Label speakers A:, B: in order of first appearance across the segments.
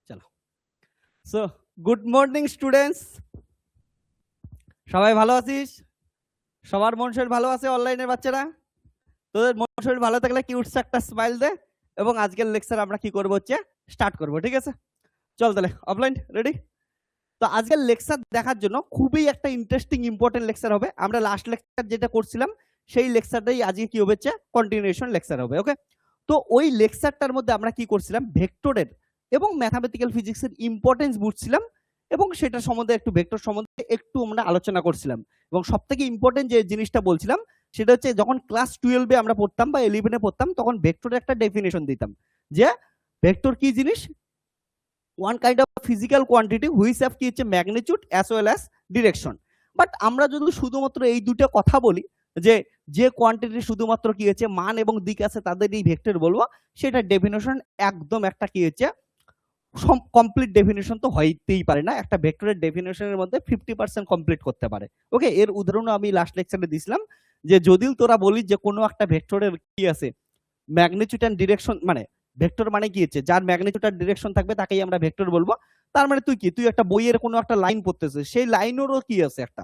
A: চলো। So good morning students, সবাই ভালো আছিস? সবার মন শরীর ভালো আছে? অনলাইনের বাচ্চারা তোদের মন শরীর ভালো থাকলে কি উঠছে একটা স্মাইল দে। এবং আজকের লেকচার আমরা কি করবো হচ্ছে স্টার্ট করবো, ঠিক আছে? চল তাহলে অফলাইন রেডি। তো আজকের লেকচার দেখার জন্য খুবই একটা ইন্টারেস্টিং ইম্পর্টেন্ট লেকচার হবে। আমরা লাস্ট লেকচার যেটা করছিলাম সেই লেকচারটাই আজকে কি হবে হচ্ছে কন্টিনিউশন লেকচার হবে। ওকে, তো ওই লেকচারটার মধ্যে আমরা কি করছিলাম, ভেক্টরের এবং ম্যাথামেটিক্যাল ফিজিক্সের ইম্পর্টেন্স বুঝছিলাম এবং সেটা সম্বন্ধে একটু ভেক্টর সম্বন্ধে একটু আমরা আলোচনা করছিলাম। এবং সব থেকে ইম্পর্টেন্ট যে জিনিসটা বলছিলাম সেটা হচ্ছে যখন ক্লাস 12-এ আমরা পড়তাম বা 11-এ পড়তাম তখন ভেক্টরের একটা ডেফিনেশন দিতাম যে ভেক্টর কি জিনিস, one kind of physical quantity which have কি হচ্ছে magnitude as well as direction. But আমরা যদি শুধুমাত্র এই দুটো কথা বলি যে যে কোয়ান্টিটি শুধুমাত্র কি হচ্ছে মান এবং দিক আছে তাদের এই ভেক্টর বলবো, সেটা ডেফিনেশন একদম একটা কি হচ্ছে কমপ্লিট ডেফিনেশন তো হইতেই পারে না। একটা ভেক্টরের ডেফিনেশনের মধ্যে 50% কমপ্লিট করতে পারে। ওকে, এর উদাহরণ আমি লাস্ট লেকচারে দিছিলাম যে যদি তোরা বলিস যে কোনো একটা ভেক্টরের কি আছে ম্যাগনিটিউড এন্ড ডিরেকশন, মানে ভেক্টর মানে কি হচ্ছে যার ম্যাগনিটিউড আর ডিরেকশন থাকবে তাকেই আমরা ভেক্টর বলবো। তার মানে তুই একটা বইয়ের কোনো একটা লাইন পড়তেছিস, সেই লাইনেরও কি আছে একটা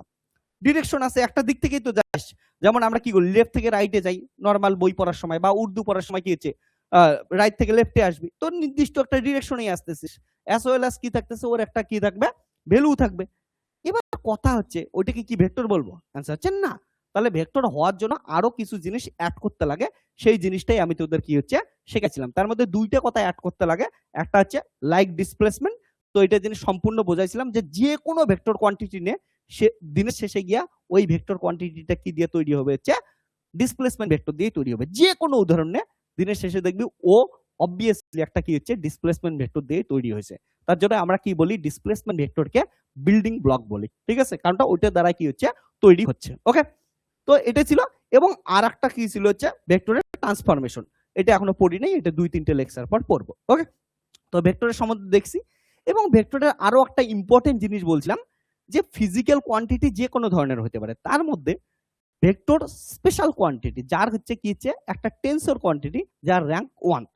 A: ডিরেকশন আছে, একটা দিক থেকেই তো যাস। যেমন আমরা কি করি, লেফট থেকে রাইটে যাই নর্মাল বই পড়ার সময় বা উর্দু পড়ার সময় কি হচ্ছে রাইট থেকে লেফটে আসবি, তো নির্দিষ্ট একটা ডিরেকশনেই আসতেছিস। অ্যাজ ওয়েল অ্যাজ কি থাকতেছে, ওর একটা কি থাকবে, ভ্যালু থাকবে। এবার কথা হচ্ছে ওইটাকে কি ভেক্টর বলবো? অ্যান্সার হচ্ছে না। তাহলে ভেক্টর হওয়ার জন্য আরো কিছু জিনিস অ্যাড করতে লাগে, সেই জিনিসটাই আমি তোদের কি হচ্ছে শেখাচ্ছিলাম। তার মধ্যে দুইটা কথা অ্যাড করতে লাগে, একটা হচ্ছে লাইক ডিসপ্লেসমেন্ট। তো এটা জিনিস সম্পূর্ণ বোঝাইছিলাম যে যে কোনো ভেক্টর কোয়ান্টিটি নিয়ে সে দিনের শেষে গিয়া ওই ভেক্টর কোয়ান্টিটিটা কি দিয়ে তৈরি হবে হচ্ছে ডিসপ্লেসমেন্ট ভেক্টর দিয়ে তৈরি হবে। যে কোনো উদাহরণে দিনের শেষে দেখবি ও অবভিয়াসলি একটা কি হচ্ছে ডিসপ্লেসমেন্ট ভেক্টর দিয়ে তৈরি হয়েছে। তার জন্য আমরা কি বলি, ডিসপ্লেসমেন্ট ভেক্টরকে বিল্ডিং ব্লক বলি, ঠিক আছে? কারণটা ওইটার দ্বারা কি হচ্ছে তৈরি হচ্ছে। ওকে, তো এটা ছিল। এবং আর একটা কি ছিল হচ্ছে ভেক্টরের ট্রান্সফরমেশন। এটা এখনো পড়ি নাই, এটা 2-3টে লেকচার পর পড়বো। ওকে, তো ভেক্টরের সম্বন্ধে দেখছি। এবং ভেক্টরের আরো একটা ইম্পর্টেন্ট জিনিস বলছিলাম যে ফিজিক্যাল কোয়ান্টিটি যে কোনো ধরনের হতে পারে, তার মধ্যে ভেক্টর স্পেশাল কোয়ান্টিটি যার হচ্ছে কি হচ্ছে একটা টেন্সর কোয়ান্টিটি যার র্যাঙ্ক 1,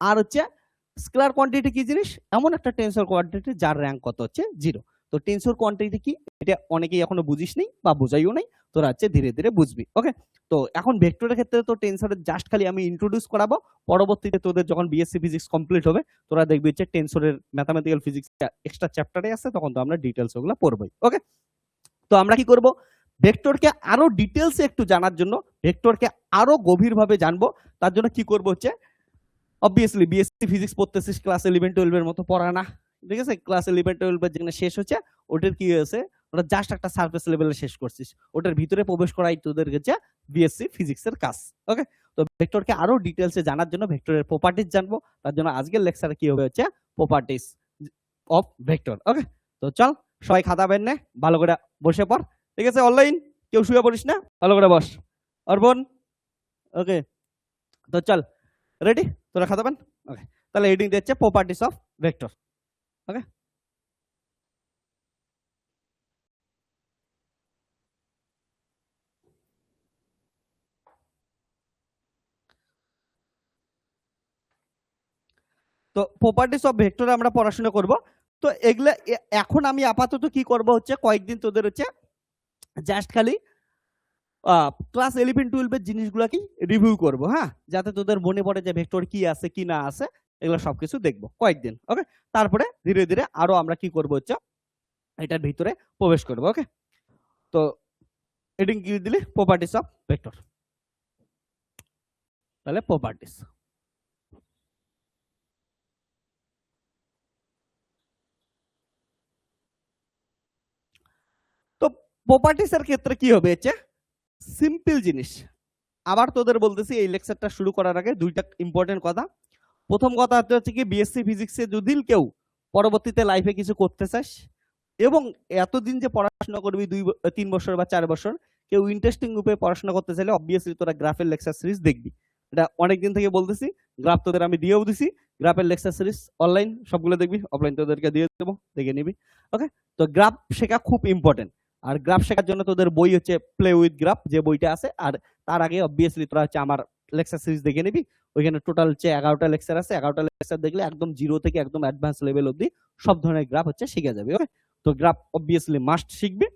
A: আর হচ্ছে স্কেলার কোয়ান্টিটি কি জিনিস, এমন একটা টেন্সর কোয়ান্টিটি যার র্যাঙ্ক কত হচ্ছে 0। তো টেন্সর কোয়ান্টিটি কি এটা অনেকেই এখনো বুঝিস নাই বা বোঝাইও নাই, তোরা হচ্ছে ধীরে ধীরে বুঝবি। ওকে, তো এখন ভেক্টরের ক্ষেত্রে তো টেন্সরের জাস্ট খালি আমি ইন্ট্রোডিউস করাবো, পরবর্তীতে তোদের যখন বিএসসি ফিজিক্স কমপ্লিট হবে তোরা দেখবি যে টেন্সরের ম্যাথামেটিক্যাল ফিজিক্স এক্সট্রা চ্যাপ্টারে আছে, তখন তো আমরা ডিটেলস ওগুলো পড়বই। ওকে, তো আমরা কি করব, ভেক্টরকে আরো ডিটেলসে একটু জানার জন্য, ভেক্টরকে আরো গভীরভাবে জানবো, তার জন্য কি করব হচ্ছে অবভিয়াসলি বিএসসি ফিজিক্স পড়তেছিস ক্লাস 11-12 এর মতো পড়া না, ঠিক আছে? ক্লাস 11-12 এর যেখানে শেষ হচ্ছে ওটার কি হয়েছে, ওটা জাস্ট একটা সারফেস লেভেলে শেষ করছিস, ওটার ভিতরে প্রবেশ করাই তোদের কাছে বিএসসি ফিজিক্স এর কাজ। ওকে, তো ভেক্টরকে আরো ডিটেলসে জানার জন্য ভেক্টরের প্রপার্টিজ জানবো, তার জন্য আজকের লেকচারে কি হবে হচ্ছে প্রপার্টিজ অফ ভেক্টর। ওকে, তো চল সবাই খাতা পেন নে, ভালো করে বসে পড়, ঠিক আছে? অনলাইন কেউ শুয়ে পড়িস না, ভালো করে বস। অর্পণ, ওকে, তো চল রেডি, তোরা খাতা পেন। ওকে, তাহলে হেডিং দিচ্ছে প্রপার্টিজ অফ ভেক্টর। ওকে, তো প্রপার্টিজ অফ ভেক্টর আমরা পড়াশোনা করব। তো এগুলা এখন আমি আপাতত কি করব হচ্ছে কয়েকদিন তোদের হচ্ছে জাস্ট খালি ক্লাস 11-12 এর জিনিসগুলো কি রিভিউ করব, হ্যাঁ, যাতে তোদের মনে পড়ে যে ভেক্টর কি আছে কি না আছে, এগুলো সবকিছু দেখবো কয়েকদিন। ওকে, তারপরে ধীরে ধীরে আরো আমরা কি করব হচ্ছে এটার ভিতরে প্রবেশ করব। ওকে, তো হেডিং কি দিলে প্রপার্টিজ অফ ভেক্টর, তাহলে প্রপার্টিজ। তো প্রপার্টিজ এর ক্ষেত্রে কি হবে হচ্ছে সিম্পল জিনিস। আবার তোদের বলতেছি এই লেকচারটা শুরু করার আগে দুইটা ইম্পর্টেন্ট কথা। প্রথম কথা হচ্ছে কি, বিএসসি ফিজিক্সে যদি কেউ পরবর্তীতে লাইফে কিছু করতে চাস এবং এতদিন যে পড়াশোনা করবি 2-3 বছর বা 4 বছর, কেউ ইন্টারেস্টিং রূপে পড়াশোনা করতে চাইলে অবভিয়াসলি তোরা গ্রাফের লেকচার সিরিজ দেখবি। এটা অনেকদিন থেকে বলতেছি, গ্রাফ তোদের আমি দিয়েও দিছি, গ্রাফের লেকচার সিরিজ অনলাইন সবগুলো দেখবি, অফলাইন তোদেরকে দিয়ে দেবো, দেখে নিবি। ওকে, তো গ্রাফ শেখা খুব ইম্পর্টেন্ট। আর গ্রাফ শেখার জন্য তোদের বই হচ্ছে প্লে উইথ গ্রাফ, যে বইটা আছে, আর তার আগে অবভিয়াসলি তোরা হচ্ছে আমার লেকচার সিরিজ দেখে নিবি, ওইখানে টোটাল হচ্ছে 11টা লেকচার আছে, 11টা লেকচার দেখলে একদম জিরো থেকে একদম অ্যাডভান্স লেভেল অবধি সব ধরনের গ্রাফ হচ্ছে শিখে যাবে। ওকে, তো গ্রাফ অবভিয়াসলি মাস্ট শিখবে।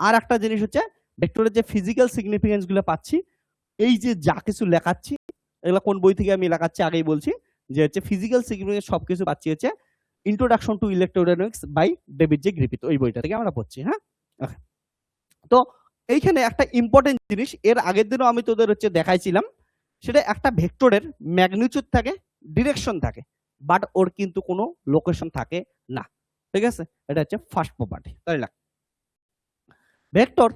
A: আর একটা জিনিস হচ্ছে ভেক্টরের যে ফিজিক্যাল সিগনিফিকেন্স গুলো পাচ্ছি, এই যে যা কিছু লেখাচ্ছি এগুলো কোন বই থেকে আমি লেখাচ্ছি আগেই বলছি, যে হচ্ছে ফিজিক্যাল সিগনিফিকেন্স সবকিছু পাচ্ছি হচ্ছে introduction to electrodynamics by David J Griffith, ওই বইটা থেকে আমরা পড়ছি। হ্যাঁ, তো এইখানে একটা ইম্পর্টেন্ট জিনিস এর আগের দিনও আমি তোদের হচ্ছে দেখাইছিলাম, সেটা একটা ভেক্টরের ম্যাগনিটিউড থাকে, ডিরেকশন থাকে, বাট ওর কিন্তু কোনো লোকেশন থাকে না। ঠিক আছে, এটা হচ্ছে ফার্স্ট প্রপার্টি। তাই না, vector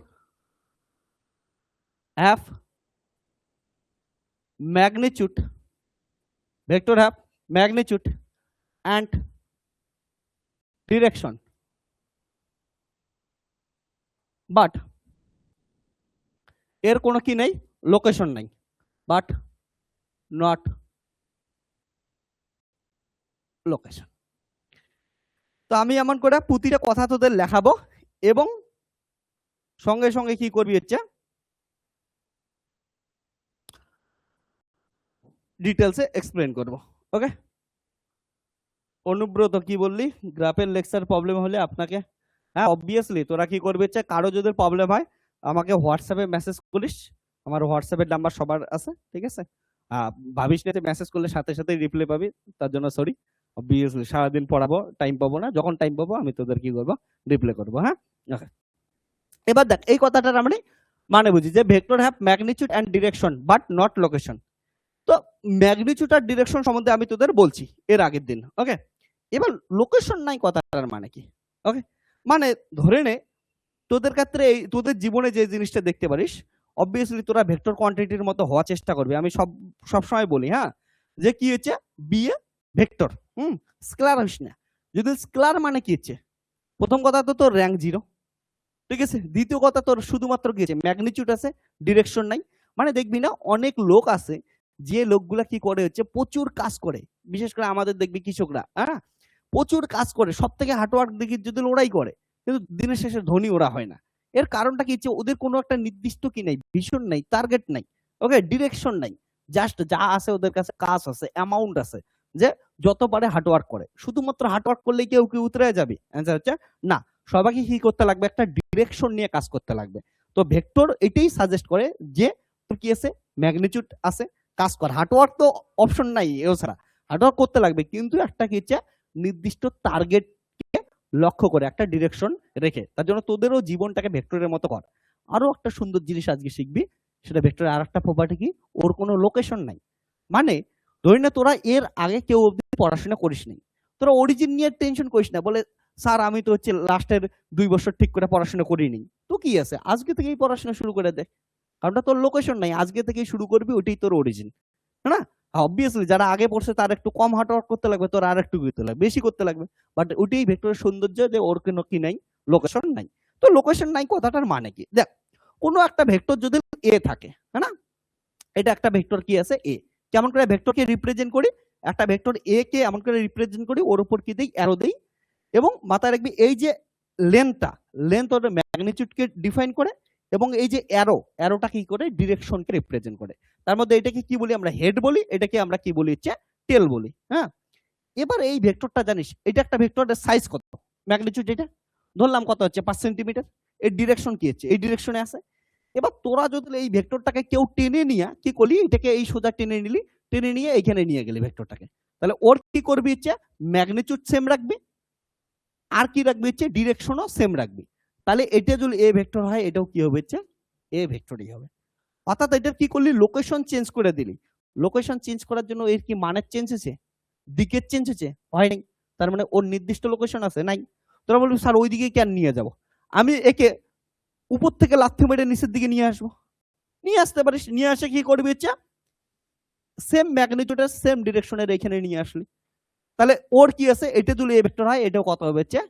A: have magnitude, vector have magnitude and direction, but এর কোনো কি নেই, লোকেশন নাই, বাট নট লোকেশন। তো আমি এমন করে প্রতিটা কথা তোদের লেখাবো এবং সঙ্গে সঙ্গে কি করবি হচ্ছে ডিটেলসে এক্সপ্লেন করব। ওকে, অনুব্রত কি বললি, গ্রাফের লেকচার প্রবলেম হলে আপনাকে, হ্যাঁ অবভিয়াসলি তোরা কি করবে হচ্ছে, কারো যদি প্রবলেম হয় আমাকে হোয়াটসঅ্যাপে মেসেজ করিস, আমার হোয়াটসঅ্যাপের নাম্বার সবার আছে। ঠিক আছে, ভাবিস না মেসেজ করলে সাথে সাথে রিপ্লাই পাবি, তার জন্য সরি। অবভিয়াসলি সারাদিন পড়াবো, টাইম পাবো না, যখন টাইম পাবো আমি তোদের কি করবো, রিপ্লাই করবো। হ্যাঁ, ওকে, এবার দেখ এই কথাটার আমি মানে বুঝি যে vector have magnitude and direction but not location. তো ম্যাগনিটিউড আর ডিরেকশন সম্বন্ধে আমি তোদের বলছি এর আগের দিন। ওকে, এবার লোকেশন নাই কথাটার মানে কি? ওকে, মানে ধরে নে তোদের ক্ষেত্রে এই তোদের জীবনে যে জিনিসটা দেখতে পারিস, অবভিয়াসলি তোরা ভেক্টর কোয়ান্টিটির মতো হওয়ার চেষ্টা করবি। আমি সব সময় বলি, হ্যাঁ, যে কি হচ্ছে বিএ ভেক্টর, স্কেলার হইস না। যদি স্কেলার মানে কি হচ্ছে, প্রথম কথা তো তোর র্যাঙ্ক 0, ঠিক আছে। দ্বিতীয় কথা তোর শুধুমাত্র কি আছে, ম্যাগনিটিউড আছে, ডিরেকশন নাই। মানে দেখবি না অনেক লোক আছে যে লোকগুলা কি করে হচ্ছে প্রচুর কাজ করে, বিশেষ করে আমাদের দেখবি কৃষকরা, হ্যাঁ, প্রচুর কাজ করে, সব থেকে হার্ডওয়ার্ক দেখি যদি ওরাই করে, কিন্তু দিনের শেষে ধনী ওরা হয় না। এর কারণটা কি হচ্ছে, ওদের কোনো একটা নির্দিষ্ট কি নাই, ভিশন নাই, টার্গেট নাই, ওকে, ডিরেকশন নাই। জাস্ট যা আছে ওদের কাছে কাজ আছে, অ্যামাউন্ট আছে, যে যত পারে হার্ডওয়ার্ক করে। শুধুমাত্র হার্ডওয়ার্ক করলেই কেউ কি উতরে যাবে? অ্যান্সার হচ্ছে না, সবাইকে কি করতে লাগবে, একটা ডিরেকশন নিয়ে কাজ করতে লাগবে। তো ভেক্টর এটাই সাজেস্ট করে যে তোর কি আছে, ম্যাগনিটিউড আছে, কাজ কর, হার্ডওয়ার্ক তো অপশন নাই, এছাড়া হার্ডওয়ার্ক করতে লাগবে, কিন্তু একটা কি হচ্ছে নির্দিষ্ট টার্গেটকে লক্ষ্য করে একটা ডিরেকশন রেখে। তার জন্য তোদেরও জীবনটাকে ভেক্টরের মতো কর। আরো একটা সুন্দর জিনিস আজকে শিখবি, সেটা ভেক্টরের আর একটা প্রপার্টি কি, ওর কোনো লোকেশন নাই। মানে ধরি না তোরা এর আগে কেউ পড়াশোনা করিস নাই, তোরা অরিজিন নিয়ে টেনশন করিস না, বলে স্যার আমি তো হচ্ছে লাস্টের 2 বছর ঠিক করে পড়াশোনা করিনি। তো কি আছে, আজকে থেকেই পড়াশোনা শুরু করে দে, কারণটা তোর লোকেশন নাই, আজকে থেকেই শুরু করবি, ওইটাই তোর অরিজিন। না, অবভিয়াসলি যারা আগে পড়ছে তার একটু কম হার্ডওয়ার্ক করতে লাগবে, তোর আর একটু করতে লাগবে, বেশি করতে লাগবে, বাট ওইটাই ভেক্টরের সৌন্দর্য, যে ওর কোনো কি নাই, লোকেশন নাই। তো লোকেশন নাই কথাটার মানে কি, দেখ কোনো একটা ভেক্টর যদি এ থাকে, হ্যাঁ না, এটা একটা ভেক্টর কি আছে এ, কেমন করে ভেক্টরকে রিপ্রেজেন্ট করি, একটা ভেক্টর এ কে এমন করে রিপ্রেজেন্ট করি, ওর উপর কি দেই, অ্যারো দেই, এবং মাথায় রাখবি এই যে লেন্থ ওর ম্যাগনিটিউডকে ডিফাইন করে, এবং এই যে অ্যারোটা কি করে, ডিরেকশনকে রিপ্রেজেন্ট করে। তার মধ্যে এটাকে কি বলি আমরা, হেড বলি, এটাকে আমরা কি বলি হচ্ছে টেল বলি। হ্যাঁ, এবার এই ভেক্টরটা জানিস, এটা একটা ভেক্টরের সাইজ কত, ম্যাগনিটিউড এটা ধরলাম কত হচ্ছে 5 সেন্টিমিটার, এর ডিরেকশন কি হচ্ছে, এই ডিরেকশনে আছে। এবার তোরা যদি এই ভেক্টরটাকে কেউ টেনে নিয়ে কি করলি, এটাকে এই সোজা টেনে নিলি, টেনে নিয়ে এইখানে নিয়ে গেলি ভেক্টরটাকে, তাহলে ওর কি করবি হচ্ছে ম্যাগনিটিউড সেম রাখবি, আর কি রাখবি হচ্ছে ডিরেকশনও সেম রাখবি। তাহলে এটা যদি এ ভেক্টর হয়, এটাও কি হবে হচ্ছে এ ভেক্টরই হবে। অর্থাৎ এটার কি করলি, লোকেশন চেঞ্জ করে দিলি। লোকেশন চেঞ্জ করার জন্য এর কি মানের চেঞ্জ হয়েছে, দিকের চেঞ্জ হয়েছে, হয়নি। তার মানে ওর নির্দিষ্ট লোকেশন আছে নাই। তোরা বলবি স্যার ওই দিকে কেন নিয়ে যাব, আমি একে উপর থেকে লাথি মেরে নিচের দিকে নিয়ে আসবো, নিয়ে আসতে পারিস, নিয়ে আসে কি করবি হচ্ছে সেম ম্যাগনিটিউডের সেম ডিরেকশনের এখানে নিয়ে আসলি। তাহলে ওর কি আছে, এটা যদি এ ভেক্টর হয়, এটাও কত হবে হচ্ছে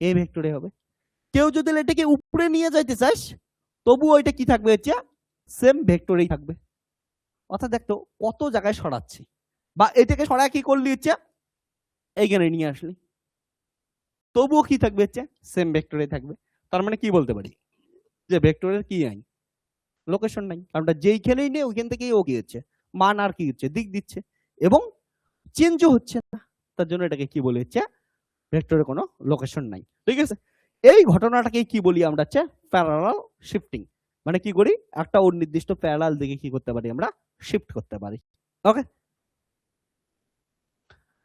A: এ ভেক্টরে হবে। কেউ যদি এটাকে উপরে নিয়ে যাইতে চাস, তবুও এটা কি থাকবে হচ্ছে সেম ভেক্টরেই থাকবে। অর্থাৎ দেখতো কত জায়গায় সরাচ্ছি, বা এটাকে সরায় কি করলি হচ্ছে এইখানে নিয়ে আসলি, তবুও কি থাকবে হচ্ছে সেম ভেক্টরে থাকবে। তার মানে কি বলতে পারি, যে ভেক্টরের কি আইন, লোকেশন নাই, কারণটা যেইখানেই নেই ওইখান থেকেই ও কি হচ্ছে মান আর কি হচ্ছে দিক দিচ্ছে এবং চেঞ্জও হচ্ছে না, তার জন্য এটাকে কি বলে হচ্ছে ভেক্টরের কোনো লোকেশন নাই। ঠিক আছে, এই ঘটনাটাকে কি বলি আমরা হচ্ছে প্যারালাল শিফটিং। মানে কি করি, একটা নির্দিষ্ট প্যারালাল দিকে কি করতে পারি আমরা শিফট করতে পারি। ওকে,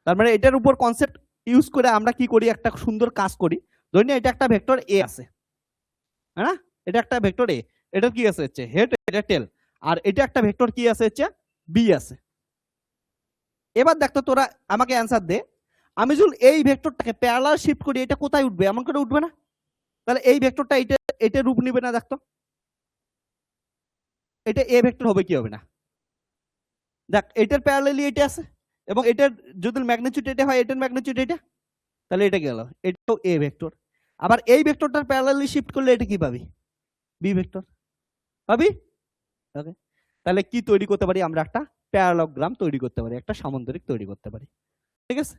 A: তার মানে এটার উপর কনসেপ্ট ইউজ করে আমরা কি করি, একটা সুন্দর কাজ করি। ধরি না এটা একটা ভেক্টর এ আছে, হ্যাঁ এটা একটা ভেক্টর এ, এটা কি আছে হচ্ছে হেড, এটা টেল, আর এটা একটা ভেক্টর কি আছে হচ্ছে বি আছে। এবার দেখতো তোরা আমাকে অ্যান্সার দে, আমি যদি এই ভেক্টরটাকে প্যারালাল শিফট করি এটা কোথায় উঠবে, এমন করে উঠবে না? তাহলে এই ভেক্টরটা এটা এটা রূপ নিবে না? দেখতো এটা এ ভেক্টর হবে কি হবে না? দেখ এটার প্যারালালি এটা আছে এবং এটার যদি ম্যাগনিটিউড এটা হয়, এটার ম্যাগনিটিউড এটা, তাহলে এটা গেল, এটাও এ ভেক্টর। আবার এই ভেক্টরটার প্যারালালি শিফট করলে এটা কি পাবি, বি ভেক্টর পাবি। ওকে, তাহলে কি তৈরি করতে পারি আমরা, একটা প্যারালোগ্রাম তৈরি করতে পারি, একটা সামান্তরিক তৈরি করতে পারি। ঠিক আছে,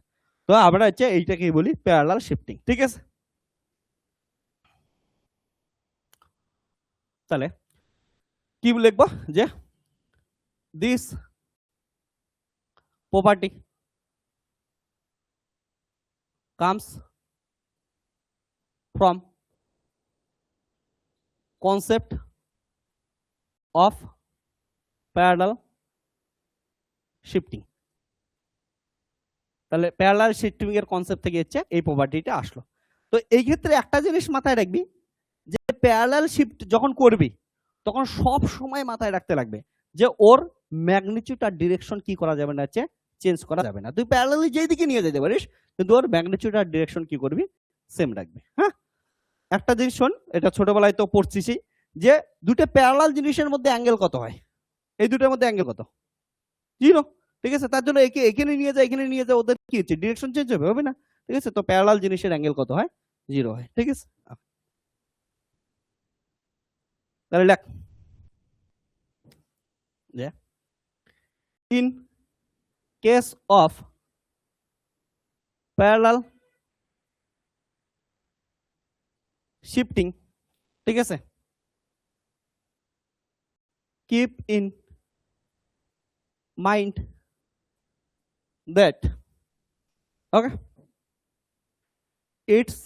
A: তো আমরা হচ্ছে এইটাকে বলি প্যারালাল শিফটিং। ঠিক আছে, তাহলে কি লিখবো যে this property comes from concept of parallel shifting। তাহলে প্যারালাল শিফটিং এর কনসেপ্ট থেকে হচ্ছে এই প্রপার্টিটা আসলো। তো এই ক্ষেত্রে একটা জিনিস মাথায় রাখবি যে প্যারালাল শিফট যখন করবি তখন সব সময় মাথায় রাখতে লাগবে যে ওর ম্যাগনিটিউড আর ডিরেকশন কি করা যাবে না, হচ্ছে চেঞ্জ করা যাবে না। তুই প্যারালালি যেই দিকে নিয়ে যেতে পারিস কিন্তু ওর ম্যাগনিটিউড আর ডিরেকশন কি করবি, সেম রাখবি। হ্যাঁ, একটা জিনিস শোন, এটা ছোটবেলায় তো পড়ছিসই যে দুটো প্যারালাল জিনিসের মধ্যে অ্যাঙ্গেল কত হয়, এই দুটোর মধ্যে অ্যাঙ্গেল কত, 0। ঠিক আছে, তার জন্য একে এখানে নিয়ে যায়, এখানে নিয়ে যায়, ওদের কি হচ্ছে ডিরেকশন চেঞ্জ হবে না? ঠিক আছে, তো প্যারালাল জিনিসের অ্যাঙ্গেল কত হয়, 0 হয়। ঠিক আছে, তাহলে লেখ যে in case of parallel shifting, ঠিক আছে, keep in mind that okay its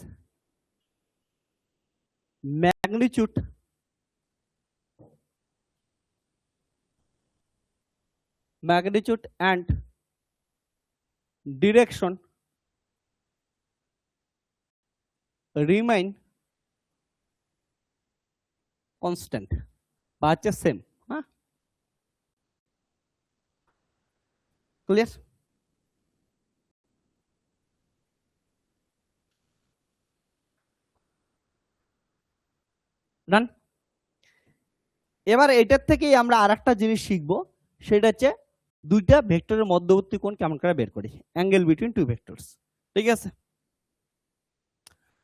A: magnitude and direction remain constant বা হচ্ছে সেম। হ্যাঁ, ক্লিয়ার? ডান। এবার এটার থেকেই আমরা আরেকটা জিনিস শিখবো, সেটা হচ্ছে দুইটা ভেক্টরের মধ্যবর্তী কোণ কেমন করে বের করি, অ্যাঙ্গেল বিটুইন টু ভেক্টরস। ঠিক আছে,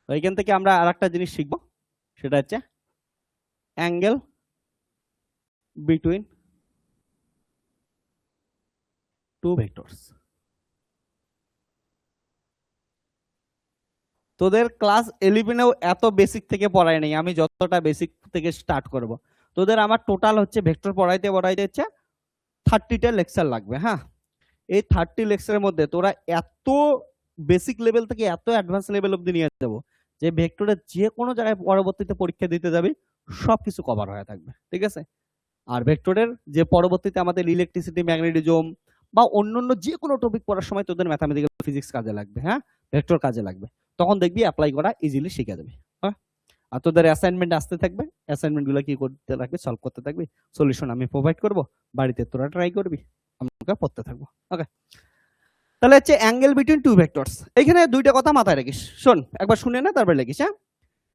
A: তো এখান থেকে আমরা আরেকটা জিনিস শিখবো, সেটা হচ্ছে অ্যাঙ্গেল বিটুইন টু ভেক্টরস। তোদের ক্লাস 11এও এত বেসিক থেকে পড়াই নাই, আমি যতটা বেসিক থেকে স্টার্ট করব। তোদের আমার টোটাল হচ্ছে ভেক্টর পড়াইতে হচ্ছে 30টা লেকচার লাগবে। হ্যাঁ, এই 30 লেকচারের মধ্যে তোরা এত বেসিক লেভেল থেকে এত অ্যাডভান্স লেভেল অবধি নিয়ে যাবো যে ভেক্টরের যে কোনো জায়গায় পরবর্তীতে পরীক্ষা দিতে যাবি সবকিছু কভার হয়ে থাকবে। ঠিক আছে, আর ভেক্টরের যে পরবর্তীতে আমাদের ইলেকট্রিসিটি, ম্যাগনেটিজম বা অন্যান্য যে কোনো টপিক পড়ার সময় তোদের ম্যাথামেটিক্যাল ফিজিক্স কাজে লাগবে। হ্যাঁ, ভেক্টর কাজে লাগবে, তখন দেখবি অ্যাপ্লাই করা ইজিলি শিখে যাবে। হ্যাঁ, আর তোদের অ্যাসাইনমেন্ট আসতে থাকবে, অ্যাসাইনমেন্ট গুলো কি করতে থাকবে, সলভ করতে থাকবি, সলিউশন আমি প্রোভাইড করব, বাড়িতে তোরা ট্রাই করবি, আমরা পড়তে থাকবো। ওকে, তাহলে হচ্ছে অ্যাঙ্গেল বিটুইন টু ভেক্টরস। এখানে দুইটা কথা মাথায় রাখিস, শোন একবার শুনে না তারপরে লিখিস। হ্যাঁ,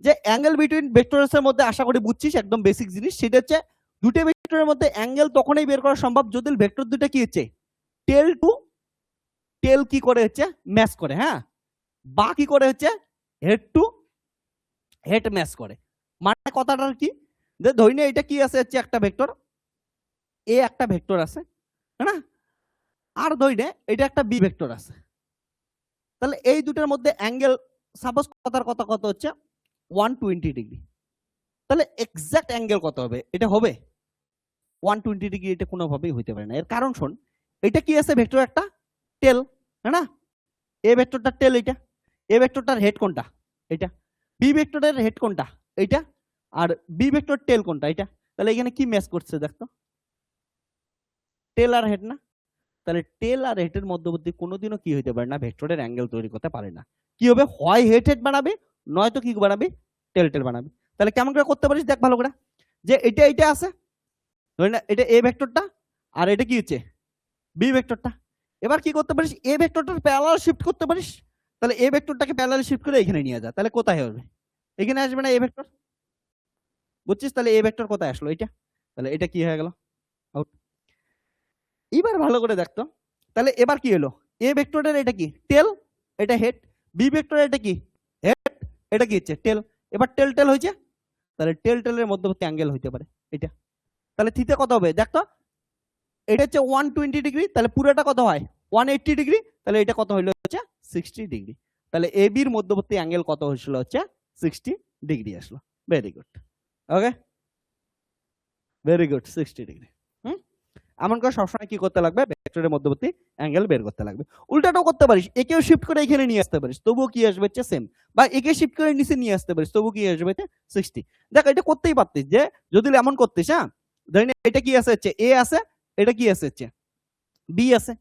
A: যে অ্যাঙ্গেল বিটুইন ভেক্টরস এর মধ্যে আশা করি বুঝছিস, একদম বেসিক জিনিস। সেটা হচ্ছে দুটো ভেক্টরের মধ্যে অ্যাঙ্গেল তখনই বের করা সম্ভব যদি ভেক্টর দুটো কি হচ্ছে টেল টু টেল কি করে হচ্ছে ম্যাচ করে। হ্যাঁ, বা কি করে হচ্ছে হেড টু হেড ম্যাচ করে। মানে কথাটার কি, যে ধরি না এটা কি আছে হচ্ছে একটা ভেক্টর এ, একটা ভেক্টর আছে, হ্যাঁ না, আর ধরি না এটা একটা বি ভেক্টর আছে। তাহলে এই দুটোর মধ্যে অ্যাঙ্গেল সাপোজ কথার কথা কত হচ্ছে 120 ডিগ্রি, তাহলে এক্সাক্ট অ্যাঙ্গেল কত হবে, এটা হবে 120 ডিগ্রি এটা কোনোভাবেই হইতে পারে না। এর কারণ শোন, এটা কি আছে ভেক্টর একটা টেল, হ্যাঁ না? এ ভেক্টরটার টেল এটা, এ ভেক্টরটার হেড কোনটা এটা, বি ভেক্টরের হেড কোনটা এটা, আর বি ভেক্টর টেল কোনটা এটা। তাহলে এখানে কি ম্যাচ করছে দেখতো, টেল আর হেড না? তাহলে টেল আর হেডের মধ্যবর্তী কোনোদিনও কি হইতে পারে না, ভেক্টরের অ্যাঙ্গেল তৈরি করতে পারে না। কি হবে, হয় হেড হেড বানাবে, নয়তো কি বানাবে, টেল টেল বানাবে। তাহলে কেমন করে করতে পারিস দেখ ভালো করে, যে এটা এটা আছে ধরে না, এটা এ ভেক্টরটা আর এটা কি হচ্ছে বি ভেক্টরটা। এবার কি করতে পারিস, এ ভেক্টরটার প্যারালাল শিফট করতে পারিস। তাহলে এ ভেক্টরটাকে প্যারালাল শিফট করে এখানে নিয়ে যা, তাহলে কোথায় হবে, এখানে আসবে না এ ভেক্টর, বুঝছিস? তাহলে এ ভেক্টর কোথায় আসলো, এটা। তাহলে এটা কি হয়ে গেল, আউট। এবার ভালো করে দেখতো, তাহলে এবার কি হলো, এ ভেক্টরের এটা কি টেল, এটা হেড, বি ভেক্টরের এটা কি হেড, এটা কি হচ্ছে টেল। এবার টেল টেল হয়েছে, তাহলে টেল টেলের মধ্যবর্তী অ্যাঙ্গেল হইতে পারে এটা। তাহলে থিটা কত হবে দেখতো, এটা হচ্ছে 120 ডিগ্রি, তাহলে পুরোটা কত হয় 180 ডিগ্রি, তাহলে এটা কত হইলো হচ্ছে 60 ডিগ্রি। তাহলে এ বির মধ্যবর্তী অ্যাঙ্গেল কত হয়েছিল হচ্ছে 60 ডিগ্রি আসলো। ভেরি গুড, ওকে, ভেরি গুড, 60 ডিগ্রি। এমন করে সবসময় কি করতে লাগবে, ভেক্টরের মধ্যবর্তী অ্যাঙ্গেল বের করতে লাগবে। উল্টাটাও করতে পারিস, একেও শিফট করে এখানে নিয়ে আসতে পারিস, তবুও কি আসবে হচ্ছে সেম, বা একে শিফট করে নিচে নিয়ে আসতে পারিস, তবুও কি আসবে 60। দেখ এটা করতেই পারতিস, যে যদি এমন করতিস, হ্যাঁ ধরে নে এটা কি আছে হচ্ছে এ আছে, এটা কি আছে হচ্ছে বি আছে।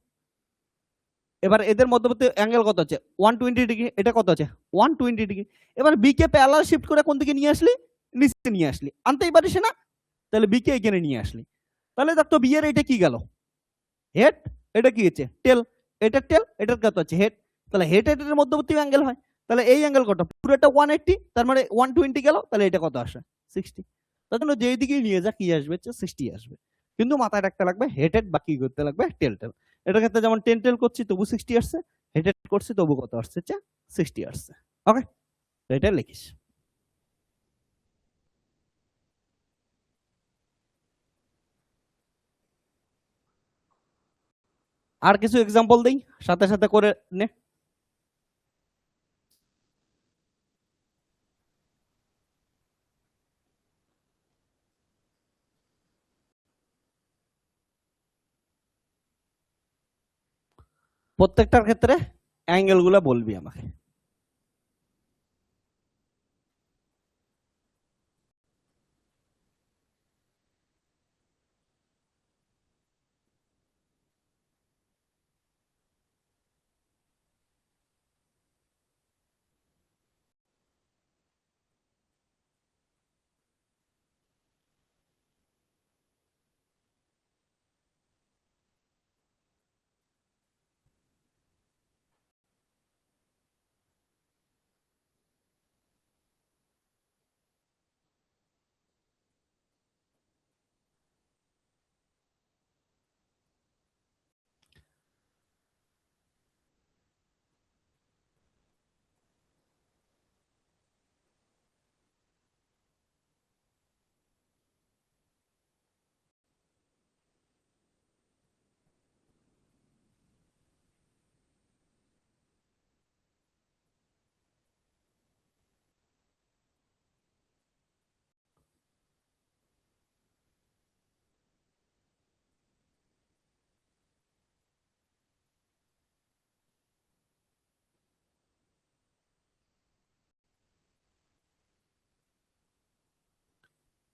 A: এবার এদের মধ্যবর্তী অ্যাঙ্গেল কত আছে 120 ডিগ্রি, এটা কত আছে 120 ডিগ্রি। এবার বি কে প্যারালাল শিফট করে কোন দিকে নিয়ে আসলি, নিচে নিয়ে আসলি, আনতেই পারিস না, তাহলে বি কে এখানে নিয়ে আসলি। তাহলে দেখ তো বি এর এটা কি গেল হেড, এটা কি হচ্ছে টেল, এটা টেল, এটার কত আছে হেড। তাহলে হেড হেডের মধ্যবর্তী অ্যাঙ্গেল হয়, তাহলে এই অ্যাঙ্গেল কত, পুরোটা 180, তার মানে 120 গেল, তাহলে এটা কত আসে 60। তার জন্য যেই দিকেই নিয়ে যা কি আসবে 60 আসবে। কিন্তু মাথায় রাখতে লাগবে হেড হেড বা কি করতে লাগবে টেল টেল। এটার ক্ষেত্রে যেমন টেন টেল করছি তবু 60 আসছে, হেড হেড করছি তবু কত আসছে 60 আসছে। ওকে, এটা লিখিস। আর কিছু এক্সাম্পল দেই, সাথে সাথে করে নে। প্রত্যেকটার ক্ষেত্রে অ্যাঙ্গেল গুলা বলবি আমাকে।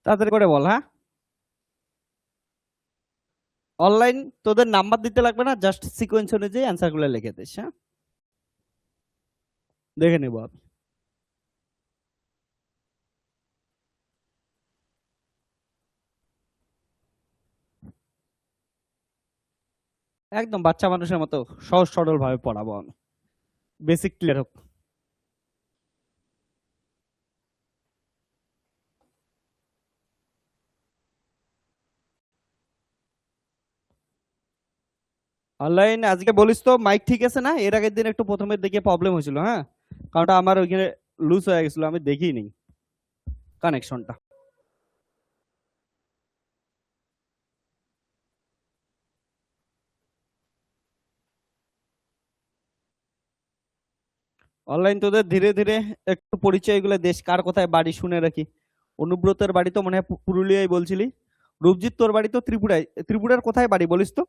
A: তাড়াতাড়ি করে বল, হ্যাঁ। অনলাইন তোদের নাম্বার দিতে লাগবে না, জাস্ট সিকোয়েন্স অনুযায়ী অ্যান্সার গুলো লিখে দিস, হ্যাঁ দেখে নেবো আমি। একদম বাচ্চা মানুষের মতো সহজ সরল ভাবে পড়াবো আমি, বেসিক ক্লিয়ার হোক। অনলাইন আজকে বলিস তো মাইক ঠিক আছে না, এর আগের দিন একটু প্রথমের দিকে প্রবলেম হয়েছিল, হ্যাঁ কারণটা আমার ওইখানে লুজ হয়ে গেছিল, আমি দেখিনি কানেকশনটা। অনলাইন তোদের ধীরে ধীরে একটু পরিচয় গুলো দেশ কার কোথায় বাড়ি শুনে রাখি। অনুব্রতের বাড়ি তো মনে হয় পুরুলিয়ায় বলছিলি, রূপজিৎ তোর বাড়ি তো ত্রিপুরায়, ত্রিপুরার কোথায় বাড়ি বলিস তো?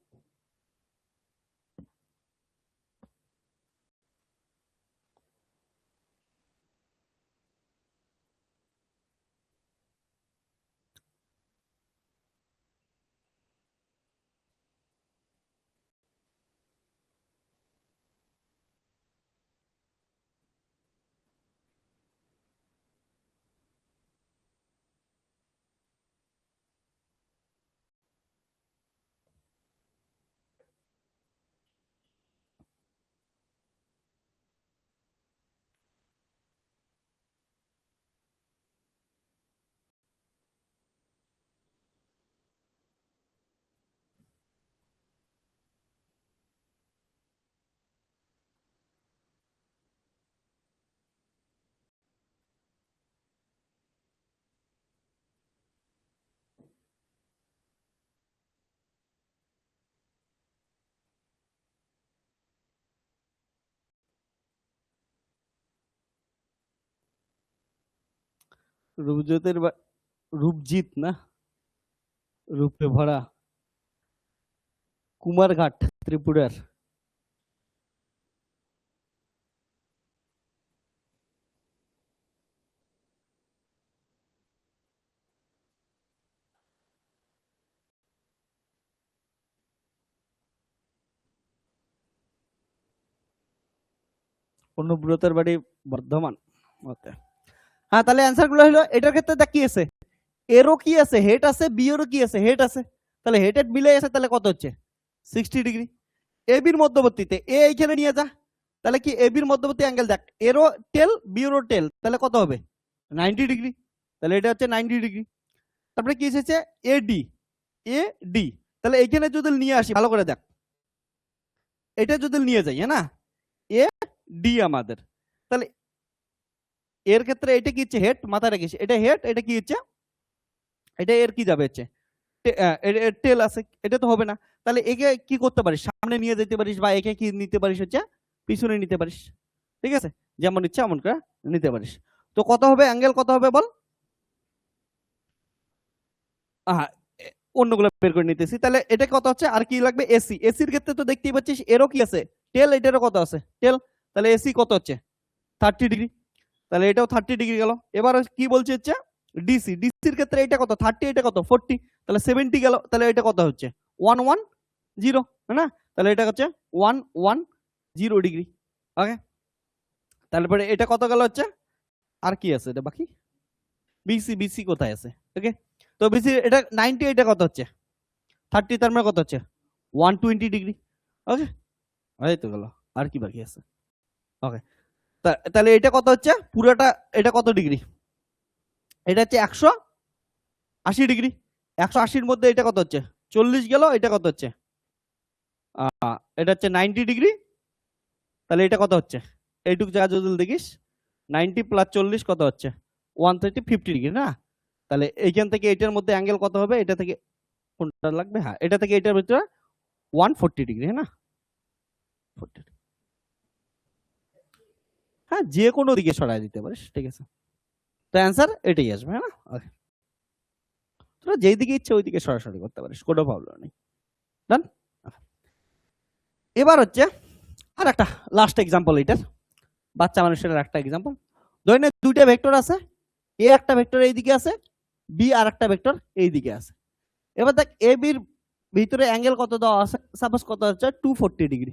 A: রূপজিতের রূপজিৎ না, রূপে ভরা, কুমারঘাট ত্রিপুরার। অনুব্রতের বাড়ি বর্ধমান। ওকে, হ্যাঁ তাহলে অ্যান্সার গুলো হলো, এটার ক্ষেত্রে দেখ কি আছে, এরও কি আছে, হেড আছে, বি এরও কি আছে, হেড আছে, তাহলে হেড হেড মিলে আছে, তাহলে কত হচ্ছে 60 ডিগ্রি। এবির মধ্যবর্তীতে এ এইখানে নিয়ে যা, তাহলে কি এবির মধ্যবর্তী অ্যাঙ্গেল দেখ, এরও টেল বি এরও টেল, তাহলে কত হবে 90 ডিগ্রি, তাহলে এটা হচ্ছে 90 ডিগ্রি। তারপরে কি এসেছে এডি, এডি, তাহলে এইখানে যদি নিয়ে আসি ভালো করে দেখ, এটা যদি নিয়ে যাই, হ্যাঁ না, এ ডি আমাদের, তাহলে এর ক্ষেত্রে এটা কি হচ্ছে হেড, মাথায় রাখিস এটা হেড, এটা কি হচ্ছে, এটা এর কি যাবে হচ্ছে টেল আছে, এটা তো হবে না, তাহলে একে কি করতে পারিস, সামনে নিয়ে যেতে পারিস, বা একে কি নিতে পারিস হচ্ছে পিছনে নিতে পারিস, ঠিক আছে, যেমন ইচ্ছা এমন করে নিতে পারিস। তো কত হবে অ্যাঙ্গেল, কত হবে বল, হ্যাঁ অন্যগুলো বের করে নিতেছি, তাহলে এটা কত হচ্ছে, আর কি লাগবে এসি, এসির ক্ষেত্রে তো দেখতেই পাচ্ছিস এরও কি আছে টেল, এটারও কত আছে টেল, তাহলে এসি কত হচ্ছে 30 ডিগ্রি, তাহলে এটাও 30 ডিগ্রি গেল। এবার কি বলছে হচ্ছে ডিসি, ডিসির ক্ষেত্রে এটা কত 30, এটা কত 40, তাহলে 70 গেল, তাহলে এটা কত হচ্ছে 110, হ্যাঁ না, তাহলে এটা হচ্ছে 110 ডিগ্রি। ওকে, তারপরে এটা কত গেল হচ্ছে, আর কি আছে এটা বাকি, বিসি, বিসি কোথায় আছে, ওকে, তো বিসি এটা 90, এটা কত হচ্ছে 30, তার মানে কত হচ্ছে 120 ডিগ্রি। ওকে, এই তো গেল, আর কি বাকি আছে, ওকে, তাহলে এটা কত হচ্ছে পুরোটা, এটা কত ডিগ্রি, এটা হচ্ছে 180 ডিগ্রি, 180-র মধ্যে এটা কত হচ্ছে 40 গেল, এটা কত হচ্ছে এটা হচ্ছে 90 ডিগ্রি, তাহলে এটা কত হচ্ছে এইটুক জায়গা যদি দেখিস 90 + 40 কত হচ্ছে 130, 50 ডিগ্রি না, তাহলে এইখান থেকে এটার মধ্যে অ্যাঙ্গেল কত হবে, এটা থেকে কোনটা লাগবে, হ্যাঁ এটা থেকে এটার ভিতরে 140 ডিগ্রি, হ্যাঁ না, 40, হ্যাঁ যে কোনো দিকে সরাই দিতে পারিস, ঠিক আছে, তো অ্যান্সার এটাই আসবে, হ্যাঁ না, ওকে, তোরা যেই দিকে ইচ্ছে ওই দিকে সরাসরি করতে পারিস, কোনো প্রবলেম নেই, ডান। এবার হচ্ছে আর একটা লাস্ট এক্সাম্পল, এটার বাচ্চা মানুষের একটা এক্সাম্পল, ধরে নে দুইটা ভেক্টর আছে, এ একটা ভেক্টর এইদিকে আছে, বি আর একটা ভেক্টর এইদিকে আছে, এবার দেখ এ বির ভিতরে অ্যাঙ্গেল কত দেওয়া আছে, সাপোজ কত হচ্ছে 240 ডিগ্রি,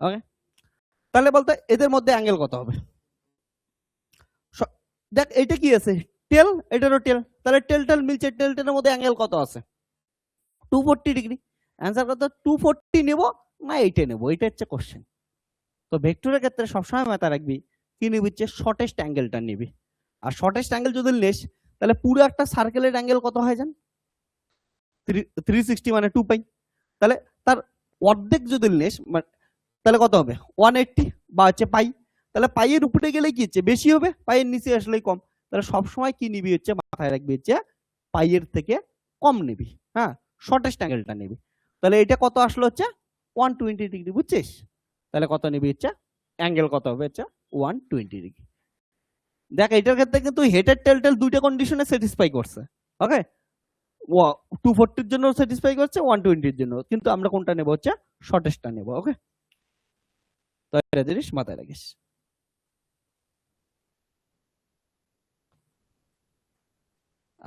A: ওকে, তাহলে বলতে এদের মধ্যে অ্যাঙ্গেল কত হবে, দেখ এটা কি আছে টেল, এটারও টেল, তাহলে টেল টেল মিলছে, টেল টেলের মধ্যে অ্যাঙ্গেল কত আছে 240 ডিগ্রি, অ্যান্সার কত 240 নেব না এইটা নেব, এটা হচ্ছে কোশ্চেন। তো ভেক্টরের ক্ষেত্রে সবসময় মাথায় রাখবি কি নিবি হচ্ছে শর্টেস্ট অ্যাঙ্গেলটা নিবি, আর শর্টেস্ট অ্যাঙ্গেল যদি নিস তাহলে পুরো একটা সার্কেলের অ্যাঙ্গেল কত হয় জান 360 মানে 2 পাই, তাহলে তার অর্ধেক যদি নিস তাহলে কত হবে 180 বা হচ্ছে পাই, তাহলে পাইয়ের উপরে গেলে কি হচ্ছে বেশি হবে, পাইয়ের নিচে আসলেই কম, তাহলে সবসময় কি নিবি হচ্ছে মাথায় রাখবি হচ্ছে পাইয়ের থেকে কম নিবি, হ্যাঁ শর্টেস্ট অ্যাঙ্গেলটা নিবি, তাহলে এটা কত আসলো হচ্ছে 120 ডিগ্রি, বুঝছিস, তাহলে কত নিবি হচ্ছে অ্যাঙ্গেল কত হবে হচ্ছে 120 ডিগ্রি। দেখ এটার ক্ষেত্রে কিন্তু হেডের টেল টেল দুইটা কন্ডিশনে স্যাটিসফাই করছে, ওকে, 240 জন্য স্যাটিসফাই করছে, 120 জন্য, কিন্তু আমরা কোনটা নেব হচ্ছে শর্টেস্টটা নেব। ওকে, তো এটা জিনিস মাথায় রাখিস।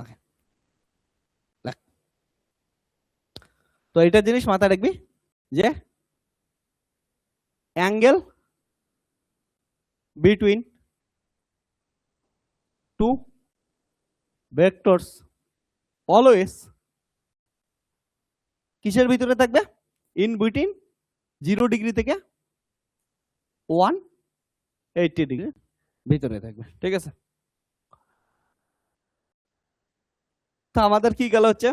A: ওকে, তো এটা জিনিস মাথায় রাখবি যে angle between two vectors always কিসের ভিতরে থাকবে? ইন বিটুইন 0 ডিগ্রি থেকে 180 ডিগ্রি ভিতরে থাকবে। ঠিক আছে, তো আমাদের কি গেল হচ্ছে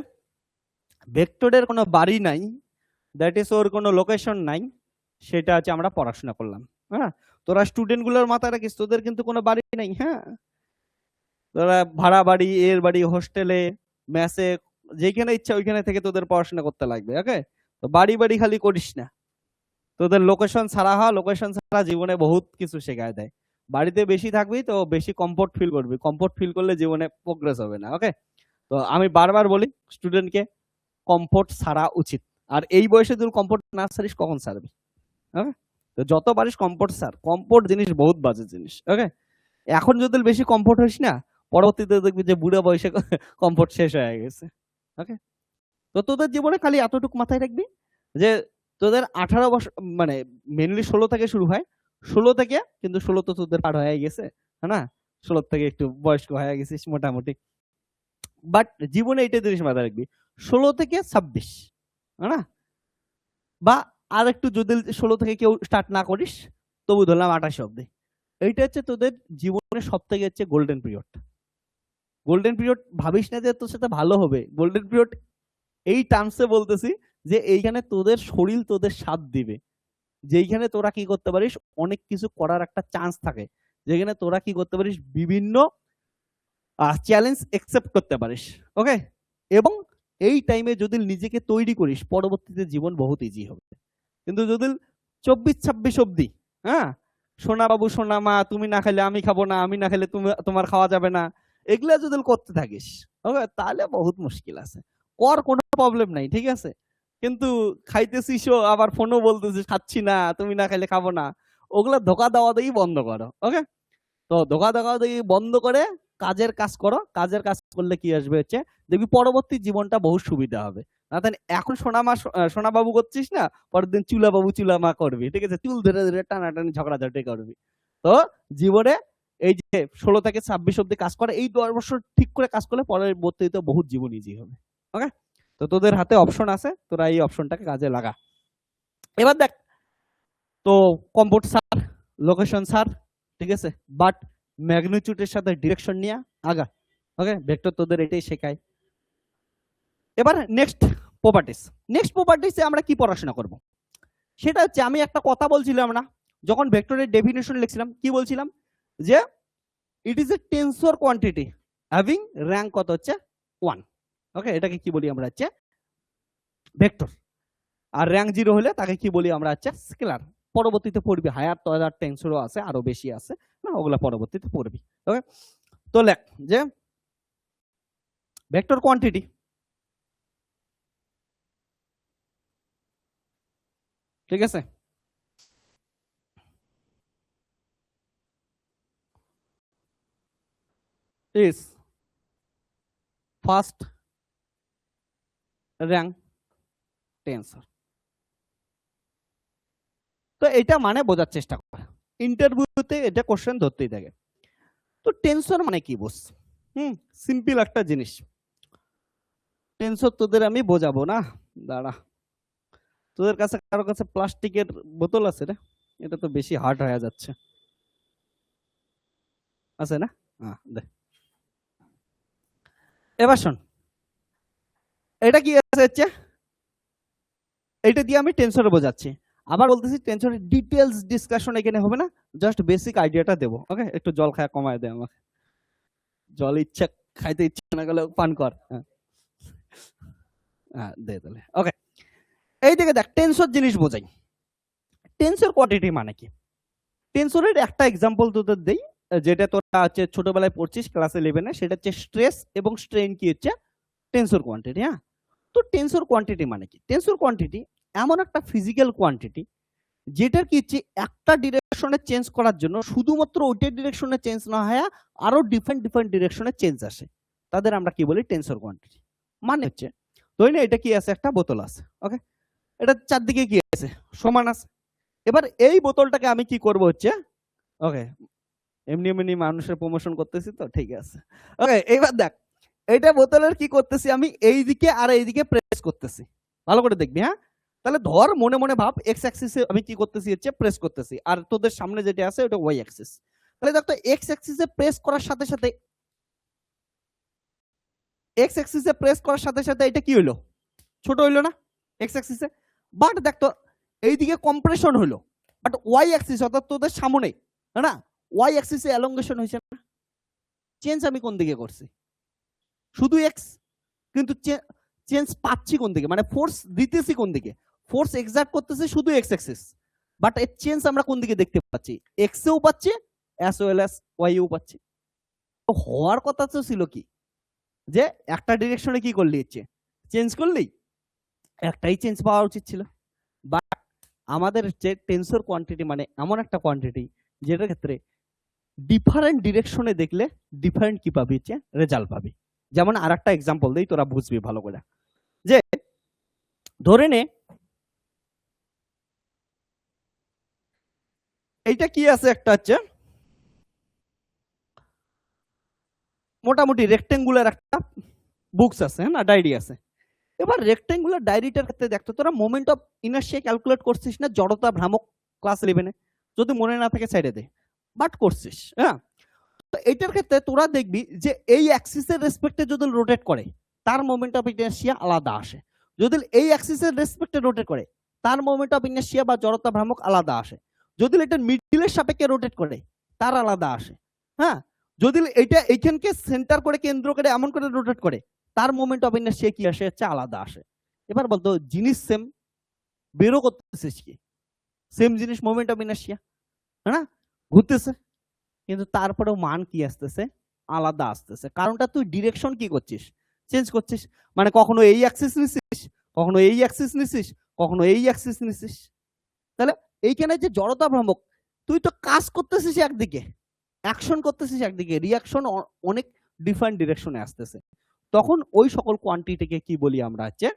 A: ভেক্টরের কোনো বাড়ি নাই, দ্যাট ইজ ওর কোনো লোকেশন নাই, সেটা হচ্ছে আমরা পড়াশোনা করলাম। হ্যাঁ, তোরা স্টুডেন্ট গুলোর মাথায় রাখিস তোদের কিন্তু কোনো বাড়ি নাই। হ্যাঁ, তোরা ভাড়া বাড়ি, এর বাড়ি, হোস্টেলে, মেসে, যেখানে ইচ্ছা ওইখানে থেকে তোদের পড়াশোনা করতে লাগবে। ওকে, তো বাড়ি বাড়ি খালি করিস না, তোদের লোকেশন ছাড়া হয়, লোকেশন ছাড়া জীবনে বহুত কিছু শেখায় দেয়। বাড়িতে বেশি থাকবি তো বেশি কমফোর্ট ফিল করবি, কমফোর্ট ফিল করলে জীবনে প্রোগ্রেস হবে না। ওকে, তো আমি বারবার বলি স্টুডেন্টকে কমফোর্ট ছাড়া উচিত, আর এই বয়সে তুই কমফোর্ট না ছাড়িস কখন ছাড়বি? ওকে, তো যত পারিস কমফোর্ট ছাড়, কমফোর্ট জিনিস বহুত বাজে জিনিস। ওকে, এখন যদি বেশি কমফোর্ট হইস না, পরবর্তীতে দেখবি যে বুড়ো বয়সে কমফোর্ট শেষ হয়ে গেছে। ওকে, তো তোদের জীবনে খালি এতটুকু মাথায় রাখবি যে তোদের 18 বছর, মানে মেনলি 16 থেকে শুরু হয়, 16 থেকে, কিন্তু 16 তো তোদের পার হয়ে গেছে, হ্যাঁ না, 16 থেকে একটু বয়স্ক হয়ে গেছিস মোটামুটি, বাট জীবনে এইটা জিনিস মাথায় রাখবি 16 থেকে 26, হ্যাঁ না, বা আর একটু যদি 16 থেকে কেউ স্টার্ট না করিস তবু ধরলাম 28 অব্দি, এইটা হচ্ছে তোদের জীবনের সব থেকে হচ্ছে গোল্ডেন পিরিয়ড। গোল্ডেন পিরিয়ড ভাবিস না যে তোর সাথে ভালো হবে, গোল্ডেন পিরিয়ড এই টার্মসে বলতেছি যে এইখানে তোদের শরীর তোদের সাথ দিবে, যেইখানে তোরা কি করতে পারিস অনেক কিছু করার একটা চান্স থাকে, যেখানে তোরা কি করতে পারিস বিভিন্ন চ্যালেঞ্জ অ্যাকসেপ্ট করতে পারিস। ওকে, এবং এই টাইমে যদি নিজেকে তৈরি করিস পরবর্তীতে জীবন বহুত ইজি হবে। কিন্তু যদি 24-26 অব্দি, হ্যাঁ, সোনা বাবু সোনা মা, তুমি না খেলে আমি খাবো না, আমি না খেলে তুমি তোমার খাওয়া যাবে না, এগুলা যদি করতে থাকিস, ওকে, তাহলে বহুত মুশকিল আছে। কর, কোনো প্রবলেম নাই, ঠিক আছে, কিন্তু খাইতেছিসও আবার ফোনও বলতেছিস খাচ্ছি না, তুমি না খেলে খাবো না, ওগুলা ধোকা দেওয়া দিয়ে বন্ধ করো। ওকে, তো ধোকা দেওয়া দিয়ে বন্ধ করে কাজের কাজ করো, কাজের কাজ করলে কি আসবে হচ্ছে দেখবি পরবর্তী জীবনটা বহু সুবিধা হবে। না তাহলে এখন সোনামা সোনা বাবু করছিস না, পরের দিন চুলা বাবু চুলা মা করবি, ঠিক আছে, চুল ধরে ধরে টানাটানি ঝগড়াঝাটি করবি। তো জীবনে এই যে 16 থেকে 26 অব্দি কাজ করে, এই 10 বছর ঠিক করে কাজ করলে পরবর্তীতে বহুত জীবন ইজি হবে। ওকে, তো তোদের হাতে অপশন আছে, তোরা এই অপশনটাকে কাজে লাগা। এবার দেখ, তো কম্পোর্ট সার, লোকেশন সার, ঠিক আছে, বাট ম্যাগনিটিউডের সাথে ডিরেকশন নিয়ে আগা। ওকে, ভেক্টর তোদের এটাই শেখায়। এবার নেক্সট প্রপার্টিস, নেক্সট প্রপার্টিসে আমরা কি পড়াশোনা করব, সেটা হচ্ছে আমি একটা কথা বলছিলাম না যখন ভেক্টরের ডেফিনেশন লিখছিলাম, কি বলছিলাম যে it is a tensor quantity having rank কত হচ্ছে 1। ওকে, এটাকে কি বলি আমরা হচ্ছে ভেক্টর, আর র্যাঙ্ক 0 হলে তাকে কি বলি আমরা হচ্ছে স্কেলার। পরবর্তীতে পড়বি হায়ার তো হাজার টেন্সরও আছে, আরো বেশি আছে না, ওগুলা পরবর্তীতে পড়বি। ওকে, তো লেখ যে ভেক্টর কোয়ান্টিটি ঠিক আছে, ইজ ফার্স্ট র্যাঙ্ক টেন্সর। তো এটা মানে বোঝার চেষ্টা করা, ইন্টারভিউতে এটা কোশ্চেন ধরতেই থাকে। তো টেন্সর মানে কি বুঝ, সিম্পল একটা জিনিস, টেন্সর তোদের আমি বোঝাবো না, দাঁড়া, তোদের কাছে কারো কাছে প্লাস্টিকের বোতল আছে রে, এটা তো বেশি হার্ড হয়ে যাচ্ছে, আছে না? দে, এবার শোন, এটা কি আছে হচ্ছে, এটা দিয়ে আমি টেন্সর বোঝাচ্ছি। আবার বলতেছি টেন্সরের ডিটেলস ডিসকাশন এখানে হবে না, জাস্ট বেসিক আইডিয়াটা দেবো। ওকে, একটু জল খায় কমায় দে আমাকে, জল ইচ্ছা খাইতে ইচ্ছা না গেলে পান কর। দে তাহলে। ওকে, এই দিকে দেখ, টেন্সর জিনিস বোঝাই, টেন্সর কোয়ান্টিটি মানে কি, টেন্সরের একটা এক্সাম্পল তোদের দেই, যেটা তোরা হচ্ছে ছোটবেলায় পড়ছিস ক্লাস 11-এ, সেটা হচ্ছে স্ট্রেস এবং স্ট্রেইন কি হচ্ছে টেনসর কোয়ান্টিটি। হ্যাঁ, তো টেনসর কোয়ান্টিটি মানে কি? টেনসর কোয়ান্টিটি এমন একটা ফিজিক্যাল কোয়ান্টিটি যেটার কি হচ্ছে একটা ডিরেকশনে চেঞ্জ করার জন্য শুধুমাত্র ওইটার ডিরেকশনে চেঞ্জ না হয় আরো ডিফারেন্ট ডিফারেন্ট ডিরেকশনে চেঞ্জ আসে, তাদের আমরা কি বলি? Tensor quantity. মানে হচ্ছে ধরি না এটা কি আছে, একটা বোতল আছে, ওকে, এটা চারদিকে কি আছে, সমান আছে। এবার এই বোতলটাকে আমি কি করব হচ্ছে, ওকে, এমনি এমনি মানুষের প্রমোশন করতেছি তো, ঠিক আছে, ওকে। এইবার দেখ, এইটা বোতলের কি করতেছি আমি, এই দিকে আর এইদিকে প্রেস করতেছি, ভালো করে দেখবি। হ্যাঁ, তাহলে ধর মনে মনে ভাব এক্স অ্যাক্সিসে আমি কি করতেছি হচ্ছে প্রেস করতেছি, আর তোদের সামনে যেটা আছে ওটা ওয়াই অ্যাক্সিস। তাহলে দেখ তো এক্স অ্যাক্সিসে প্রেস করার সাথে সাথে এক্স অ্যাক্সিসে প্রেস করার সাথে সাথে এটা কি হলো, ছোট হইলো না এক্স অ্যাক্সিসে। বাট দেখ তো এইদিকে কম্প্রেশন হলো, বাট ওয়াই অ্যাক্সিস অর্থাৎ তোদের সামনে না, ওয়াই অ্যাক্সিসে এলংগেশন হয়েছে না। চেঞ্জ আমি কোন দিকে করছি, শুধু এক্স, কিন্তু চেঞ্জ পাচ্ছি কোন দিকে, মানে ফোর্স দিতেছি কোন দিকে, ফোর্স এক্সার্ট করতেছে শুধু এক্স অ্যাক্সিস, বাট এর চেঞ্জ আমরা কোন দিকে দেখতে পাচ্ছি, এক্স এও পাচ্ছি অ্যাজ ওয়েল অ্যাজ ওয়াই এও পাচ্ছি। তো হওয়ার কথা তো ছিল কি, যে একটা ডিরেকশনে কি করলি হচ্ছে চেঞ্জ করলি, একটাই চেঞ্জ পাওয়া উচিত ছিল। বাট আমাদের যে টেনসর কোয়ান্টিটি মানে এমন একটা কোয়ান্টিটি যেটার ক্ষেত্রে ডিফারেন্ট ডিরেকশনে দেখলে ডিফারেন্ট কি পাবি, হচ্ছে রেজাল্ট পাবি। যেমন আর একটা এক্সাম্পল দিই, তোরা বুঝবি ভালো করে। যে ধরে নে এইটা কি আছে, একটা হচ্ছে মোটামুটি রেক্টেঙ্গুলার একটা বুকস আছে, হ্যাঁ না, ডায়েরি আছে। এবার রেক্টেঙ্গুলার ডায়েরিটার ক্ষেত্রে দেখতো তোরা মোমেন্ট অফ ইনার্শিয়া ক্যালকুলেট করছিস না, জড়তা ভ্রামক, ক্লাস 11-এ, যদি মনে না থাকে সাইডে দে, বাট করছিস। হ্যাঁ, তো এইটার ক্ষেত্রে তোরা দেখবি যে এই অ্যাক্সিসের রেসপেক্টে যদি রোটেট করে তার মোমেন্ট অফ ইনার্শিয়া আলাদা আসে, যদি এই অ্যাক্সিসের রেসপেক্টে রোটেট করে তার মোমেন্ট অফ ইনার্শিয়া বা জড়তা ভ্রামক আলাদা আসে, যদি এটা মিডলের সাপেক্ষে রোটেট করে তার আলাদা আসে। হ্যাঁ, যদি এটা এইখানকে সেন্টার করে কেন্দ্র করে এমন করে রোটেট করে তার মোমেন্ট অফ ইনার্শিয়া কি আসে, হচ্ছে আলাদা আসে। এবার বলতো জিনিস সেম, বেরো করতেছিস কি সেম জিনিস, মোমেন্ট অফ ইনার্শিয়া, হ্যাঁ না, ঘুরতেছে, কিন্তু তারপরেও মান কি আসতেছে, আলাদা আসতেছে। কারণটা তুই ডিরেকশন কি করছিস, চেঞ্জ করছিস। মানে কখনো এই অ্যাক্সিস নিছিস, কখনো এই অ্যাক্সিস নিছিস, কখনো এই অ্যাক্সিস নিছিস। তাহলে এইখানে যে জড়তা ভ্রামক, তুই তো কাজ করতেছিস একদিকে, অ্যাকশন করতেছিস একদিকে, রিয়াকশন অনেক ডিফারেন্ট ডিরেকশনে আসতেছে। তখন ওই সকল কোয়ান্টিটিকে কি বলি আমরা, হচ্ছে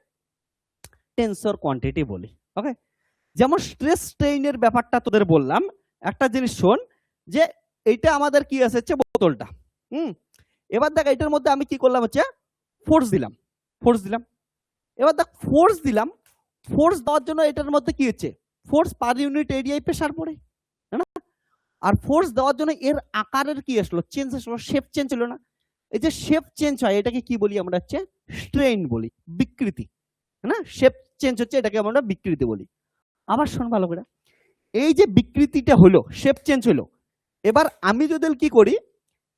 A: টেনসর কোয়ান্টিটি বলি। ওকে, যেমন স্ট্রেস স্ট্রেইনের ব্যাপারটা তোদের বললাম, একটা জিনিস শোন, যে এইটা আমাদের কি আছে, হচ্ছে বোতলটা। এবার দেখ এটার মধ্যে আমি কি করলাম, হচ্ছে ফোর্স দিলাম, ফোর্স দিলাম। এবার দেখ ফোর্স দিলাম, ফোর্স দেওয়ার জন্য এটার মধ্যে কি হচ্ছে, ফোর্স পার ইউনিট এরিয়ায় প্রেসার পড়ে, না, আর ফোর্স দেওয়ার জন্য এর আকারের কি আসলো, চেঞ্জ আসলো, শেপ চেঞ্জ হলো না। এই যে শেপ চেঞ্জ হয় এটাকে কি বলি আমরা, হচ্ছে স্ট্রেইন বলি, বিকৃতি, না, শেপ চেঞ্জ হচ্ছে এটাকে আমরা বিকৃতি বলি। আবার শোন ভালো করে, এই যে বিকৃতিটা হলো, শেপ চেঞ্জ হলো, এবার আমি যদি কি করি,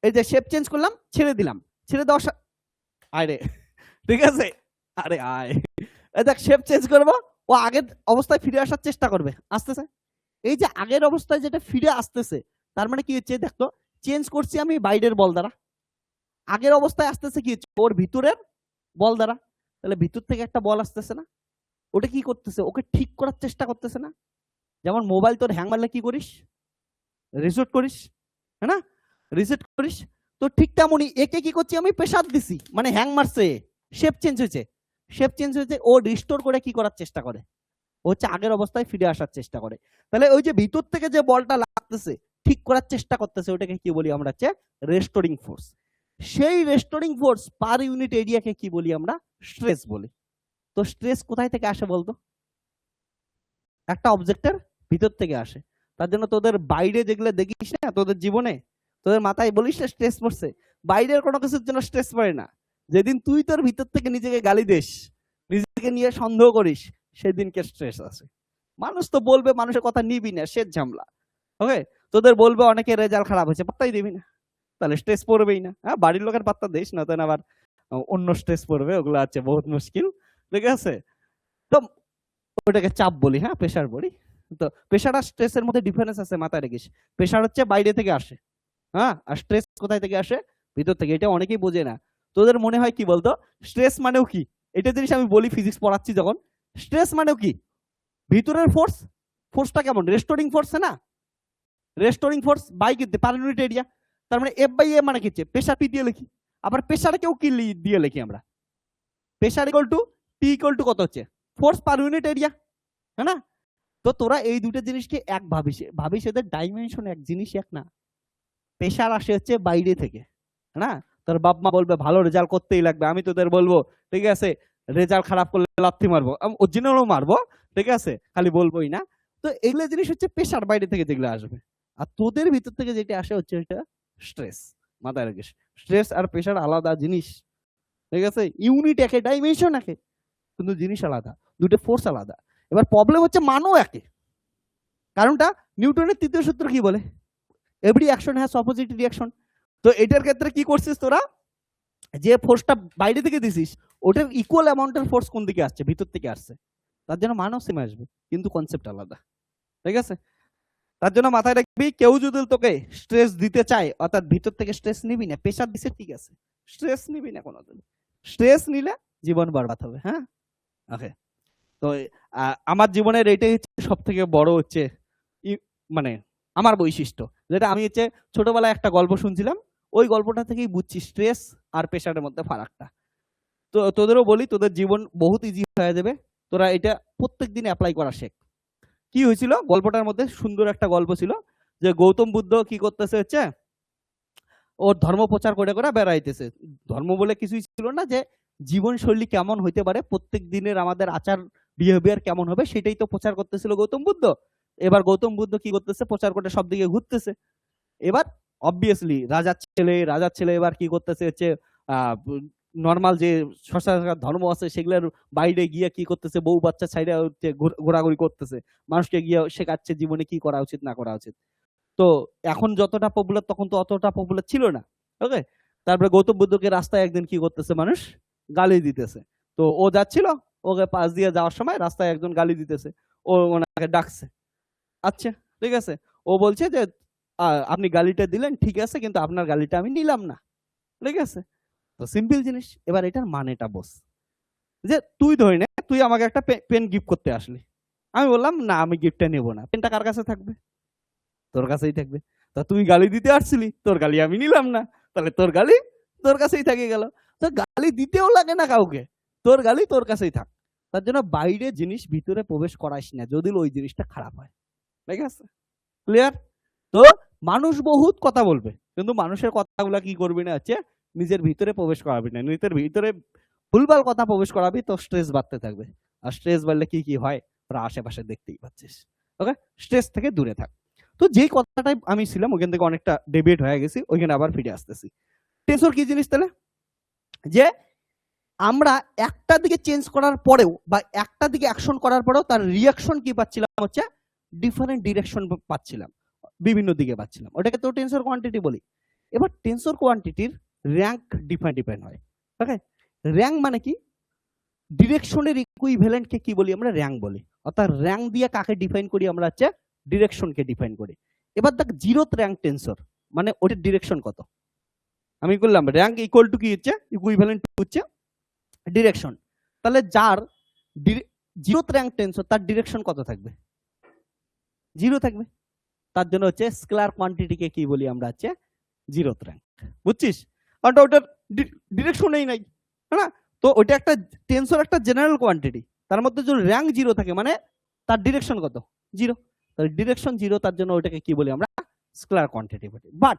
A: এই যে শেপ চেঞ্জ করলাম, ছেড়ে দিলাম, ছেড়ে দেওয়া, আরে ঠিক আছে, আরে আয়, দেখ শেপ চেঞ্জ করবো, ও আগের অবস্থায় ফিরে আসার চেষ্টা করবে, আসতেছে। এই যে আগের অবস্থায় যেটা ফিরে আসতেছে, তার মানে কি হচ্ছে, দেখতো চেঞ্জ করছি আমি বাইরের বল দ্বারা, আগের অবস্থায় আসতেছে কি হচ্ছে, ওর ভিতরের বল দ্বারা। তাহলে ভিতর থেকে একটা বল আসতেছে না, ওটা কি করতেছে, ওকে ঠিক করার চেষ্টা করতেছে না। যেমন মোবাইল তোর হ্যাং মারলে কি করিস, রিসেট করিস, হ্যাঁ না, রিসেট করিস। তো ঠিক তেমনই একে কি করছি আমি, প্রেসার দিছি, মানে হ্যাং মারছে, শেপ চেঞ্জ হয়েছে, শেপ চেঞ্জ হয়েছে, ও রিস্টোর করে কি করার চেষ্টা করে, ও হচ্ছে আগের অবস্থায় ফিরে আসার চেষ্টা করে। তাহলে ওই যে ভিতর থেকে যে বলটা লাগতেছে, ঠিক করার চেষ্টা করতেছে, ওটাকে কি বলি আমরা, হচ্ছে রেস্টোরিং ফোর্স। সেই রেস্টোরিং ফোর্স পার ইউনিট এরিয়াকে কি বলি আমরা, স্ট্রেস বলি। তো স্ট্রেস কোথায় থেকে আসে বলতো, একটা অবজেক্টের ভিতর থেকে আসে। তার জন্য তোদের বাইরে যেগুলো দেখিস না তোদের জীবনে, তোদের মাথায় বলিস না স্ট্রেস পড়ছে, বাইরের কোনো কিছুর জন্য স্ট্রেস পড়ে না। যেদিন তুই তোর ভিতর থেকে নিজেকে গালি দিস, নিজেকে নিয়ে সন্দেহ করিস, সেদিনকে স্ট্রেস আসে। মানুষ তো বলবে, মানুষের কথা নিবি না, শেষ ঝামলা। ওকে, তোদের বলবে অনেকে রেজাল্ট খারাপ হয়েছে, পাত্তাই দিবি না, তাহলে স্ট্রেস পড়বেই না। হ্যাঁ, বাড়ির লোকের পাত্তা দিস না, তাই আবার অন্য স্ট্রেস পড়বে, ওগুলো আছে বহুত মুশকিল, ঠিক আছে। তো ওটাকে চাপ বলি, হ্যাঁ, প্রেশার বলি। তো প্রেশার আর স্ট্রেসের মধ্যে ডিফারেন্স আছে, মাথায় রেখিস। প্রেশার হচ্ছে বাইরে থেকে আসে, হ্যাঁ, আর স্ট্রেস কোথায় থেকে আসে, ভিতর থেকে। এটা অনেকেই বোঝে না। তোদের মনে হয় কি বলতো, স্ট্রেস মানেও কি? এটা জিনিস আমি বলি ফিজিক্স পড়াচ্ছি যখন, স্ট্রেস মানেও কি? ভিতরের ফোর্স, ফোর্সটা কেমন? রেস্টোরিং ফোর্স না, restoring force by per unit area. তার মানে এফ বাই এ মানে কি? প্রেসার পি দিয়ে লিখি। আবার প্রেসারকেও কি দিয়ে লিখি আমরা? Pressure equal to P equal to কত হচ্ছে? ফোর্স পার ইউনিট এরিয়া, হ্যাঁ না? তো তোরা এই দুটো জিনিসকে এক ভাবিস এদের ডাইমেনশন এক জিনিস এক না। প্রেসার আসে হচ্ছে বাইরে থেকে, না? তোর বাপ মা বলবে ভালো রেজাল্ট করতেই লাগবে, আমি তোদের বলবো ঠিক আছে রেজাল্ট খারাপ করলে লাথি মারবো, অরিজিনালও মারবো, ঠিক আছে, খালি বলবোই না। তো এগুলো জিনিস হচ্ছে প্রেসার বাইরে থেকে যেগুলো আসবে, আর তোদের ভিতর থেকে যেটা আসে হচ্ছে এটা স্ট্রেস। মাথায় রাখিস, স্ট্রেস আর প্রেসার আলাদা জিনিস, ঠিক আছে? ইউনিট একে, ডাইমেনশন একে, কিন্তু জিনিস আলাদা, দুটো ফোর্স আলাদা। এবার প্রবলেম হচ্ছে মানও একে। কারণটা নিউটনের তৃতীয় সূত্র কি বলে? Every action has opposite reaction. তো এটার ক্ষেত্রে কি করছিস তোরা, যে ফোর্সটা বাইরে থেকে দিছিস ওটার ইকুয়াল অ্যামাউন্টের ফোর্স কোন দিকে আসছে? ভিতর থেকে আসছে, তার জন্য মানও সেম আসবে, কিন্তু কনসেপ্ট আলাদা, ঠিক আছে? তার জন্য মাথায় রাখবি, কেউ যদি তোকে স্ট্রেস দিতে চায়, অর্থাৎ ভিতর থেকে স্ট্রেস নিবি না। প্রেসার দিছে ঠিক আছে, স্ট্রেস নিবি না কোনোদিন। স্ট্রেস নিলে জীবন বরবাদ হবে। হ্যাঁ, ওকে। তো আমার জীবনের এটাই হচ্ছে সব থেকে বড় হচ্ছে মানে আমার বৈশিষ্ট্য, যেটা আমি হচ্ছে ছোটবেলায় একটা গল্প শুনছিলাম, ওই গল্পটা থেকেই বুঝছি স্ট্রেস আর প্রেসারের মধ্যে ফারাকটা। তো তোদেরও বলি, তোদের জীবন বহুত ইজি হয়ে যাবে, তোরা এটা প্রত্যেক দিন অ্যাপ্লাই করা শেখ। কি হয়েছিল গল্পটার মধ্যে? সুন্দর একটা গল্প ছিল, যে গৌতম বুদ্ধ কি করতেছে হচ্ছে, ওর ধর্ম প্রচার করে করে বেড়াইতেছে। ধর্ম বলে কিছুই ছিল না, যে জীবনশৈলী কেমন হইতে পারে, প্রত্যেক দিনের আমাদের আচার বিহেভিয়ার কেমন হবে, সেটাই তো প্রচার করতেছিল গৌতম বুদ্ধ। এবার গৌতম বুদ্ধ কি করতেছে, প্রচার করে সব দিকে ঘুরতেছে। এবার অবভিয়াসলি রাজার ছেলে এবার কি করতেছে হচ্ছে নর্মাল যে সচরাচর ধর্ম আছে সেগুলোর বাইরে গিয়ে কি করতেছে, বউ বাচ্চা ছাইড়া হচ্ছে ঘোরাঘুরি করতেছে, মানুষকে গিয়ে শেখাচ্ছে জীবনে কি করা উচিত না করা উচিত। তো এখন যতটা পপুলার, তখন তো অতটা পপুলার ছিল না। ওকে, তারপরে গৌতম বুদ্ধকে রাস্তায় একদিন কি করতেছে, মানুষ গালি দিতেছে। তো ও যাচ্ছিল, ওকে পাশ দিয়ে যাওয়ার সময় রাস্তায় একজন গালি দিতেছে, ও ওনাকে ডাকছে। আচ্ছা ঠিক আছে, ও বলছে যে আপনি গালিটা দিলেন ঠিক আছে, কিন্তু আপনার গালিটা আমি নিলাম না, ঠিক আছে? তো সিম্পল জিনিস। এবার এটার মানেটা বস, যে তুই ধরে নে তুই আমাকে একটা পেন গিফট করতে আসলি, আমি বললাম না আমি গিফটটা নেব না, পেনটা কার কাছে থাকবে? তোর কাছেই থাকবে। তা তুই গালি দিতে আসছিলি, তোর গালি আমি নিলাম না, তাহলে তোর গালি তোর কাছেই থেকে গেল। তো গালি দিতেও লাগে না কাউকে, তোর গালি তোর কাছেই থাক। তার জন্য বাইরে জিনিস ভিতরে প্রবেশ করাইস না, যদি ওই জিনিসটা খারাপ হয়, ঠিক আছে? ক্লিয়ার? তো মানুষ বহুত কথা বলবে, কিন্তু মানুষের কথাগুলা কি করবি না হচ্ছে নিজের ভিতরে প্রবেশ করাবি না। নিজের ভিতরে ভুলভাল কথা প্রবেশ করাবি, তো স্ট্রেস বাড়তে থাকবে। আর স্ট্রেস বাড়লে কি কি হয় ওরা আশেপাশে দেখতেই পাচ্ছিস। ওকে, স্ট্রেস থেকে দূরে থাক। তো যেই কথাটাই আমি ছিলাম ওইখান থেকে অনেকটা ডেবিয়েট হয়ে গেছি, ওইখানে আবার ফিরে আসতেছি। টেনসর কি জিনিস তাহলে? যে আমরা একটা দিকে চেঞ্জ করার পরেও বা একটা দিকে অ্যাকশন করার পরেও তার রিয়াকশন কি পাচ্ছিলাম হচ্ছে ডিফারেন্ট ডিরেকশন পাচ্ছিলাম, বিভিন্ন দিকে পাচ্ছিলাম, ওটাকে তো টেনসর কোয়ান্টিটি বলি। এবার টেনসর কোয়ান্টিটির র্যাঙ্ক ডিফাইন হয়। ওকে, র্যাঙ্ক মানে কি? ডিরেকশনের ইকুইভ্যালেন্টকে কি বলি আমরা? র্যাঙ্ক বলি। অর্থাৎ র্যাঙ্ক দিয়ে কাকে ডিফাইন করি আমরা? হচ্ছে ডিরেকশনকে ডিফাইন করি। এবার দেখ জিরোথ র্যাঙ্ক টেনসর মানে ওটার ডিরেকশন কত? আমি করলাম র্যাঙ্ক ইকুয়াল টু কি হচ্ছে, ইকুইভ্যালেন্ট হচ্ছে ডিরেকশন। তাহলে যার জিরোথ র্যাঙ্ক টেনসর তার ডিরেকশন কত থাকবে? জিরো থাকবে। তার জন্য হচ্ছে স্কেলার কোয়ান্টিটিকে কি বলি আমরা? হচ্ছে জিরোথ র্যাঙ্ক। বুঝছিস? কারণ ওটার ডিরেকশনই নাই, হ্যাঁ না? তো ওইটা একটা টেনসর একটা জেনারেল কোয়ান্টিটি, তার মধ্যে যদি র্যাঙ্ক জিরো থাকে মানে তার ডিরেকশন কত? জিরো। তাহলে ডিরেকশন জিরো, তার জন্য ওইটাকে কি বলি আমরা? স্কেলার কোয়ান্টিটি বলি। বাট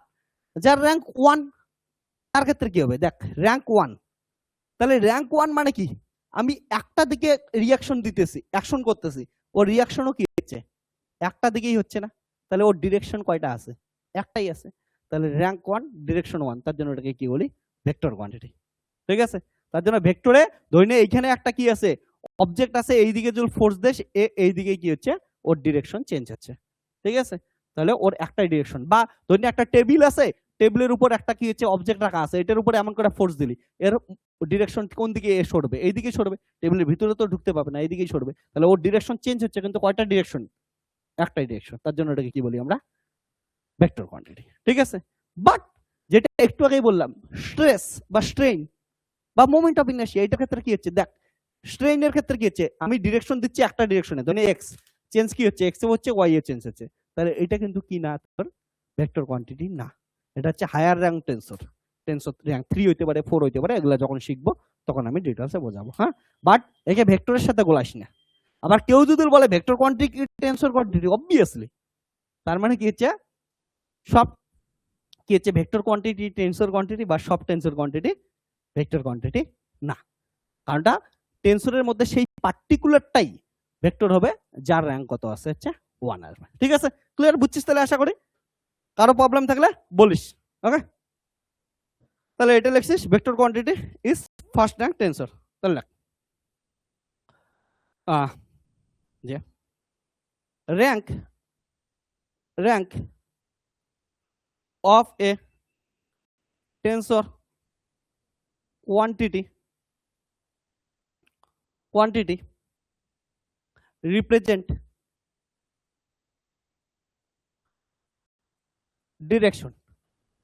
A: যার র্যাঙ্ক 1 তার ক্ষেত্রে কি হবে? দেখ র্যাঙ্ক 1, তাহলে র্যাঙ্ক 1 মানে কি? আমি একটা দিকে রিয়াকশন দিতেছি, অ্যাকশন করতেছি, ওর রিয়াকশনও কি হচ্ছে? একটা দিকেই হচ্ছে না, তাহলে ওর ডিরেকশন কয়টা আছে? একটাই আছে। তাহলে র্যাঙ্ক 1 ডিরেকশন 1, তার জন্য ওটাকে কি বলি? Vector quantity. ঠিক আছে? তার জন্য ভেক্টরে ধরে এইখানে একটা কি আছে? অবজেক্ট আছে, এইদিকে যদি ফোর্স দেশ এই দিকে কি হচ্ছে? ওর ডিরেকশন চেঞ্জ হচ্ছে। ঠিক আছে? তাহলে ওর একটাই ডিরেকশন। বা ধরে একটা টেবিল আছে, টেবিলের উপর একটা কি হচ্ছে? অবজেক্ট রাখা আছে, এটার উপরে এমন করে ফোর্স দিলি, এর ডিরেকশন কোন দিকে সরবে? এইদিকে সরবে। টেবিলের ভিতরে তো ঢুকতে পারবে না, এইদিকেই সরবে। তাহলে ওর ডিরেকশন চেঞ্জ হচ্ছে, কিন্তু কয়টা ডিরেকশন? একটাই ডিরেকশন। তার জন্য এটাকে কি বলি আমরা? Vector quantity. ঠিক আছে? বাট যেটা একটু আগেই বললাম, স্ট্রেস বা স্ট্রেইন বা মোমেন্ট অফ ইনার্শিয়া, এটার ক্ষেত্রে কি হচ্ছে দেখ, স্ট্রেইনের ক্ষেত্রে কি হচ্ছে, আমি ডিরেকশন দিচ্ছি একটা ডিরেকশনে, ধরে এক্স চেঞ্জ কি হচ্ছে, এক্স এ হচ্ছে ওয়াই এ চেঞ্জ হচ্ছে, তাহলে এটা কিন্তু কি না, তোর ভেক্টর কোয়ান্টিটি না, এটা হচ্ছে higher rank tensor, tensor rank 3 হইতে পারে, 4 হইতে পারে, এগুলা যখন শিখবো তখন আমি ডিটেলসে বোঝাবো। হ্যাঁ, বাট একে ভেক্টরের সাথে গোলাস না। আবার কেউ যদি বলে vector quantity tensor quantity, obviously তার মানে কি হচ্ছে সব কি হচ্ছে ভেক্টর কোয়ান্টিটি টেন্সর কোয়ান্টিটি, বা সব টেন্সর কোয়ান্টিটি ভেক্টর কোয়ান্টিটি না, কারণটা টেন্সরের মধ্যে সেই পার্টিকুলারটাই ভেক্টর হবে যার র্যাঙ্ক কত আছে হচ্ছে 1 আসবে। ঠিক আছে, ক্লিয়ার বুঝছিস তাহলে আশা করি, কারো প্রবলেম থাকলে বলিস। ওকে, তাহলে এটা লিখছিস vector quantity is first rank tensor, তাহলে লেখ যে rank rank of a tensor quantity represent direction,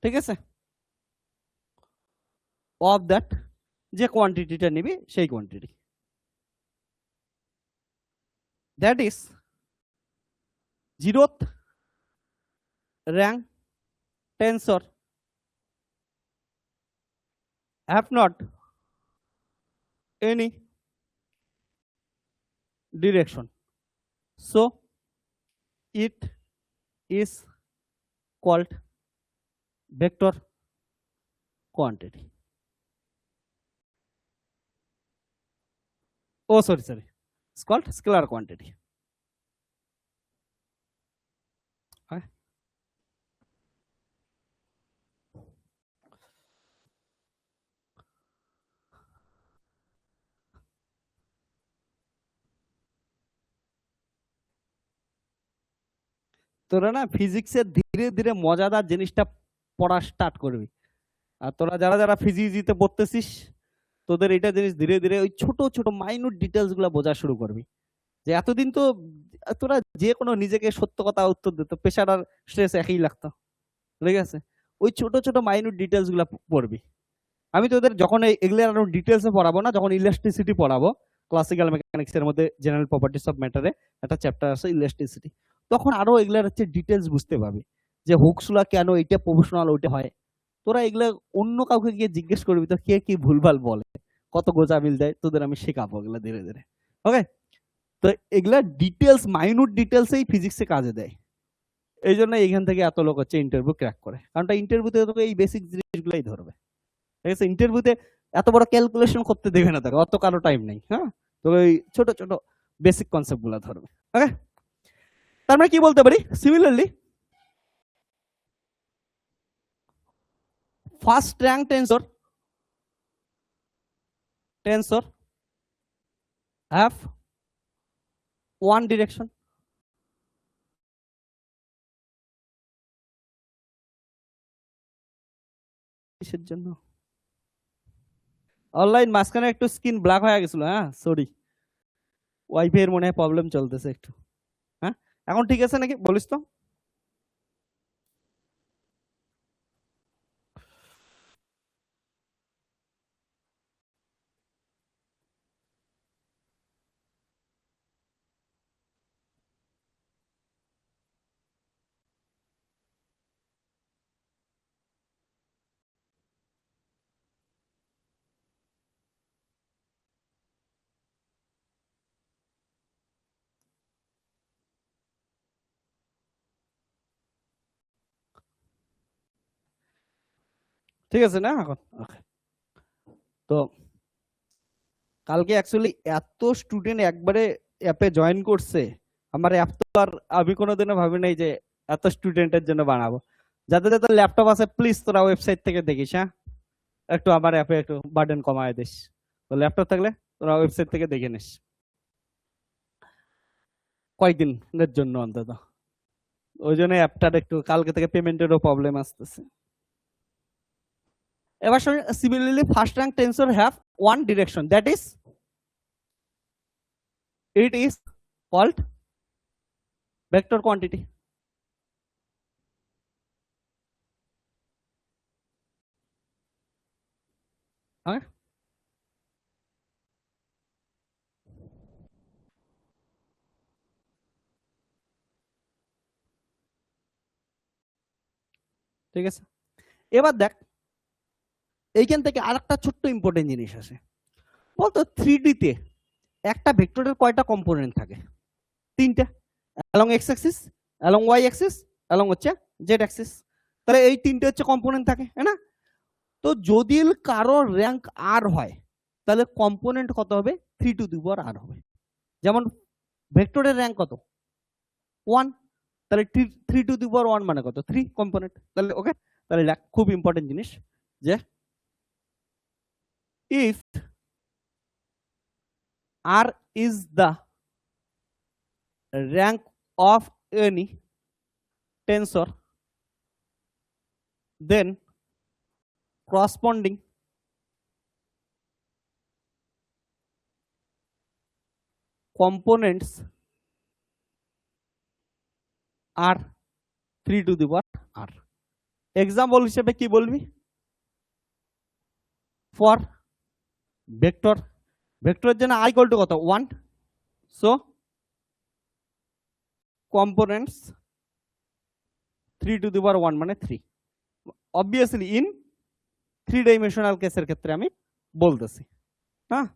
A: ঠিক আছে, of that যে কোয়ান্টিটিটা নিবি সেই quantity, that is zeroth rank tensor have not any direction, so it is called vector quantity. Oh, sorry, it's called scalar quantity. Okay. তোরা না ফিজিক্সের ধীরে ধীরে মজাদার জিনিসটা পড়া স্টার্ট করবি, আর তোরা যারা যারা ফিজিক্সিতে পড়তেছিস তোদের এটা জিনিস ধীরে ধীরে ওই ছোট ছোট মাইনুট ডিটেলস গুলা বোঝা শুরু করবি, যে এতদিন তো তোরা যে কোনো নিজেকে সত্য কথা উত্তর দিত, প্রেশার আর স্ট্রেস একই লাগতো, ঠিক আছে, ওই ছোট ছোট মাইনুট ডিটেলস গুলা পড়বি। আমি তোদের যখন এগুলো আরো ডিটেলসে পড়াবো না, যখন ইলাস্টিসিটি পড়াবো, ক্লাসিক্যাল মেকানিক্স এর মধ্যে জেনারেল প্রপার্টিস অফ ম্যাটারে একটা চ্যাপ্টার আছে ইলাস্টিসিটি, তখন আরো এগুলার হচ্ছে ডিটেলস বুঝতে পারবি, যে হুকসুলা কেন এটা প্রপোর্শনাল ওইটা হয়। তোরা এগুলা অন্য কাউকে গিয়ে জিজ্ঞেস করবি তো কে কি ভুলভাল বলে, কত গোজা মিল দেয়, তোদের আমি শেখাবো এগুলা ধীরে ধীরে। ওকে, তো এগুলা ডিটেলস মাইনুট ডিটেলসেই ফিজিক্সে কাজে দেয়, এই জন্য এইখান থেকে এত লোক হচ্ছে ইন্টারভিউ ক্র্যাক করে, কারণ ইন্টারভিউতে তোকে এই বেসিক জিনিসগুলাই ধরবে, ঠিক আছে, ইন্টারভিউতে এত বড় ক্যালকুলেশন করতে দেবে না, তাকে অত কারো টাইম নেই। হ্যাঁ, তো ওই ছোট ছোট বেসিক কনসেপ্ট গুলা ধরবে। ওকে, তার মানে কি বলতে পারি, similarly first rank tensor have one direction, কিসের জন্য অনলাইন মাঝখানে একটু স্ক্রিন ব্ল্যাক হয়ে গেছিল, হ্যাঁ সরি, ওয়াইফাই এর মনে হয় প্রবলেম চলতেছে একটু। হ্যাঁ, এখন ঠিক আছে নাকি বলিস তো? ঠিক আছে না এখন? ওকে, তো কালকে অ্যাকচুয়ালি এত স্টুডেন্ট একবারে অ্যাপে জয়েন করছে, আমার অ্যাপ তো আর আমি কোনোদিনও ভাবি নাই যে এত স্টুডেন্টের জন্য বানাবো। যাদের যাদের ল্যাপটপ আছে প্লিজ তোরা ওয়েবসাইট থেকে দেখিস, হ্যাঁ একটু আমার অ্যাপে একটু বার্ডেন কমায় দিস, তো ল্যাপটপ থাকলে তোরা ওয়েবসাইট থেকে দেখে নিস কয়েকদিনের জন্য অন্তত, ওই জন্য অ্যাপটার একটু কালকে থেকে পেমেন্টেরও প্রবলেম আসতেছে। এবার similarly first rank tensor have one direction, that is it is called vector quantity. Okay, ঠিক আছে, এবার দেখ এইখান থেকে আরেকটা ছোট্ট ইম্পর্টেন্ট জিনিস আছে, বলতো 3D তে একটা ভেক্টরের কয়টা কম্পোনেন্ট থাকে? তিনটা, along x axis, along y axis, along হচ্ছে জেড অ্যাক্সিস। তাহলে এই তিনটে হচ্ছে কম্পোনেন্ট থাকে, হ্যাঁ না? তো যদি কারো র্যাঙ্ক আর হয় তাহলে কম্পোনেন্ট কত হবে? 3r হবে। যেমন ভেক্টরের র্যাঙ্ক কত? 1, তাহলে 3r মানে কত? 3 কম্পোনেন্ট। তাহলে ওকে, তাহলে খুব ইম্পর্টেন্ট জিনিস যে if r is the rank of any tensor, then corresponding components are 3r। Example হিসেবে কি বলবি? ফর ভেক্টর, ভেক্টরের জন্য i ইকুয়াল টু কত? 1, সো কম্পোনেন্টস 3r মানে 3। অবভিয়াসলি ইন 3 ডাইমেনশনাল কেসের ক্ষেত্রে আমি বলতেছি, হ্যাঁ।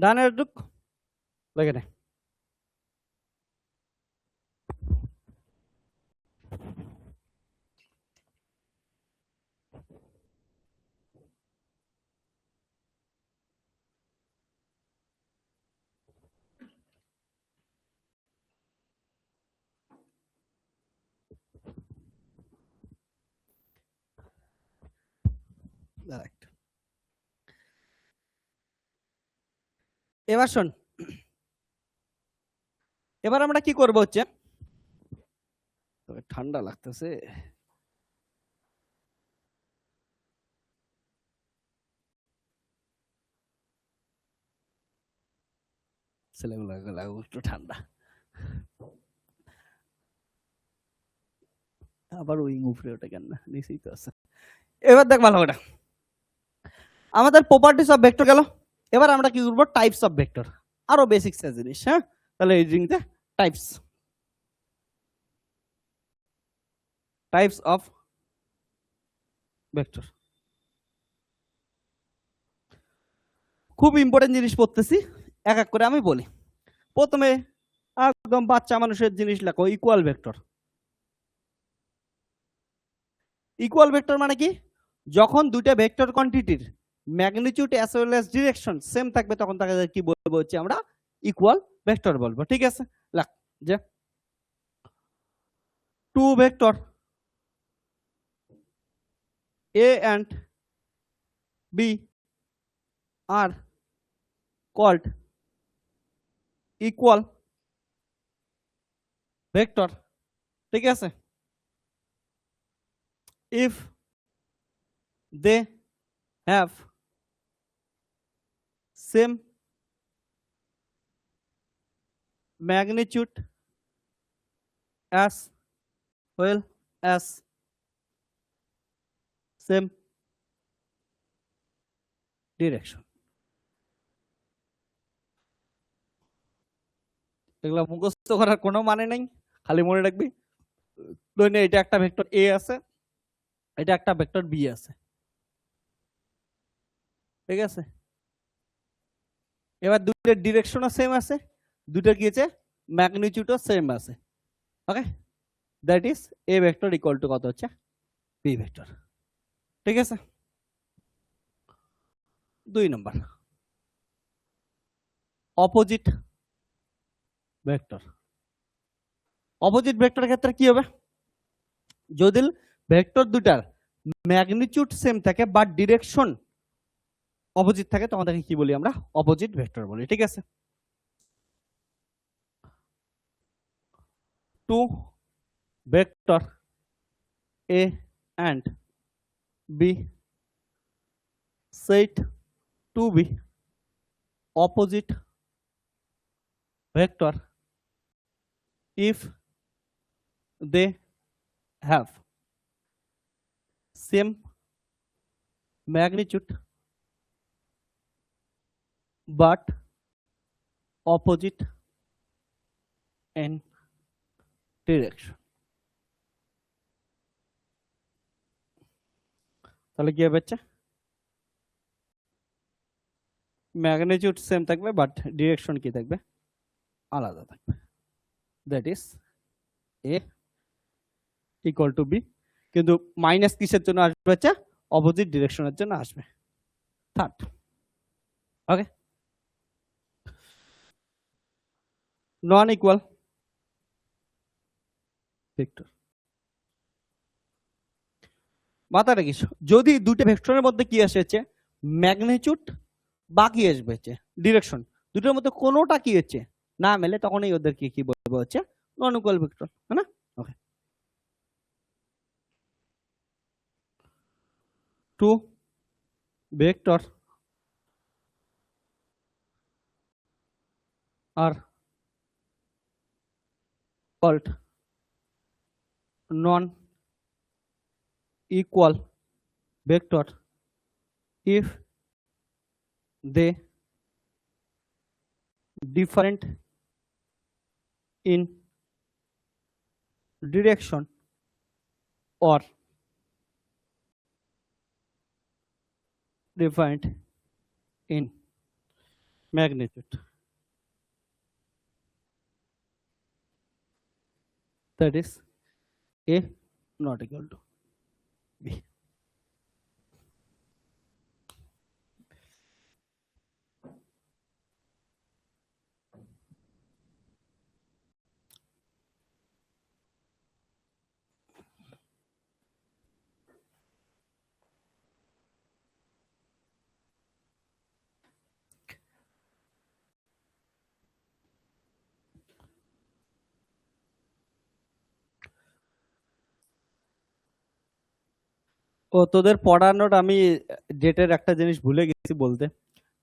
A: ডান এটুক দেখে নে। এবার শোন, এবার আমরা কি করব হচ্ছে, ঠান্ডা লাগতেছে, ছেলেগুলো একটু ঠান্ডা, আবার উইং উপরে ওঠে কেন না? নিচেই তো আছে। এবার দেখ ভালো করে, আমাদের প্রপার্টিস অফ ভেক্টর গেল। এবার আমরা কি করব? টাইপস অফ ভেক্টর, আরো বেসিক্স এর জিনিস, হ্যাঁ। তাহলে এই জিনিসটা টাইপস, টাইপস অফ ভেক্টর, খুব ইম্পর্টেন্ট জিনিস পড়তেছি, এক এক করে আমি বলি। প্রথমে একদম বাচ্চা মানুষের জিনিস লেখো, ইকুয়াল ভেক্টর। ইকুয়াল ভেক্টর মানে কি? যখন দুইটা ভেক্টর কোয়ান্টিটির magnitude as well as direction same থাকবে তখন তাকে কি বলবো হচ্ছে আমরা ইকুয়াল ভেক্টর বলবো, ঠিক আছে? লেখ যে two vector A and B are called equal vector, ঠিক আছে? if they have same magnitude as well as same direction। এগুলো মুখস্থ করার কোনো মানে নাই, খালি মনে রাখবি ধরে এটা একটা ভেক্টর A আছে, এটা একটা ভেক্টর B আছে, ঠিক আছে? এবার দুইটার ডিরেকশনও সেম আছে, দুইটার কি আছে? ম্যাগনিটিউডও সেম আছে, okay? That is A vector equal to কত হচ্ছে? B ভেক্টর, ঠিক আছে? 2 নম্বর অপোজিট ভেক্টর। অপোজিট ভেক্টরের ক্ষেত্রে কি হবে? যদি ভেক্টর দুটার ম্যাগনিটিউড সেম থাকে বাট ডিরেকশন অপোজিট থাকে তখন তাকে কি বলি আমরা অপোজিট ভেক্টর বলি ঠিক আছে two vector A and B said to be opposite vector if they have same magnitude but opposite in direction তাহলে কি হবে ম্যাগনিটিউড সেম থাকবে বাট ডিরেকশন কি থাকবে আলাদা থাকবে that is A equal to B কিন্তু মাইনাস কিসের জন্য আসবে অপোজিট ডিরেকশনের জন্য আসবে third okay non equal vector মাথা রাখিস যদি দুটো ভেক্টরের মধ্যে কি এসেছে ম্যাগনিটিউড বা কি আসবে ডিরেকশন দুটোর মধ্যে কোনোটা কি হচ্ছে না মেলে তখনই ওদেরকে কি বলবো নন ইকুয়াল ভেক্টর হ্যাঁ না ওকে two vector R called non equal vector if they different in direction or different in magnitude that is A not equal to B ও তোদের পড়ানোর আমি ডেটের একটা জিনিস ভুলে গেছি বলতে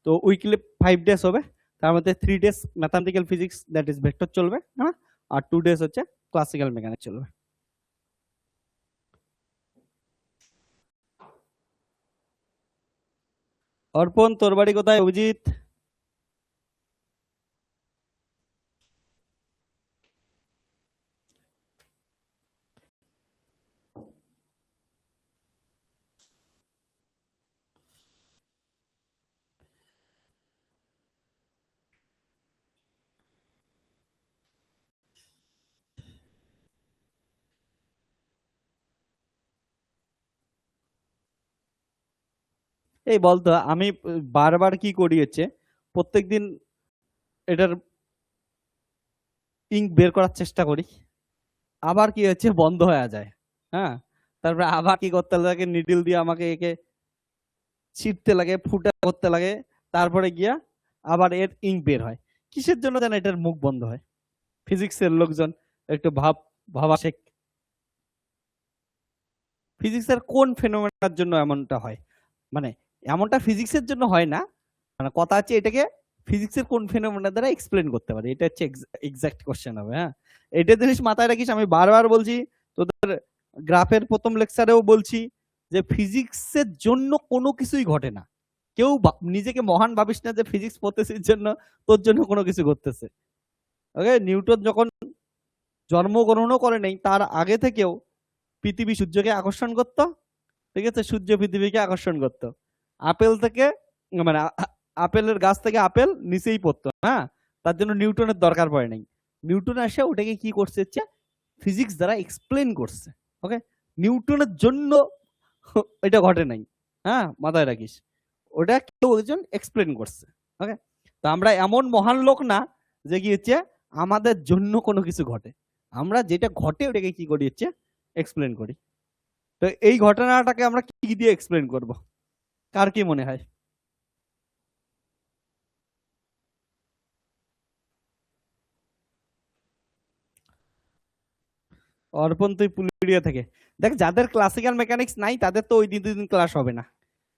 A: তো উইকলি 5 ডেজ হবে তার মধ্যে 3 days mathematical physics that is vector চলবে হ্যাঁ আর 2 ডেজ হচ্ছে ক্লাসিক্যাল মেকানিক্স চলবে অর্পণ তোর বাড়ি কোথায় অভিজিৎ এই বলতো আমি বারবার কি করি প্রত্যেকদিন এটার ইঙ্ক বের করার চেষ্টা করি আবার কি বন্ধ হয়ে যায় হ্যাঁ তারপরে আবার কি করতে লাগে নিডল দিয়ে আমাকে একে ছিটতে লাগে ফুটা করতে লাগে তারপরে গিয়া আবার এর ইঙ্ক বের হয় কিসের জন্য জানা এটার মুখ বন্ধ হয় ফিজিক্সের লোকজন একটু ভাবা শেখ ফিজিক্সের কোন ফেনোমেনার জন্য এমনটা হয় মানে এমনটা ফিজিক্সের জন্য হয় না মানে কথা হচ্ছে এটাকে ফিজিক্সের কোন ফেনোমেনা দ্বারা এক্সপ্লেন করতে পারে এটা হচ্ছে এক্সাক্ট কোশ্চেন হবে হ্যাঁ এটা জিনিস মাথায় রাখিস আমি বারবার বলছি তোদের গ্রাফের প্রথম লেকচারেও বলছি যে ফিজিক্সের জন্য কোনো কিছুই ঘটে না কেউ নিজেকে মহান ভাবিস না যে ফিজিক্স পড়তেছিস জন্য তোর জন্য কোনো কিছু ঘটতেছে ওকে নিউটন যখন জন্মগ্রহণও করে নাই তার আগে থেকেও পৃথিবী সূর্যকে আকর্ষণ করত ঠিক আছে সূর্য পৃথিবীকে আকর্ষণ করত আপেল থেকে মানে আপেলের গাছ থেকে আপেল নিচেই পড়তো হ্যাঁ তার জন্য নিউটনের দরকার পড়ে নাই নিউটন এসে ওটাকে কি করছে ফিজিক্স দ্বারা এক্সপ্লেন করছে ওকে নিউটনের জন্য এটা ঘটে নাই হ্যাঁ মাথায় রাখিস ওটা কেউ একজন এক্সপ্লেন করছে ওকে তো আমরা এমন মহান লোক না যে কি আমাদের জন্য কোনো কিছু ঘটে আমরা যেটা ঘটে ওটাকে কি করি এক্সপ্লেন করি তো এই ঘটনাটাকে আমরা কি দিয়ে এক্সপ্লেন করব, কার কি মনে হয়? অর্পণ তুই পুলিডিয়া থেকে দেখ, যাদের ক্লাসিক্যাল মেকানিক্স নাই তাদের তো ওই দিন ক্লাস হবে না।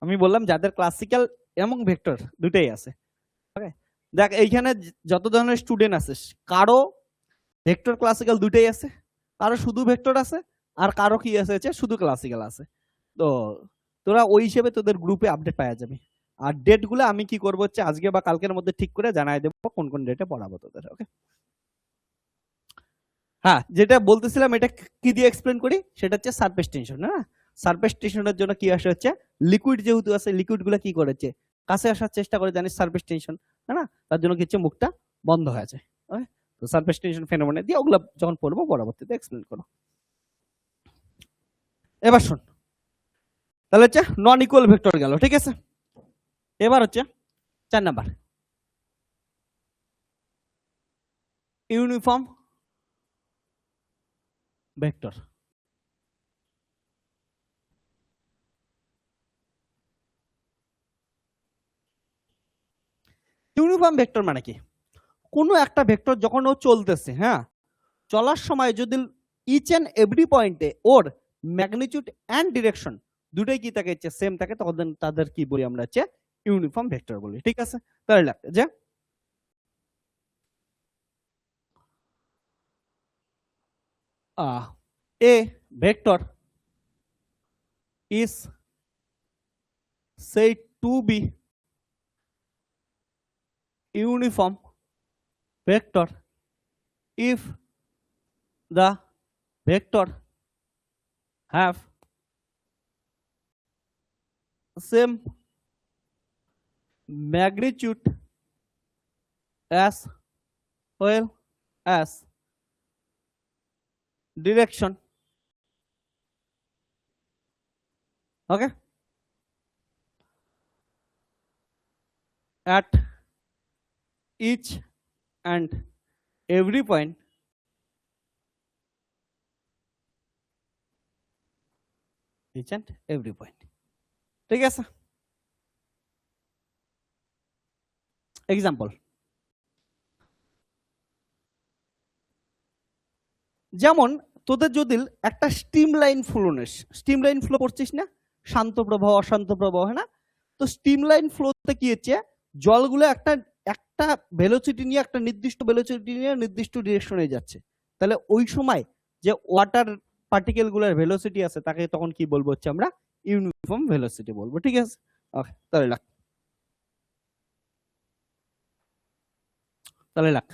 A: আমি বললাম যাদের ক্লাসিক্যাল এবং ভেক্টর দুটাই আছে। ওকে, দেখ এইখানে যত ধরনের স্টুডেন্ট আছে কারো ভেক্টর ক্লাসিক্যাল দুটাই আছে, কারো শুধু ভেক্টর আছে, আর কারো কি আছে শুধু ক্লাসিক্যাল আছে। তো তোরা ওই হিসেবে তোদের গ্রুপে আপডেট পাওয়া যাবে। আর ডেট গুলো আমি কি করবো আজকে বা কালকের মধ্যে ঠিক করে জানাই দেবো কোন কোন ডেটে পড়াবো তোদের। ওকে, হ্যাঁ যেটা বলতেছিলাম এটা কি দিয়ে এক্সপ্লেন করি, সেটা হচ্ছে সারফেস টেনশন। হ্যাঁ, সারফেস টেনশনের জন্য কি আসে লিকুইড যেহেতু আছে, লিকুইড গুলা কি করেছে কাছে আসার চেষ্টা করে, জানিস সারফেস টেনশন, হ্যাঁ না, তার জন্য কি মুখটা বন্ধ হয়ে যায়। ওকে, তো সারফেস টেনশন ফেনোমেনন দিয়ে ওগুলো যখন পড়বো পরবর্তীতে এক্সপ্লেন করো। এবার শোন, তাহলে নন ইকুয়াল ভেক্টর গেল, ঠিক আছে। এবার 4 number uniform vector. Uniform vector মানে কি, কোনো একটা ভেক্টর যখন ও চলতেছে, হ্যাঁ, চলার সময় যদি ইচ এন্ড এভরি পয়েন্টে ওর ম্যাগনিটিউড এন্ড ডিরেকশন দুটোই কি থাকে সেম থাকে, তখন তাদের কি বলি আমরা ইউনিফর্ম ভেক্টর বলি, ঠিক আছে। তাহলে যে a vector is said to be uniform vector if the vector have same magnitude as well as direction. Okay, at each and every point each and every point, ঠিক আছে। এক্সাম্পল, যেমন তোদের যদি একটা স্টিম লাইন ফ্লো নেস, streamline flow করছিস না, শান্ত প্রবাহ অশান্ত প্রবাহ, হ্যাঁ না, তো স্টিম লাইন ফ্লোতে কি হচ্ছে জলগুলো একটা একটা ভেলোসিটি নিয়ে, একটা নির্দিষ্ট ভেলোসিটি নিয়ে নির্দিষ্ট ডিরেকশনে যাচ্ছে। তাহলে ওই সময় যে ওয়াটার পার্টিকেল গুলোর ভেলোসিটি আছে তাকে তখন কি বলবো আমরা ইউনিফর্ম ভেলোসিটি বলবো, ঠিক আছে। ওকে, তাহলে লাগ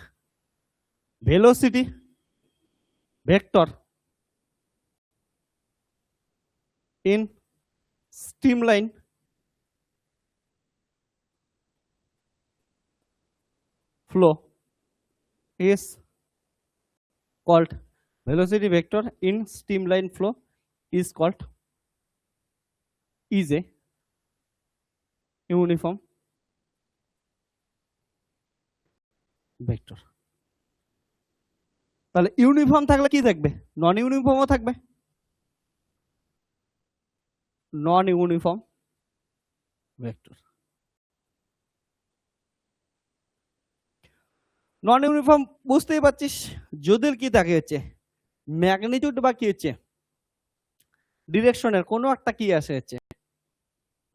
A: velocity vector in streamline flow is called velocity vector in streamline flow is called is a uniform vector. তাহলে ইউনিফর্ম থাকলে কি থাকবে, নন ইউনিফর্মও থাকবে, নন ইউনিফর্ম ভেক্টর। নন ইউনিফর্ম বুঝতেই পারছিস, যদি কি থাকে ম্যাগনিটিউড বা কি ডিরেকশনের কোনো একটা কি আসে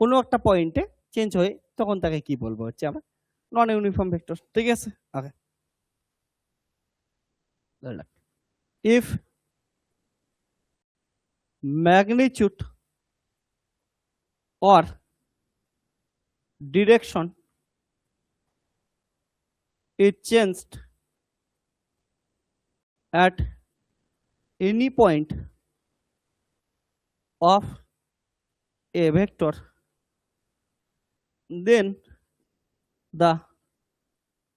A: কোনো একটা পয়েন্টে চেঞ্জ হয়ে, তখন তাকে কি বলবো আমরা নন ইউনিফর্ম ভেক্টর, ঠিক আছে। ওকে, if magnitude or direction is changed at any point of a vector, then the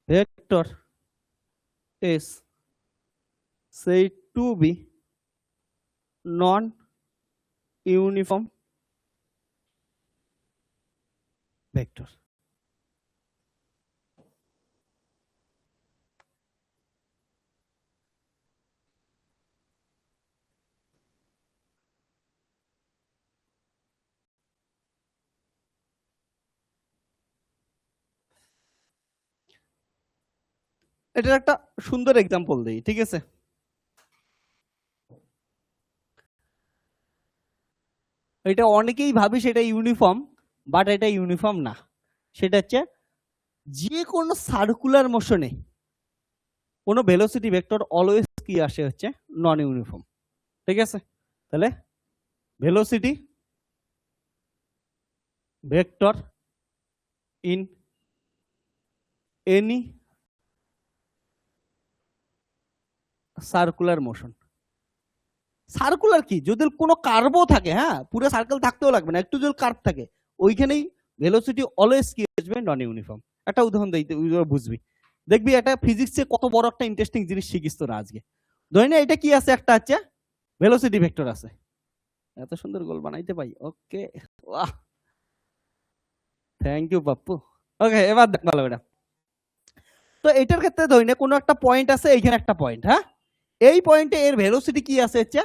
A: vector is said to be non-uniform vector. এটার একটা সুন্দর এক্সাম্পল দিই, ঠিক আছে? এটা অনেকেই ভাবি সেটা ইউনিফর্ম, বাট এটা ইউনিফর্ম না। সেটা হচ্ছে যে কোনো সার্কুলার মোশনে কোনো ভেলোসিটি ভেক্টর অলওয়েজ কি আসে হচ্ছে নন ইউনিফর্ম, ঠিক আছে? তাহলে velocity vector in any circular motion. Circular কি, যদি কোনো কার্ভও থাকে, হ্যাঁ পুরো সার্কেল থাকতেও লাগবে না, একটু যদি কার্ভ থাকে ওইখানেই ভেলোসিটি অলওয়েজ কি আসবে নন ইউনিফর্ম। একটা উদাহরণ দিই বুঝবি, দেখবি এটা ফিজিক্সে কত বড় একটা ইন্টারেস্টিং জিনিস শিখিস তোরা আজকে। ধরে নে এটা কি আছে, একটা আছে ভেলোসিটি ভেক্টর আছে। এত সুন্দর গোল বানাইতে পাই, ওকে বাহ থ্যাংক ইউ পাপ্পু। ওকে এবার দেখ ভালো এটা। তো এটার ক্ষেত্রে ধরি না কোনো একটা পয়েন্ট আছে, এইখানে একটা পয়েন্ট, হ্যাঁ এই পয়েন্টে এর ভেলোসিটি কি আছে হচ্ছে,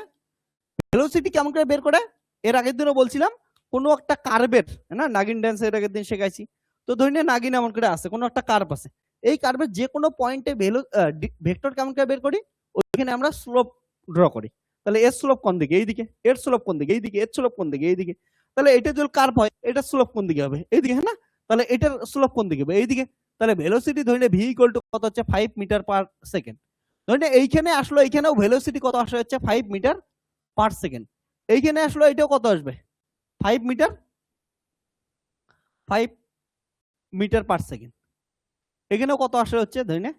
A: ভেলোসিটি কেমন করে বের করে, এর আগের দিনও বলছিলাম কোনো একটা কার্ভের, না নাগিন ড্যান্স এর আগের দিন শেখাইছি। তো ধরি না নাগিন এমন করে আছে, কোনো একটা কার্ভ আছে, এই কার্ভের যে কোনো পয়েন্টে ভেক্টর কেমন করে বের করি, ওইখানে আমরা স্লোপ ড্র করি। তাহলে এর স্লোপ কোন দিকে, এইদিকে, এর স্লোপ কোন দিকে, এইদিকে, এর স্লোপ কোন দিকে, এইদিকে। তাহলে এটা যদি কার্ভ হয় এটার স্লোপ কোন দিকে হবে, এইদিকে, হ্যাঁ না? তাহলে এটার স্লোপ কোন দিকে হবে, এইদিকে। তাহলে ভেলোসিটি ধরে নে ভি ইকুয়াল টু কত হচ্ছে 5 মিটার পার সেকেন্ড। ধরে নে এইখানে আসলো, এইখানেও ভেলোসিটি কত আসে হচ্ছে 5 মিটার পার সেকেন্ড। এইখানে আসলো এটাও কত আসবে 5 মিটার পার সেকেন্ড। এখানেও কত আসে হচ্ছে ধরে নে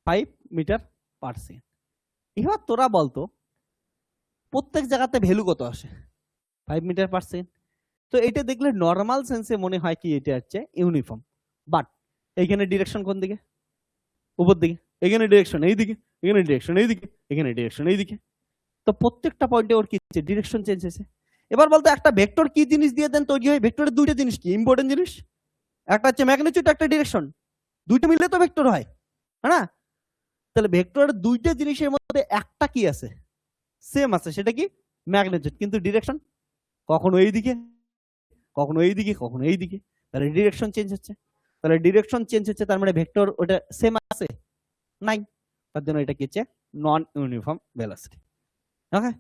A: 5 মিটার পার সেকেন্ড। এবার তোরা বলতো প্রত্যেক জায়গাতে ভ্যালু কত আসে 5 মিটার পার সেকেন্ড। তো এটা দেখলে নর্মাল সেন্সে মনে হয় কি এটা হচ্ছে ইউনিফর্ম, বাট এইখানে ডিরেকশন কোন দিকে, উপর দিকে, এখানে ডিরেকশন এইদিকে, এখানে ডিরেকশন এইদিকে, এখানে ডিরেকশন এইদিকে। তো প্রত্যেকটা পয়েন্টে ওর কি ডিরেকশন চেঞ্জ হয়েছে। এবার বলতো একটা ভেক্টর কি জিনিস দিয়ে দেন তৈরি হয়, ভেক্টরের দুইটা জিনিস কি ইম্পর্টেন্ট জিনিস, একটা হচ্ছে ম্যাগনিটিউড, একটা ডিরেকশন, দুইটা মিললে তো ভেক্টর হয়, হ্যাঁ না? তাহলে ভেক্টরের দুইটা জিনিসের মধ্যে একটা কি আছে, সেম আছে, সেটা কি ম্যাগনিটিউড, কিন্তু ডিরেকশন কখনো এইদিকে, কখনো এইদিকে, কখনো এইদিকে। তাহলে ডিরেকশন চেঞ্জ হচ্ছে, তাহলে ডিরেকশন চেঞ্জ হচ্ছে, তার মানে ভেক্টর ওটা সেম আছে নাই, তার জন্য এটা কি হচ্ছে নন ইউনিফর্ম ভেলোসিটি। ওকে,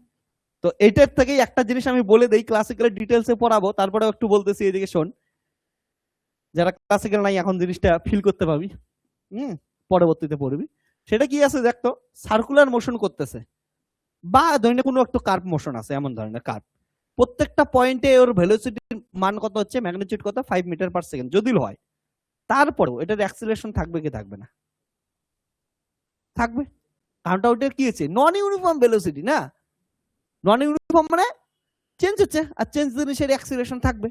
A: তো এটার থেকেই একটা জিনিস আমি বলে দেই, ক্লাসিক্যাল ডিটেলসে পড়াবো, তারপরে একটু বলতেছি, এদিকে শোন, যারা ক্লাসিক্যাল নাই এখন জিনিসটা ফিল করতে পারবি, পরবর্তীতে পড়বি। সেটা কি আছে দেখতো, সার্কুলার মোশন করতেছে বা ধরনের কোনো একটা কার্ভ মোশন আছে, এমন ধরনের কার্ভ, প্রত্যেকটা পয়েন্টে ওর ভেলোসিটির মান কত হচ্ছে, ম্যাগনিটিউড কত 5 মিটার পার সেকেন্ড যদি হয়, তারপরেও এটার অ্যাক্সিলারেশন থাকবে কি থাকবে না, থাকবে, কারণটা ওটার কি আছে নন ইউনিফর্ম ভেলোসিটি না, নন ইউনিফর্ম মানে চেঞ্জ হচ্ছে, আর চেঞ্জ জিনিসের অ্যাক্সিলারেশন থাকবে।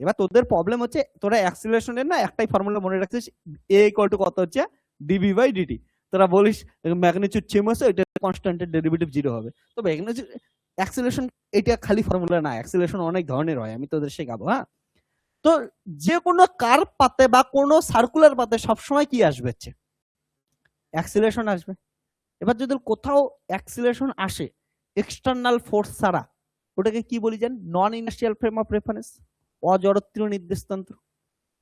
A: এবার তোদের প্রবলেম হচ্ছে তোরা অ্যাক্সিলারেশনের না একটাই ফর্মুলা মনে রাখছিস, এ ইকুয়াল টু কত হচ্ছে ডিভি বাই ডিটি। তোরা বলিস ম্যাগনিটিউড চেঞ্জ হচ্ছে, এটা কনস্ট্যান্টের ডেরিভেটিভ 0 হবে। তো ম্যাগনিটিউড অ্যাক্সিলারেশন এটা খালি ফর্মুলা না, অ্যাক্সিলারেশন অনেক ধরনের হয়, আমি তোদের শেখাবো। হ্যাঁ, তো যে কোনো কার্ভ পাতে বা কোনো সার্কুলার পাতে সবসময় কি আসবে হচ্ছে অ্যাক্সিলারেশন আসবে। এবার যদি কোথাও অ্যাক্সিলারেশন আসে এক্সটার্নাল ফোর্স ছাড়া, ওটাকে কি বলি জান, নন ইনার্শিয়াল ফ্রেম অফ রেফারেন্স, অজড়ত্বীয় নির্দেশতন্ত্র।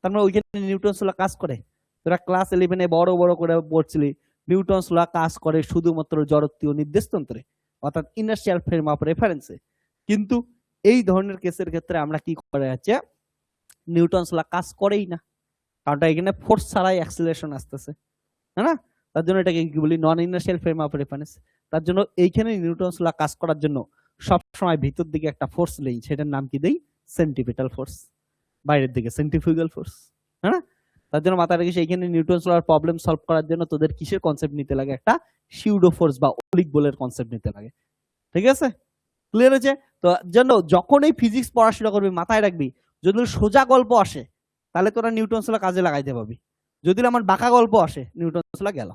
A: তার মানে ওইখানে নিউটনস ল কাজ করে, তোরা ক্লাস 11-এ বড় বড় করে পড়ছিলি, নিউটনস ল কাজ করে শুধুমাত্র জড়ত্বীয় নির্দেশতন্ত্রে, অর্থাৎ ইনার্শিয়াল ফ্রেম অফ রেফারেন্সে। কিন্তু এই ধরনের কেসের ক্ষেত্রে আমরা কি করে যাচ্ছে, নিউটনস ল কাজ করেই না, কারণটা এখানে ফোর্স ছাড়াই অ্যাক্সিলারেশন আসতেছে, হ্যাঁ না? তার জন্য এটাকে কি বলি, নন ইনার্শিয়াল ফ্রেম অফ রেফারেন্স। তার জন্য এইখানে নিউটনস ল কাজ করার জন্য সব সময় ভিতর দিকে একটা ফোর্স নেই, সেটার নাম কি দেই, সেন্ট্রিপিটাল ফোর্স, বাইরের দিকে সেন্ট্রিফিউগাল ফোর্স, হ্যাঁ। তার জন্য মাথায় রাখিস এইখানে নিউটনস লর প্রবলেম সলভ করার জন্য তোদের কিসের কনসেপ্ট নিতে লাগে, একটা সিউডো ফোর্স বা ওলিক বলের কনসেপ্ট নিতে লাগে, ঠিক আছে? ক্লিয়ার হয়েছে? তো জন্য যখন এই ফিজিক্স পড়াশোনা করবি মাথায় রাখবি, যদি সোজা গল্প আসে তাহলে তোরা নিউটনস ল কাজে লাগাইতে পারবি, যদি আমার বাঁকা গল্প আসে নিউটনস ল গেল।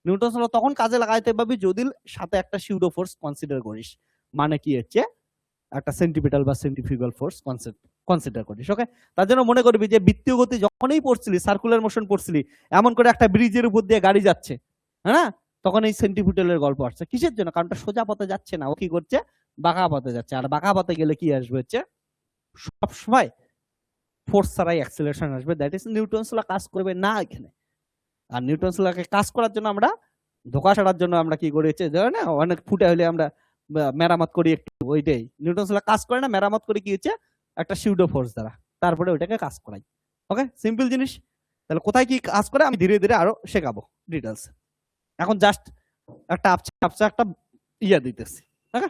A: নিউটনস ল তখন কাজে লাগাইতে পারবি যদি সাথে একটা সিউডো ফোর্স কনসিডার করিস, মানে কি হচ্ছে একটা সেন্ট্রিপিটাল বা সেন্ট্রিফিউগাল ফোর্স কনসিডার করিস। ওকে, তার জন্য মনে করবি যে বৃত্তীয় গতি যখনই পড়ছিলি, সার্কুলার মোশন পড়ছিলি, এমন করে একটা ব্রিজের উপর দিয়ে গাড়ি যাচ্ছে, হ্যাঁ, তখন এই সেন্ট্রিপিটালের গল্প আসছে, কিসের জন্য, কারণটা সোজা পথে যাচ্ছে না, ও কি করছে বাঁকা পথে যাচ্ছে, আর বাঁকা পথে গেলে কি আসবে হচ্ছে সবসময় ফোর্স ছাড়াই অ্যাক্সিলারেশন আসবে, দ্যাট ইজ নিউটনস ল কাজ করবে না এখানে। আর নিউটনস লকে কাজ করার জন্য আমরা ধোকা ছাড়ার জন্য আমরা কি করেছি না অনেক ফুটা হলে আমরা মেরামত করি একটু, ওইটাই নিউটনস ল কাজ করে না, মেরামত করি কি হচ্ছে একটা সিউডো ফোর্স দ্বারা, তারপরে ওইটাকে কাজ করাই। ওকে, সিম্পল জিনিস। তাহলে কোথায় কি কাজ করে আমি ধীরে ধীরে আরো শেখাবো ডিটেলস। এখন জাস্ট একটা আপচা একটা ইয়া দিতেছি। ওকে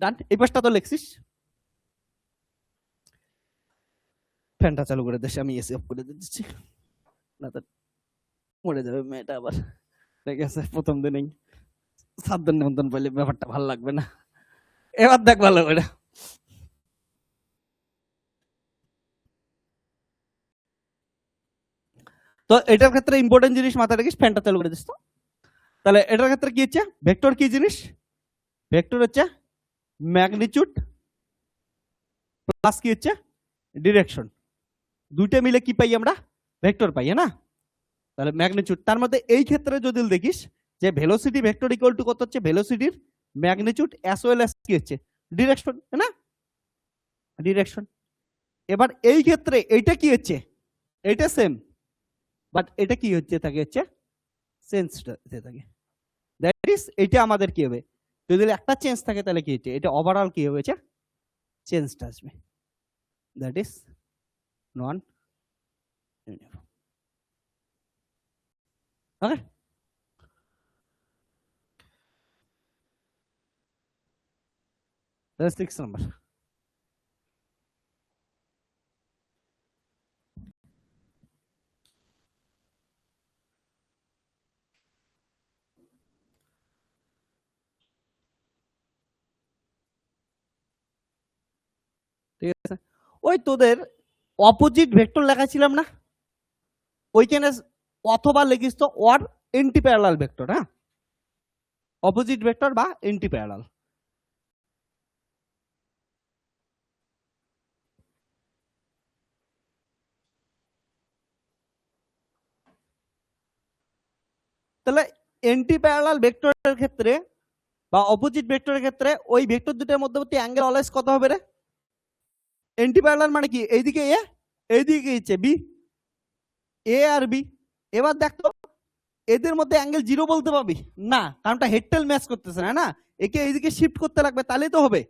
A: ডান। এই পাশটা তো লিখছিস, ফ্যানটা চালু করে দিচ্ছি, আমি এসি অফ করে দিচ্ছি, না তো মরে যাবে মেয়েটা আবার। ঠিক আছে, প্রথম দিনেই 7 দিন নিমন্ত্রণ পাইলে ব্যাপারটা ভালো লাগবে না। এবার দেখ ভালো করে। তো এটার ক্ষেত্রে ইম্পর্টেন্ট জিনিস মাথায় রাখিস, ফ্যানটা চালু করে দিস তো। তাহলে এটার ক্ষেত্রে কি হচ্ছে, ভেক্টর কি জিনিস, ভেক্টর হচ্ছে ম্যাগনিটিউড প্লাস কি হচ্ছে ডিরেকশন, দুইটা মিলে কি পাই আমরা, ভেক্টর পাই, না? তাহলে ম্যাগনিটিউড, তার মধ্যে এই ক্ষেত্রে যদি দেখিস যে ভেলোসিটি ভেক্টর ইকুয়াল টু কত হচ্ছে, ভেলোসিটির ম্যাগনিটিউড অ্যাজ ওয়েল অ্যাজ কি হচ্ছে ডিরেকশন, না? ডিরেকশন। এবার এই ক্ষেত্রে এইটা কি হচ্ছে, এইটা সেম, বাট এটা কি হচ্ছে থাকে হচ্ছে চেঞ্জটা থাকে। দ্যাট ইজ এইটা আমাদের কি হবে, যদি একটা চেঞ্জ থাকে তাহলে কি হচ্ছে, এটা ওভারঅল কি হয়েছে চেঞ্জটা আসবে, that is non uniform. Okay, that's 6 number. ঠিক আছে, ওই তোদের অপোজিট ভেক্টর লেখা ছিলাম না, ওইখানে অথবা লিখিস তো অর এন্টি প্যারালাল ভেক্টর, হ্যাঁ, অপোজিট ভেক্টর বা এন্টি প্যারালাল। তাহলে এন্টি প্যারালাল ভেক্টরের ক্ষেত্রে বা অপোজিট ভেক্টরের ক্ষেত্রে ওই ভেক্টর দুটোর মধ্যবর্তী অ্যাঙ্গেল অলওয়েজ কত হবে রে? এন্টি প্যারালাল মানে কি, এইদিকে এ এইদিকে হচ্ছে বি, এ আর বি। এবার দেখতো এদের মধ্যে অ্যাঙ্গেল 0 বলতে পারবি না, কারণটা হেড টেল ম্যাচ করতেছে না, না? একে এইদিকে শিফট করতে লাগবে তাহলেই তো হবে।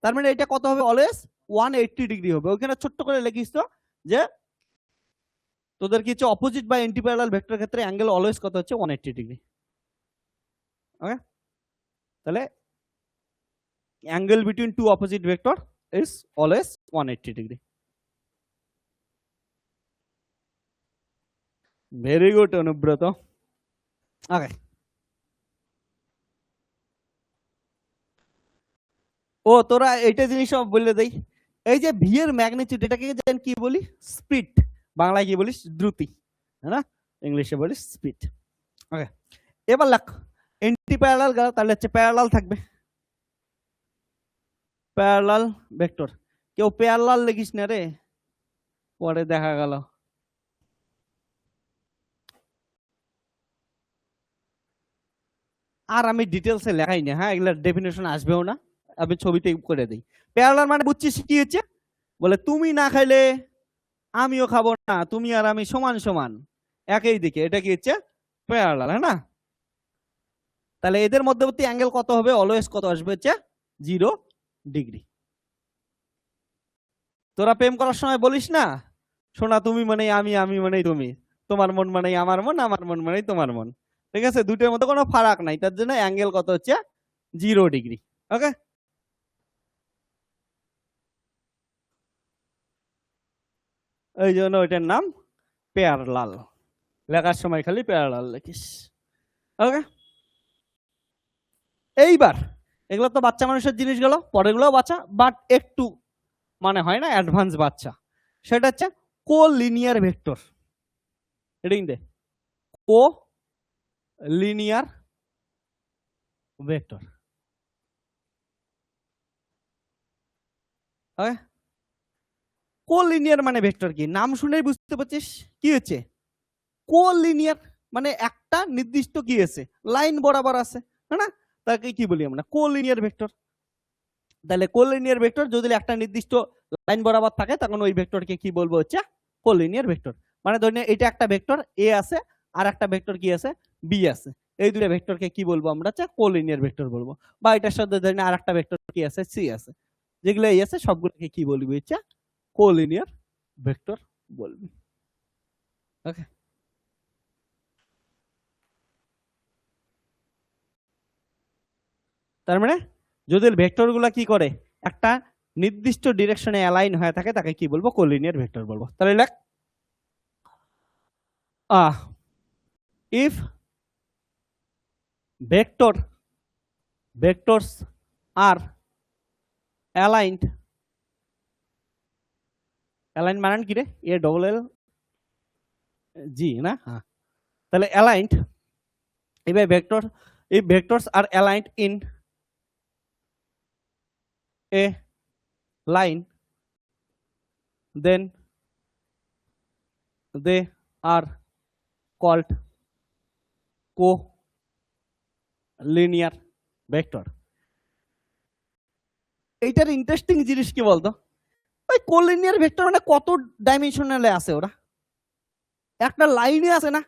A: তার মানে এটা কত হবে, অলওয়েজ 180 ডিগ্রি হবে। ওইখানে ছোট্ট করে লিখিস তো যে তোদের কি হচ্ছে অপোজিট বা এন্টি প্যারালাল ভেক্টরের ক্ষেত্রে অ্যাঙ্গেল অলওয়েজ কত হচ্ছে 180 ডিগ্রি। ওকে, তাহলে angle between two opposite vector is always 180 degree. Very good Anubrata. Okay, ও তোরা এইটা জিনিস বলে দেই, এই যে ভি এর ম্যাগনিটিউড এটাকে কি বলি, স্পিড, বাংলায় কি বলিস দ্রুতি, না ইংলিশে বলিস স্পিড। ওকে, এবার লেখ এন্টি প্যারালাল গেল, তাহলে হচ্ছে প্যারালাল থাকবে, প্যারালাল ভেক্টর। কেউ প্যারালাল লিখিস না রে, পরে দেখা গেল। আর আমি ডিটেলসে লেখাই না, হ্যাঁ, এগুলোর ডেফিনেশন আসবেও না, আমি ছবিতে করে দিই। প্যারালাল মানে বুঝছিস কি হচ্ছে, বলে তুমি না খাইলে আমিও খাবো না, তুমি আর আমি সমান সমান একই দিকে, এটা কি হচ্ছে প্যারালাল, হ্যাঁ না? তাহলে এদের মধ্যবর্তী অ্যাঙ্গেল কত হবে, অলওয়েজ কত আসবে হচ্ছে 0 ডিগ্রি। তোরা প্রেম করার সময় বলিস না, শোনা তুমি মানে আমি, আমি মানে তুমি, তোমার মন মানে আমার মন, আমার মন মানে তোমার মন। ঠিক আছে, দুটোর মধ্যে কোনো ফারাক নাই, তার জন্য অ্যাঙ্গেল কত হচ্ছে 0 ডিগ্রি। ওকে, ওই জন্য ওইটার নাম প্যারালাল, লেখার সময় খালি প্যারালাল লিখিস। ওকে, এইবার এগুলো তো বাচ্চা মানুষের জিনিস গেল, পরেগুলো বাচ্চা, বাট একটু মানে হয় না অ্যাডভান্স বাচ্চা, সেটা হচ্ছে কো লিনিয়ার ভেক্টর। রিডিং দে, কো লিনিয়ার ভেক্টর। ওকে, কো লিনিয়ার মানে ভেক্টর কি, নাম শুনেই বুঝতে পারছিস কি হচ্ছে, কো লিনিয়ার মানে একটা নির্দিষ্ট কি আছে লাইন বরাবর আছে, না? তাকে কি বলি আমরা, কো লিনিয়ার ভেক্টর। তাহলে কো লিনিয়ার ভেক্টর যদি একটা নির্দিষ্ট লাইন বরাবর থাকে তখন ওই ভেক্টরকে কি বলবো হচ্ছে কো লিনিয়ার ভেক্টর। মানে ধরে নিন এটা একটা ভেক্টর এ আছে আর একটা ভেক্টর কি আছে বি আছে, এই দুটো ভেক্টরকে কি বলবো আমরা কোলিনিয়ার ভেক্টর বলবো। বা এটার সাথে ধরে নিন আর একটা ভেক্টর কি আছে সি আছে, যেগুলো এই আছে সবগুলোকে কি বলবি হচ্ছে কোলিনিয়ার ভেক্টর বলবি। ওকে, তার মানে যদি ভেক্টর গুলা কি করে একটা নির্দিষ্ট ডিরেকশনে অ্যালাইন হয়ে থাকে তাকে কি বলবো কোলিনিয়ার ভেক্টর বলবো। তাহলে লেখ if vectors are aligned মানে কি রে এ ডবল এল জি না, হ্যাঁ তাহলে aligned if vectors are aligned in a line then they are called co-linear vector। এইটার ইন্টারেস্টিং জিনিস কি বলতো, ওই কোলিনিয়ার ভেক্টর মানে কত ডাইমেনশনালে আছে ওরা, একটা লাইনে আছে না,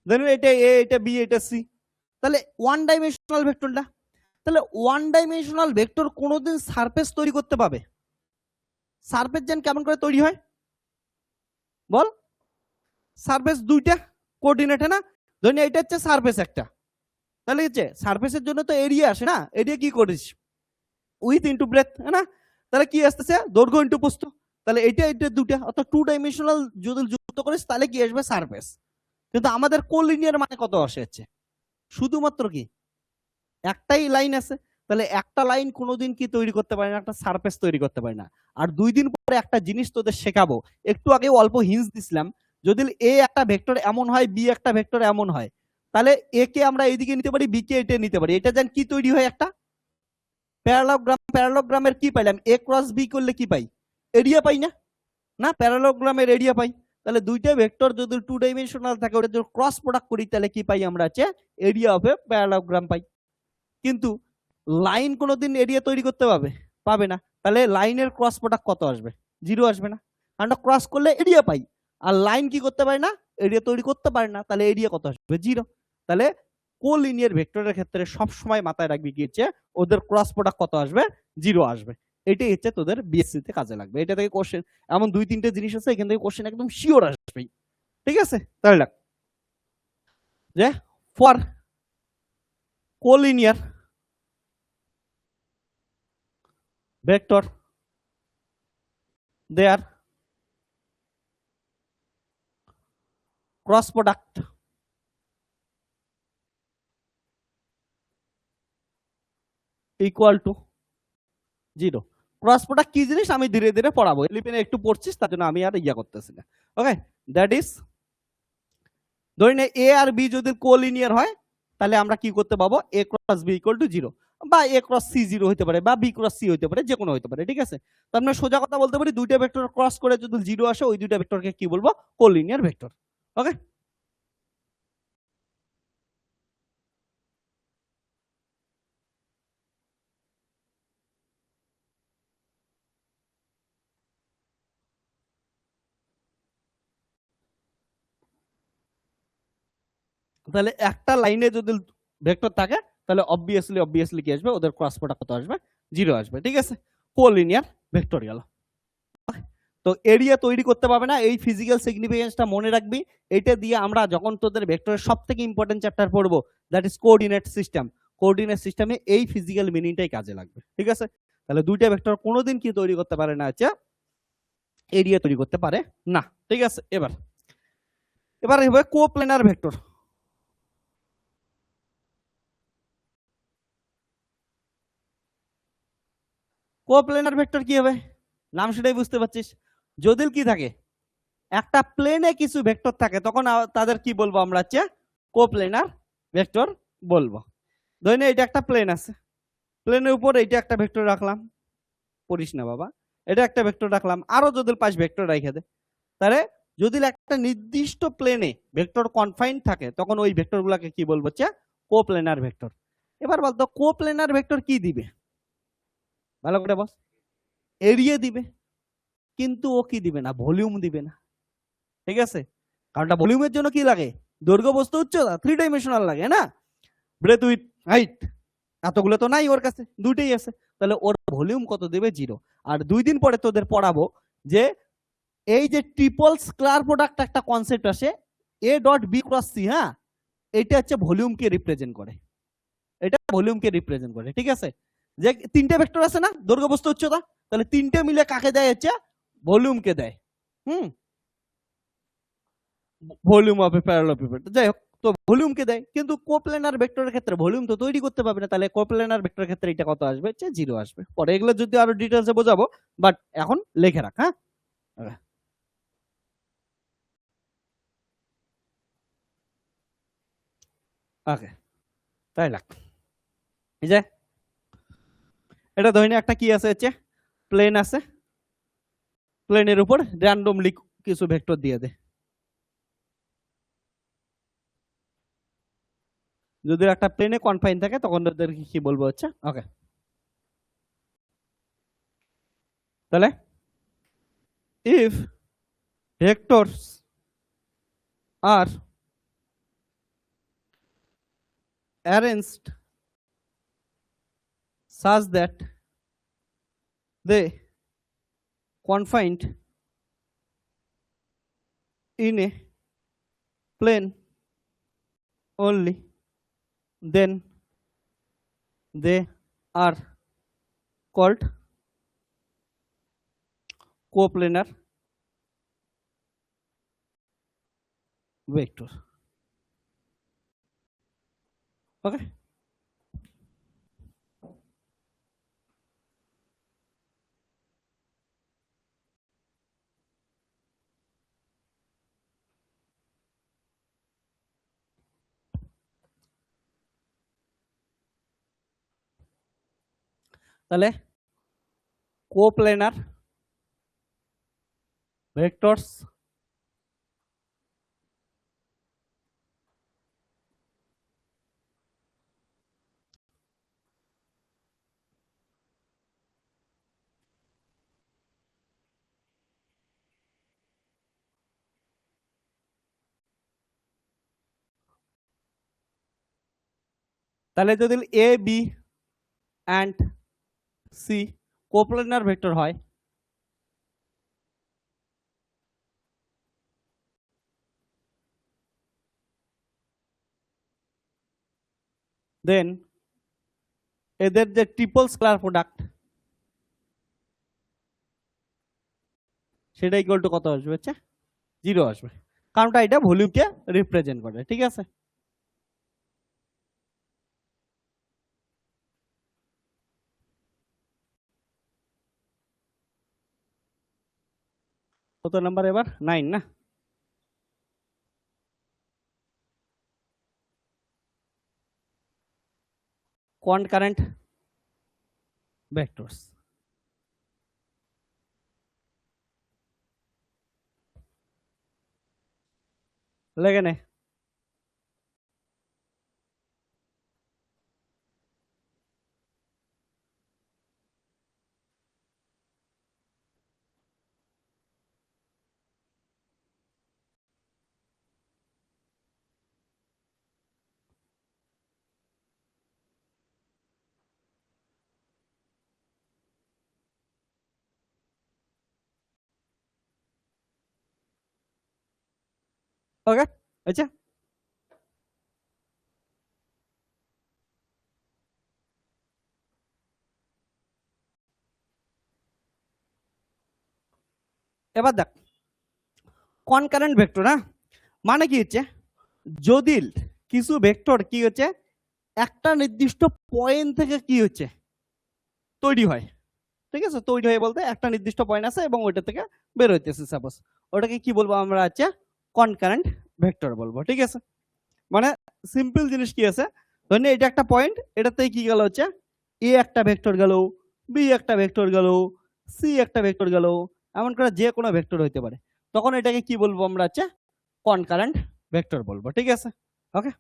A: ধরুন এটা এ এটা বি এটা সি, তাহলে ওয়ান ডাইমেনশনাল ভেক্টরটা, তাহলে ওয়ান ডাইমেনশনাল ভেক্টর কোনোদিন সারফেস তৈরি করতে পাবে? সারফেস যেন কেমন করে তৈরি হয় বল, সারফেস দুইটা কোঅর্ডিনেটে না, ধরুন এটা হচ্ছে সারফেস একটা, তাহলে হচ্ছে সারফেসের জন্য তো এরিয়া আসে না, এরিয়া কি করিস উইথ ইনটু ব্রেথ না, তাহলে কি আসতেছে দৈর্ঘ্য ইনটু প্রস্থ, তাহলে এটা এটা দুটা অর্থাৎ টু ডাইমেনশনাল যদি যুক্ত করিস তাহলে কি আসবে সারফেস। কিন্তু আমাদের কোলিনিয়ার মানে কত আসে শুধুমাত্র কি একটাই লাইন আছে, তাহলে একটা লাইন কোনোদিন কি তৈরি করতে পারে না, একটা সারফেস তৈরি করতে পারে না। আর 2 দিন পরে একটা জিনিস তোদের শেখাবো, একটু আগে অল্প হিন্স দিছিলাম, যদি এ একটা ভেক্টর এমন হয় বি একটা ভেক্টর এমন হয়, তাহলে এ কে আমরা এইদিকে নিতে পারি বি কে এটা নিতে পারি, এটা যেন কি তৈরি হয় একটা প্যারালোগ্রাম। প্যারালোগ্রামের কি পাইলাম এ ক্রস বি করলে কি পাই এরিয়া পাই না, না প্যারালোগ্রামের এরিয়া পাই। তাহলে দুইটা ভেক্টর যদি টু ডাইমেনশনাল থাকে ওটা যদি ক্রস প্রোডাক্ট করি তাহলে কি পাই আমরা এরিয়া অফ এ প্যারালোগ্রাম পাই। কিন্তু লাইন কোনোদিন এরিয়া তৈরি করতে পাবে না, তাহলে লাইনের ক্রস প্রোডাক্ট কত আসবে 0 আসবে না, কারণ ক্রস করলে এরিয়া পাই, আর লাইন কি করতে পারে না এরিয়া তৈরি করতে পারে না, তাহলে এরিয়া কত আসবে 0। তাহলে কোলিনিয়ার ভেক্টরের ক্ষেত্রে সব সময় মাথায় রাখবি কি হচ্ছে ওদের ক্রস প্রোডাক্ট কত আসবে 0 আসবে। এটাই হচ্ছে তোদের বিএসসি তে কাজে লাগবে। এটা থেকে কোশ্চেন এমন 2-3টে জিনিস আছে এখান থেকে কোশ্চেন একদম শিওর আসবে, ঠিক আছে। তাহলে লাগ যে for collinear vector their cross product equal to 0। Cross product কি জিনিস আমি ধীরে ধীরে পড়াবো, এলিপেনে একটু পড়ছিস তার জন্য আমি আর ইয়া করতেছি না। ওকে, দ্যাট ইজ ধরে নে এ আর বি যদি কোলিনিয়ার হয় তাহলে আমরা কি করতে পাবো এ ক্রস বি ইকুয়াল টু 0, বা এ ক্রস সি 0 হতে পারে বা বি ক্রস সি হতে পারে, যে কোনো হতে পারে, ঠিক আছে। তার মানে সোজা কথা বলতে পারি দুইটা ভেক্টর ক্রস করে যদি 0 আসে ওই দুইটা ভেক্টরকে কি বলবো কোলিনিয়ার ভেক্টর। ওকে, তাহলে একটা লাইনে যদি ভেক্টর থাকে তাহলে অবভিয়াসলি কি আসবে ওদের ক্রস প্রোডাক্ট কত আসবে 0 আসবে, ঠিক আছে। কোলিনিয়ার ভেক্টরিয়াল। তো এরিয়া তৈরি করতে পারবে না, এই ফিজিক্যাল সিগনিফিকেন্সটা মনে রাখবি। এটা দিয়ে আমরা যখন তোদের ভেক্টরের সবথেকে ইম্পর্টেন্ট চ্যাপ্টার পড়বো that is coordinate system, coordinate সিস্টেমে এই ফিজিক্যাল মিনিংটাই কাজে লাগবে, ঠিক আছে। তাহলে দুইটা ভেক্টর কোনোদিন কি তৈরি করতে পারে না এরিয়া তৈরি করতে পারে না, ঠিক আছে। এবার হবে কোপ্লেনার ভেক্টর। কোপ্লেনার ভেক্টর কি হবে নাম সেটাই বুঝতে পারছিস, যদি কি থাকে একটা প্লেনে কিছু ভেক্টর থাকে তখন তাদের কি বলবো আমরা কোপ্লেনার ভেক্টর বলবো। ধরে এটা একটা প্লেন আছে, প্লেনের উপর এইটা একটা ভেক্টর রাখলাম, পড়িস না বাবা, এটা একটা ভেক্টর রাখলাম, আরো যদি 5 ভেক্টর রেখে দে, তাহলে যদি একটা নির্দিষ্ট প্লেনে ভেক্টর কনফাইন থাকে তখন ওই ভেক্টর গুলাকে কি বলবো কোপ্লেনার ভেক্টর। এবার বলতো কোপ্লেনার ভেক্টর কি দিবে ভালো করে বস, এরিয়া দিবে, কিন্তু ও কি দিবে না ভলিউম দিবে না, ঠিক আছে। কারণটা ভলিউমের জন্য কি লাগে, দৈর্ঘ্য বস্তু উচ্চতা, 3 ডাইমেনশনাল লাগে না, ব্রেথ উইথ হাইট, এতগুলো তো নাই ওর কাছে, দুইটাই আছে, তাহলে ওর ভলিউম কত দেবে 0। আর 2 দিন পরে তোদের পড়াবো যে এই যে ট্রিপল স্কেলার প্রোডাক্ট একটা কনসেপ্ট আসে, A dot B cross C, হ্যাঁ, এটা হচ্ছে ভলিউমকে রিপ্রেজেন্ট করে, এটা ভলিউমকে রিপ্রেজেন্ট করে, ঠিক আছে। যে তিনটে ভেক্টর আছে না, দৈর্ঘ্য বস্তু উচ্চতা, তাহলে তিনটে মিলে কাকে দেয় হচ্ছে ভলিউমকে দেয়। Volume of A parallel vector, যাই হোক, তো ভলিউমকে দেয়, কিন্তু কোপ্লেনার ভেক্টরের ক্ষেত্রে ভলিউম তো তৈরি করতে পারবে না, তাহলে কোপ্লেনার ভেক্টরের ক্ষেত্রে এটা কত আসবে, 0 আসবে। পরে এগুলো যদি আরো ডিটেইলসে বোঝাবো, বাট এখন লিখে রাখ, হ্যাঁ। ওকে, তাই লাগ, এই যে এটা ধরে একটা কি আছে হচ্ছে প্লেন আছে, প্লেনের উপর র্যান্ডমলি কিছু ভেক্টর দিয়ে দে, যদি একটা প্লেনে কনফাইন থাকে তখন ওদেরকে কি বলবো হচ্ছে, ওকে, তাহলে if vectors are arranged such that they confined in a plane only, then they are called coplanar vector. Okay, তাহলে কোপ্লেনার ভেক্টরস তাহলে যদি A B and C কোপ্লেনার vector হয়, দেন এদের যে ট্রিপল স্কেলার প্রোডাক্ট সেটা ইকুয়াল টু কত আসবে হচ্ছে 0 আসবে, কারণটা এটা ভলিউমকে রিপ্রেজেন্ট করে, ঠিক আছে। কত নাম্বার এবার 9 না, concurrent vectors, লেগে নে, ওকে, আচ্ছা, এবার দেখ কনকারেন্ট ভেক্টর, হ্যাঁ, মানে কি হচ্ছে যদি কিছু ভেক্টর কি হচ্ছে একটা নির্দিষ্ট পয়েন্ট থেকে কি হচ্ছে তৈরি হয়, ঠিক আছে, তৈরি হয় বলতে একটা নির্দিষ্ট পয়েন্ট আছে এবং ওইটা থেকে বের হইতেছে, সাপোজ ওটাকে কি বলবো আমরা হচ্ছে কনকারেন্ট ভেক্টর বলবো, ঠিক আছে। মানে সিম্পল জিনিস কি আছে, ধরেন এটা একটা পয়েন্ট, এটাতে কি গেল হচ্ছে এ একটা ভেক্টর গেল, বি একটা ভেক্টর গেল, সি একটা ভেক্টর গেল, এমন করে যে কোনো ভেক্টর হইতে পারে, তখন এটাকে কি বলবো আমরা হচ্ছে কনকারেন্ট ভেক্টর বলবো, ঠিক আছে। ওকে,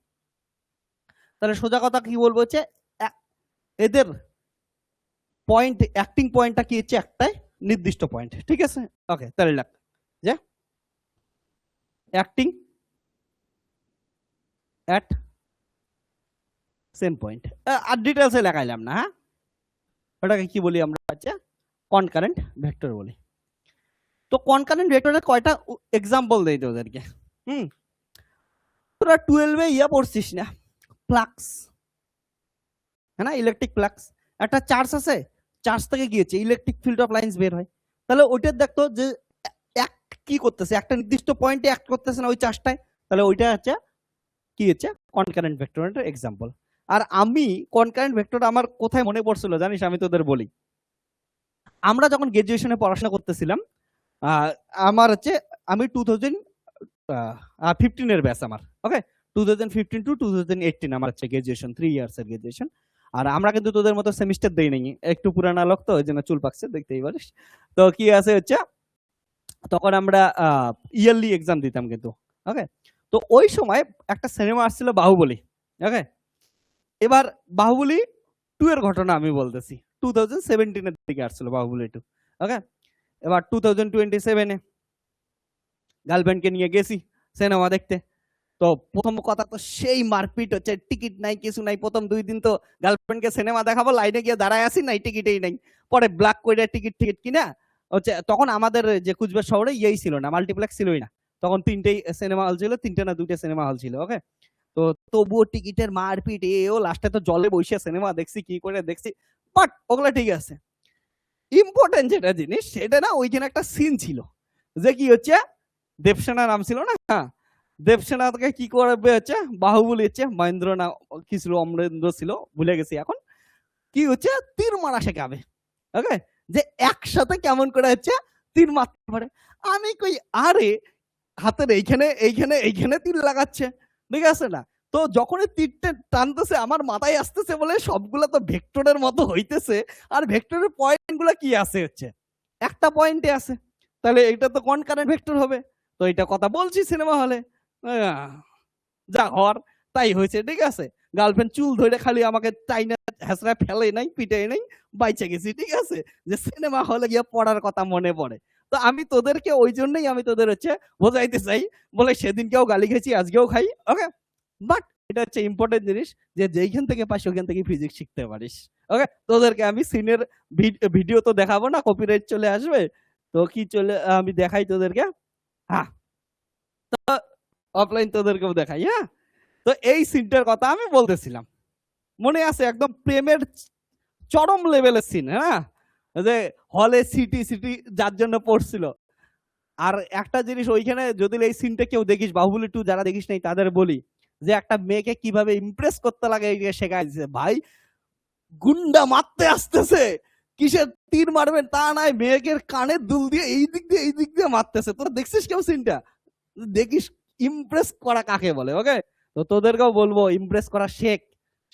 A: তাহলে সোজা কথা কি বলবো হচ্ছে এদের পয়েন্ট অ্যাক্টিং পয়েন্টটা কি হচ্ছে একটাই নির্দিষ্ট পয়েন্ট, ঠিক আছে। ওকে, তাহলে লাগ যে অ্যাক্টিং অ্যাট সেম পয়েন্ট। আর ডিটেলসে লেখাইলাম না, হ্যাঁ। ওটাকে কি বলি আমরা হচ্ছে কনকারেন্ট ভেক্টর বলি। তো কনকারেন্ট ভেক্টরের কয়টা এক্সাম্পল দেই তোদেরকে। তোরা 12 ইয়া পড়ছিস না, ফ্লাক্স, হ্যাঁ না, ইলেকট্রিক ফ্লাক্স। একটা চার্জ আছে, চার্জ থেকে গিয়েছে ইলেকট্রিক ফিল্ড অফ লাইন্স বের হয়। তাহলে ওইটা দেখতো যে অ্যাক্ট কি করতেছে, একটা নির্দিষ্ট পয়েন্টে অ্যাক্ট করতেছে না ওই চার্জটায়, তাহলে ওইটা হচ্ছে কি হচ্ছে কনকারেন্ট ভেক্টরের এক্সাম্পল। আর আমি কনকারেন্ট ভেক্টর আমার কোথায় মনে পড়ছিল জানিস, আমি তোদের বলি। আমরা যখন গ্রাজুয়েশনে পড়াশোনা করতেছিলাম, আমার হচ্ছে আমি 2015 এর ব্যাচ আমার, ওকে। 2015 to 2018 আমার হচ্ছে গ্রাজুয়েশন, 3 ইয়ার্স এর গ্রাজুয়েশন। আর আমরা কিন্তু তোদের মতো সেমিস্টার দেই নাই, একটু পুরানা লোক তো ওই জন্য চুল পাকছে, দেখতেই পারিস। তো কি আছে হচ্ছে তখন আমরা ইয়ারলি এক্সাম দিতাম কিন্তু, ওকে। তো ওই সময় একটা সিনেমা আসছিল বাহুবলী, ওকে। এবার বাহুবলী 2 এর ঘটনা আমি বলতেছি, 2017 এর দিকে আসছিল বাহুবলী 2, ওকে। এবার 2027 গার্লফ্রেন্ডকে নিয়ে গেছি সিনেমা দেখতে। তো প্রথম কথা তো সেই মারপিট হচ্ছে, টিকিট নাই কিছু নাই। প্রথম 2 দিন তো গার্লফ্রেন্ডকে সিনেমা দেখাবো, লাইনে গিয়ে দাঁড়ায় আসি, নাই টিকিটেই নাই। পরে ব্ল্যাক করে টিকিট কিনা হচ্ছে, তখন আমাদের যে কুচবিহার শহরে ইয়েই ছিল না, মাল্টিপ্লেক্স ছিলই না, তখন 3টেই সিনেমা হল ছিল, 3টে না 2টে সিনেমা হল ছিল, ওকে। তো তবুও টিকিটের মারপিট ও লাস্টে তো জলে বসে সিনেমা দেখছি, কি করে দেখছি, বাট ওগুলা ঠিক আছে। ইম্পর্টেন্ট যেটা জিনিস সেটা না, ওইখানে একটা সিন ছিল যে কি হচ্ছে দেবসেনা নাম ছিল না, হ্যাঁ, দেবসেনাকে কি করবে হচ্ছে বাহুবলী হচ্ছে মহেন্দ্র না কি ছিল, অমরেন্দ্র ছিল, ভুলে গেছি এখন, কি হচ্ছে তীর মারা শেখাবে, ওকে। যে একসাথে কেমন করে হচ্ছে তীর মারতে পারে। আমি কই আরে হাতের এইখানে এইখানে এইখানে তীর লাগাচ্ছে, ঠিক আছে না। তো যখন তীরটা টানতেছে আমার মাথায় আসতেছে বলে সবগুলো তো ভেক্টরের মতো হইতেছে, আর ভেক্টরের পয়েন্ট গুলা কি আছে হচ্ছে একটা পয়েন্টে আছে, তাহলে এটা তো কনকারেন্ট ভেক্টর হবে। তো এটা কথা বলছি সিনেমা হলে, যা হওয়ার তাই হয়েছে, ঠিক আছে। গার্লফ্রেন্ড চুল ধরে খালি আমাকে টাইনা হেসরা ফেলে নাই, পিটে নাই, বাইচে গেছি, ঠিক আছে। যে সিনেমা হলে গিয়ে পড়ার কথা মনে পড়ে। তো আমি তোদেরকে ওই জন্যই আমি তোদের হচ্ছে বোঝাইতে চাই, বলে সেদিনকেও গালি খেয়েছি, আজকেও খাই, ওকে। বাট এটা হচ্ছে ইম্পর্টেন্ট জিনিস, যে যেইখান থেকে পাস ওখান থেকে ফিজিক্স শিখতে পারিস, ওকে। তোদেরকে আমি সিনের ভিডিও তো দেখাবো না, কপিরাইট চলে আসবে। তো কি চলে আমি দেখাই তোদেরকে, হ্যাঁ, অফলাইন তোদেরকেও দেখাই, হ্যাঁ। তো এই সিনটার কথা আমি বলতেছিলাম, মনে আছে একদম প্রেমের চরম লেভেলের সিন, হ্যাঁ, যে হলে সিটি সিটি যার জন্য পড়ছিল। আর একটা জিনিস ওইখানে যদি এই সিনটা কেউ দেখিস, বাহুবলী 2 যারা দেখিস নাই তাদের বলি, যে একটা মেয়েকে কিভাবে ইমপ্রেস করতে লাগে শেখাই দিছে ভাই। গুন্ডা মারতে আসতেছে, কিসের তীর মারবেন তা নাই, মেয়েকে কানের দুল দিয়ে এই দিক দিয়ে মারতেছে। তোরা দেখছিস কেউ সিনটা? দেখিস ইমপ্রেস করা কাকে বলে, ওকে। তো তোদেরকেও বলবো ইমপ্রেস করা শেখ,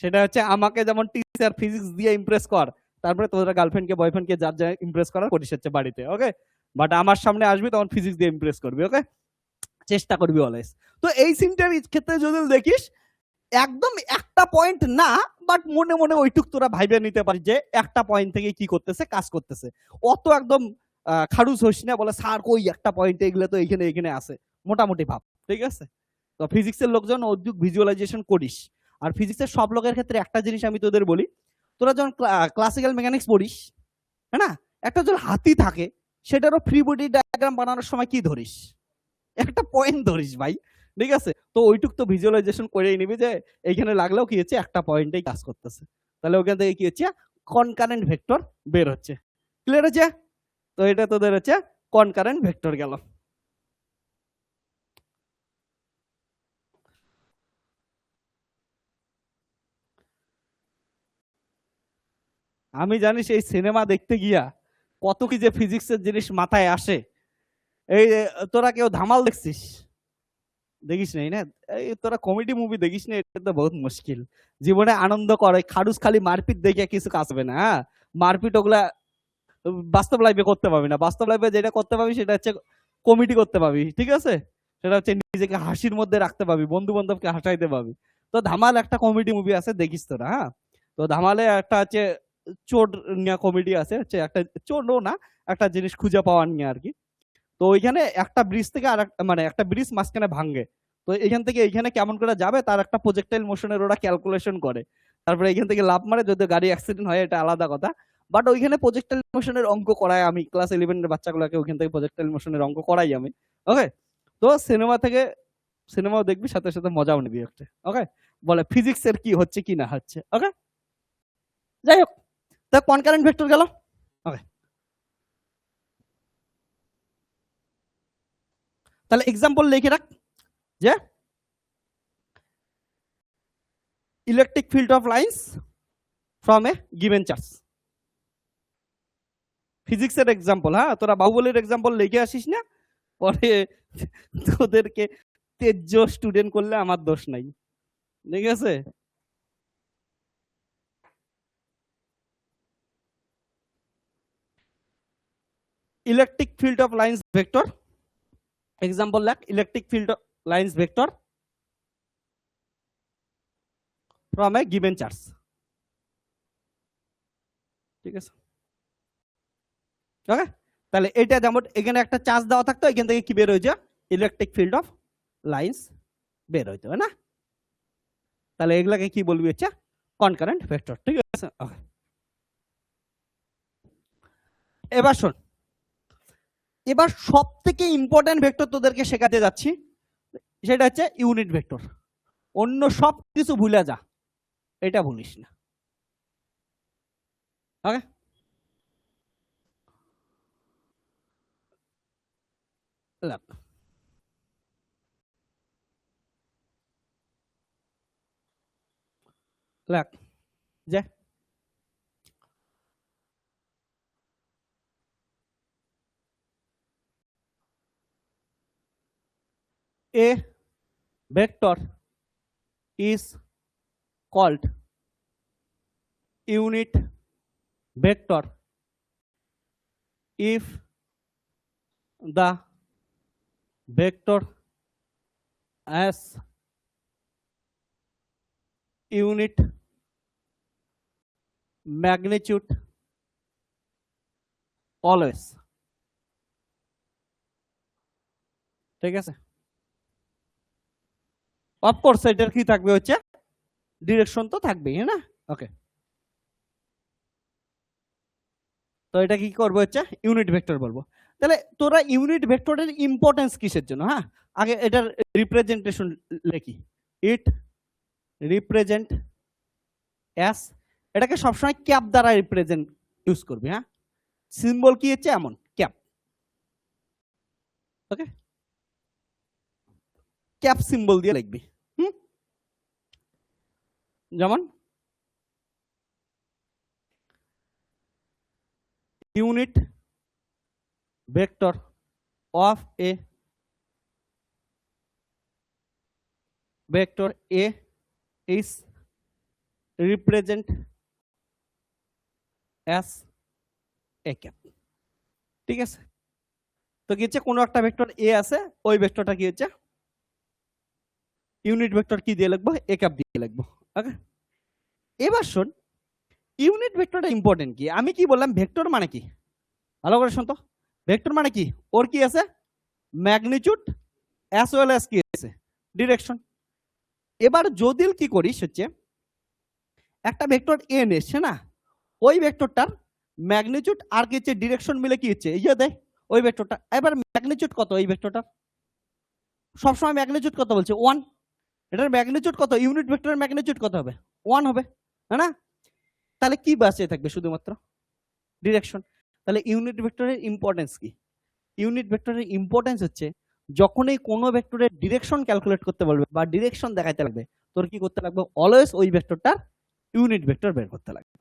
A: সেটা হচ্ছে আমাকে যেমন টিচার ফিজিক্স দিয়ে ইমপ্রেস কর, তারপরে তোদের গার্লফ্রেন্ডকে বয়ফ্রেন্ডকে যার যা ইমপ্রেস করার করিস হচ্ছে বাড়িতে, ওকে। বাট আমার সামনে আসবি তখন ফিজিক্স দিয়ে ইমপ্রেস করবি, ওকে, চেষ্টা করবি অলওয়েজ। তো এই সিনটার ক্ষেত্রে যদি দেখিস একদম একটা পয়েন্ট না, বাট মনে মনে ওইটুক তোরা ভাইবে নিতে পারিস যে একটা পয়েন্ট থেকে কি করতেছে, কাজ করতেছে। অত একদম খাড়ুস হইস না, বলে স্যার কই একটা পয়েন্ট, এগুলো তো এইখানে এইখানে আছে, মোটামুটি ভাব, ঠিক আছে। তো ফিজিক্সের লোকজন অদ্ভুত ভিজুয়ালাইজেশন করিস। আর ফিজিক্সের সব লোকের ক্ষেত্রে একটা জিনিস আমি তোদের বলি, তোরা যখন ক্লাসিক্যাল মেকানিক্স পড়িস, হ্যাঁ না, একটা যখন হাতি থাকে সেটারও ফ্রি বডি ডায়াগ্রাম বানানোর সময় কি ধরিস, একটা পয়েন্ট ধরিস ভাই, ঠিক আছে। তো ওইটুক তো ভিজুয়ালাইজেশন করেই নিবি যে এইখানে লাগলেও কি হচ্ছে একটা পয়েন্টেই কাজ করতেছে, তাহলে ওখান থেকে কি হচ্ছে কনকারেন্ট ভেক্টর বের হচ্ছে। ক্লিয়ার হচ্ছে? তো এটা তোদের হচ্ছে কনকারেন্ট ভেক্টর গেল। আমি জানিস এই সিনেমা দেখতে গিয়া কত কি যে ফিজিক্সের জিনিস মাথায় আসে। এই তোরা কেউ ধামাল দেখছিস? দেখিস নাই না? এই তোরা কমেডি মুভি দেখিস না, এটা তো বহুত মুশকিল। জীবনে আনন্দ করে, খাড়ুস খালি মারপিট দেখে কিছু কাজ হবে না, হ্যাঁ। মারপিট ওগুলা বাস্তব লাইফে করতে পারবি না। বাস্তব লাইফে যেটা করতে পারবি সেটা হচ্ছে কমেডি করতে পারবি, ঠিক আছে। সেটা হচ্ছে নিজেকে হাসির মধ্যে রাখতে পারবি, বন্ধু বান্ধবকে হাসাইতে পারবি। তো ধামাল একটা কমেডি মুভি আছে, দেখিস তোরা, হ্যাঁ। তো ধামালে একটা হচ্ছে চোর নিয়ে কমেডি আছে, হচ্ছে একটা চোর না, একটা জিনিস খুঁজে পাওয়ার নিয়ে আর কি। তো ওইখানে একটা ব্রিজ থেকে আর মানে একটা ব্রিজ মাঝখানে ভাঙে, তো এখান থেকে এইখানে কেমন করে যাবে তার একটা প্রজেক্টাইল মোশনের ওরা ক্যালকুলেশন করে, তারপরে এখান থেকে লাভ মারে, যদি গাড়ি অ্যাক্সিডেন্ট হয় এটা আলাদা কথা, বাট ওইখানে প্রজেক্টাইল মোশনের অঙ্ক করাই আমি ক্লাস 11 এর বাচ্চাগুলোকে, ওইখান থেকে প্রজেক্টাইল মোশনের অঙ্ক করাই আমি। ওকে, তো সিনেমাও দেখবি, সাথে সাথে মজাও নিবি একটা। ওকে, বলে ফিজিক্স এর কি হচ্ছে কি না হচ্ছে। ওকে, যাই হোক, তো কনকারেন্ট ভেক্টর গেল। ওকে, তাহলে এক্সাম্পল লিখে রাখ যে electric field of lines from a given charge. ফিজিক্সের এক্সাম্পল, হ্যাঁ, তোরা বাহুবলীর এক্সাম্পল লিখে আসিস না, পরে তোদেরকে তেজ্য স্টুডেন্ট করলে আমার দোষ নাই, ঠিক আছে? Electric field of lines vector, example লেখ, electric field of lines vector from a given charge. ঠিক আছে, ওকে, তাহলে এটা যেমন এখানে একটা চার্জ দেওয়া থাকতো, এখান থেকে কি বের হয়েছে, ইলেকট্রিক ফিল্ড অফ লাইন্স বের হইতে হবে না, তাহলে এগুলাকে কি বলবি হচ্ছে কনকারেন্ট ভেক্টর। ঠিক আছে, ওকে, এবার শোন, এবার সব থেকে ইম্পর্টেন্ট ভেক্টর তোদেরকে শেখাতে যাচ্ছি, সেটা হচ্ছে ইউনিট ভেক্টর। অন্য সব কিছু ভুলে যা, এটা ভুলিস না। ওকে, লেখ যে a vector is called unit vector if the vector has unit magnitude always। ঠিক আছে, অফকোর্স এটার কি থাকবে হচ্ছে ডিরেকশন তো থাকবেই, হ্যাঁ না? ওকে, তো এটা কি করবো হচ্ছে ইউনিট ভেক্টর বলবো। তাহলে তোরা ইউনিট ভেক্টরের ইম্পর্টেন্স কিসের জন্য, হ্যাঁ, আগে এটার রিপ্রেজেন্টেশন লিখি, ইট রিপ্রেজেন্ট অ্যাস, এটাকে সবসময় ক্যাপ দ্বারা রিপ্রেজেন্ট ইউজ করবি, হ্যাঁ, সিম্বল কি হচ্ছে এমন ক্যাপ। ওকে, ক্যাপ সিম্বল দিয়ে লিখবি, যেমন unit vector of A vector A is represent as a cap। ঠিক আছে, তো কি হচ্ছে কোনো একটা ভেক্টর A আছে, ওই ভেক্টরটা কি হচ্ছে ইউনিট ভেক্টর কি দিয়ে লিখবো, a cap দিয়ে লিখবো। ওকে, এবার শোন ইউনিট ভেক্টরটা ইম্পর্টেন্ট কি, আমি কি বললাম ভেক্টর মানে কি, ভালো করে শুন তো, ভেক্টর মানে কি, ওর কি আছে ম্যাগনিটিউড অ্যাজ ওয়েল অ্যাজ কি আছে ডিরেকশন। এবার যদি কি করিস হচ্ছে একটা ভেক্টর এন এসছে না, ওই ভেক্টরটার ম্যাগনিটিউড আর কি হচ্ছে ডিরেকশন মিলে কি হচ্ছে এই যে দেখ ওই ভেক্টরটা, এবার ম্যাগনিটিউড কত এই ভেক্টরটার, সবসময় ম্যাগনিটিউড কত বলছে 1, এটার ম্যাগনিটিউড কত, ইউনিট ভেক্টরের ম্যাগনিটিউড কত হবে 1 হবে, তাই না? তাহলে কি বাঁচিয়ে থাকবে শুধুমাত্র ডিরেকশন। তাহলে ইউনিট ভেক্টরের ইম্পর্টেন্স কি, ইউনিট ভেক্টরের ইম্পর্টেন্স হচ্ছে যখনই কোনো ভেক্টরের ডিরেকশন ক্যালকুলেট করতে বলবে বা ডিরেকশন দেখাইতে লাগবে, তোর কি করতে লাগবে অলওয়েজ ওই ভেক্টরটার ইউনিট ভেক্টর বের করতে লাগবে,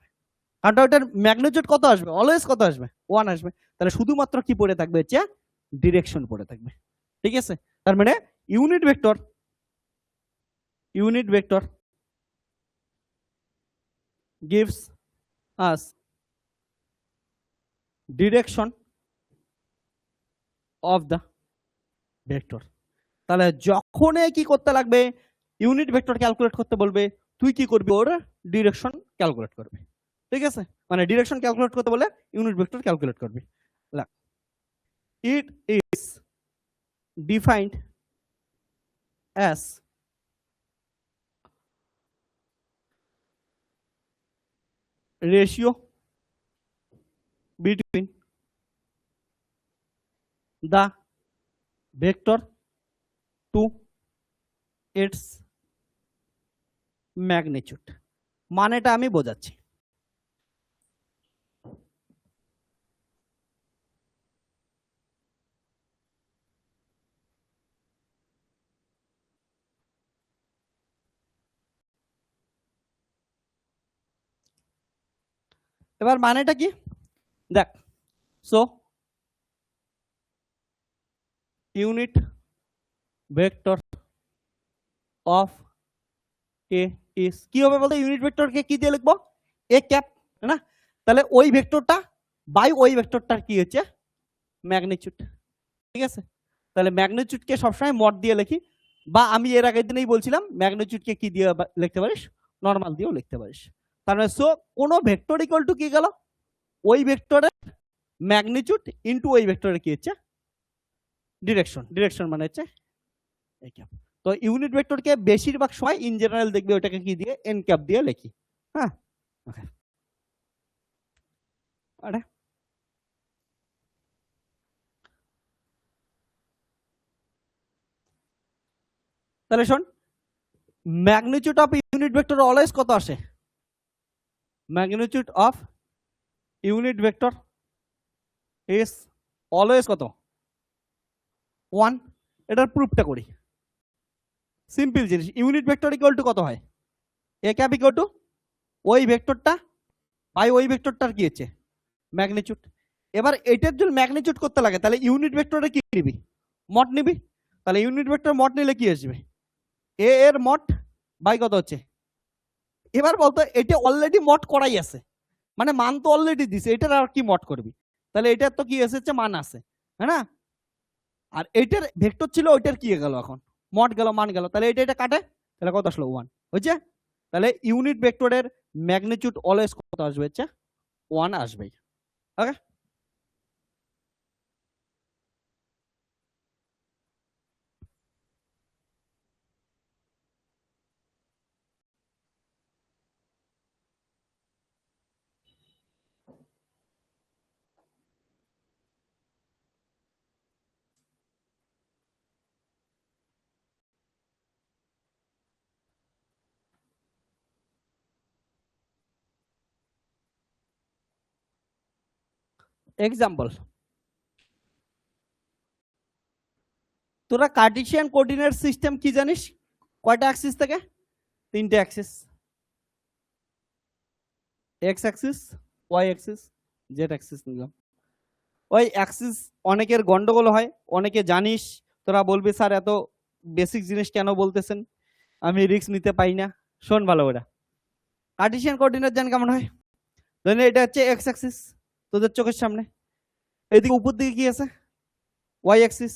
A: কারণ ওটার ম্যাগনিটিউড কত আসবে অলওয়েজ কত আসবে 1 আসবে, তাহলে শুধুমাত্র কি পড়ে থাকবে হচ্ছে ডিরেকশন পড়ে থাকবে। ঠিক আছে, তার মানে unit vector gives us direction of the vector। তাহলে যখনই কি করতে লাগবে ইউনিট ভেক্টর ক্যালকুলেট করতে বলবে, তুই কি করবি ওর ডিরেকশন ক্যালকুলেট করবি। ঠিক আছে, মানে ডিরেকশন ক্যালকুলেট করতে বলে ইউনিট ভেক্টর ক্যালকুলেট করবি। it is defined as ratio between the vector to its magnitude মানেটা আমি বোঝাচ্ছি। এবার মানেটা কি দেখ, so unit vector of A is কি হবে বলতে, ইউনিট ভেক্টরকে কি দিয়ে লিখবো, এ ক্যাপ, না? তাহলে ওই ভেক্টরটা বাই ওই ভেক্টরটার কি হচ্ছে ম্যাগনিটিউড, ঠিক আছে? তাহলে ম্যাগনিটিউডকে সবসময় মড দিয়ে লিখি, বা আমি এর আগের দিনেই বলছিলাম ম্যাগনিটিউডকে কি দিয়ে লিখতে পারিস, নরমাল দিয়েও লিখতে পারিস। তার মানে সো কোন ভেক্টর ইকুয়াল টু কি গেল, ওই ভেক্টরের ম্যাগনিটিউড ইনটু ওই ভেক্টরের কি হচ্ছে ডিরেকশন, ডিরেকশন মানে হচ্ছে এই ক্যাপ। তো ইউনিট ভেক্টরকে বেশিরভাগ সময় ইন জেনারেল দেখবে ওটাকে কি দিয়ে এন ক্যাপ দিয়ে লিখি, হ্যাঁ ওকে। আরে তাহলে শোন, magnitude of unit vector always কত আসে, magnitude of unit vector is always কত 1। এটার প্রুফটা করি, সিম্পল জিনিস, ইউনিট ভেক্টর ইকুয়াল টু কত হয়, এ ক্যাপ ইকুয়াল টু ওই ভেক্টরটা বাই ওই ভেক্টরটার কি হচ্ছে ম্যাগনিটিউড। এবার এটার যদি ম্যাগনিটিউড করতে লাগে তাহলে ইউনিট ভেক্টরে কি নিবি, মড নিবি। তাহলে ইউনিট ভেক্টর মড নিলে কি আসবে, এ এর মড বাই কত হচ্ছে। এবার বলতো এটা অলরেডি মড করাই আছে, মানে মান তো অলরেডি দিছে, এটার আর কি মড করবি, তাহলে এটার তো কি এসেছে মান আছে, হ্যাঁ না? আর এটার ভেক্টর ছিল ওইটার কি গেল, এখন মড গেল মান গেল, তাহলে এটা কাটে, তাহলে কত আসলো 1, বুঝছে? তাহলে ইউনিট ভেক্টরের ম্যাগনিটিউড অলওয়েজ কত আসবে, 1 আসবে, ওকে। এক্সাম্পল, তোরা কার্টেসিয়ান কোঅর্ডিনেট সিস্টেম কি জানিস, কয়টা অ্যাক্সিস থেকে, 3টে axis, x axis, y axis, z axis নিলাম। ওই অ্যাক্সিস অনেকের গন্ডগোল হয়, অনেকে জানিস, তোরা বলবি স্যার এত বেসিক জিনিস কেন বলতেছেন, আমি রিস্ক নিতে পাই না। শোন ভালো করে, কার্টেসিয়ান কোঅর্ডিনেট জান কেমন হয়, ধরেন এটা হচ্ছে এক্স অ্যাক্সিস তোদের চোখের সামনে, এইদিকে উপর দিকে কি আছে ওয়াই অ্যাক্সিস,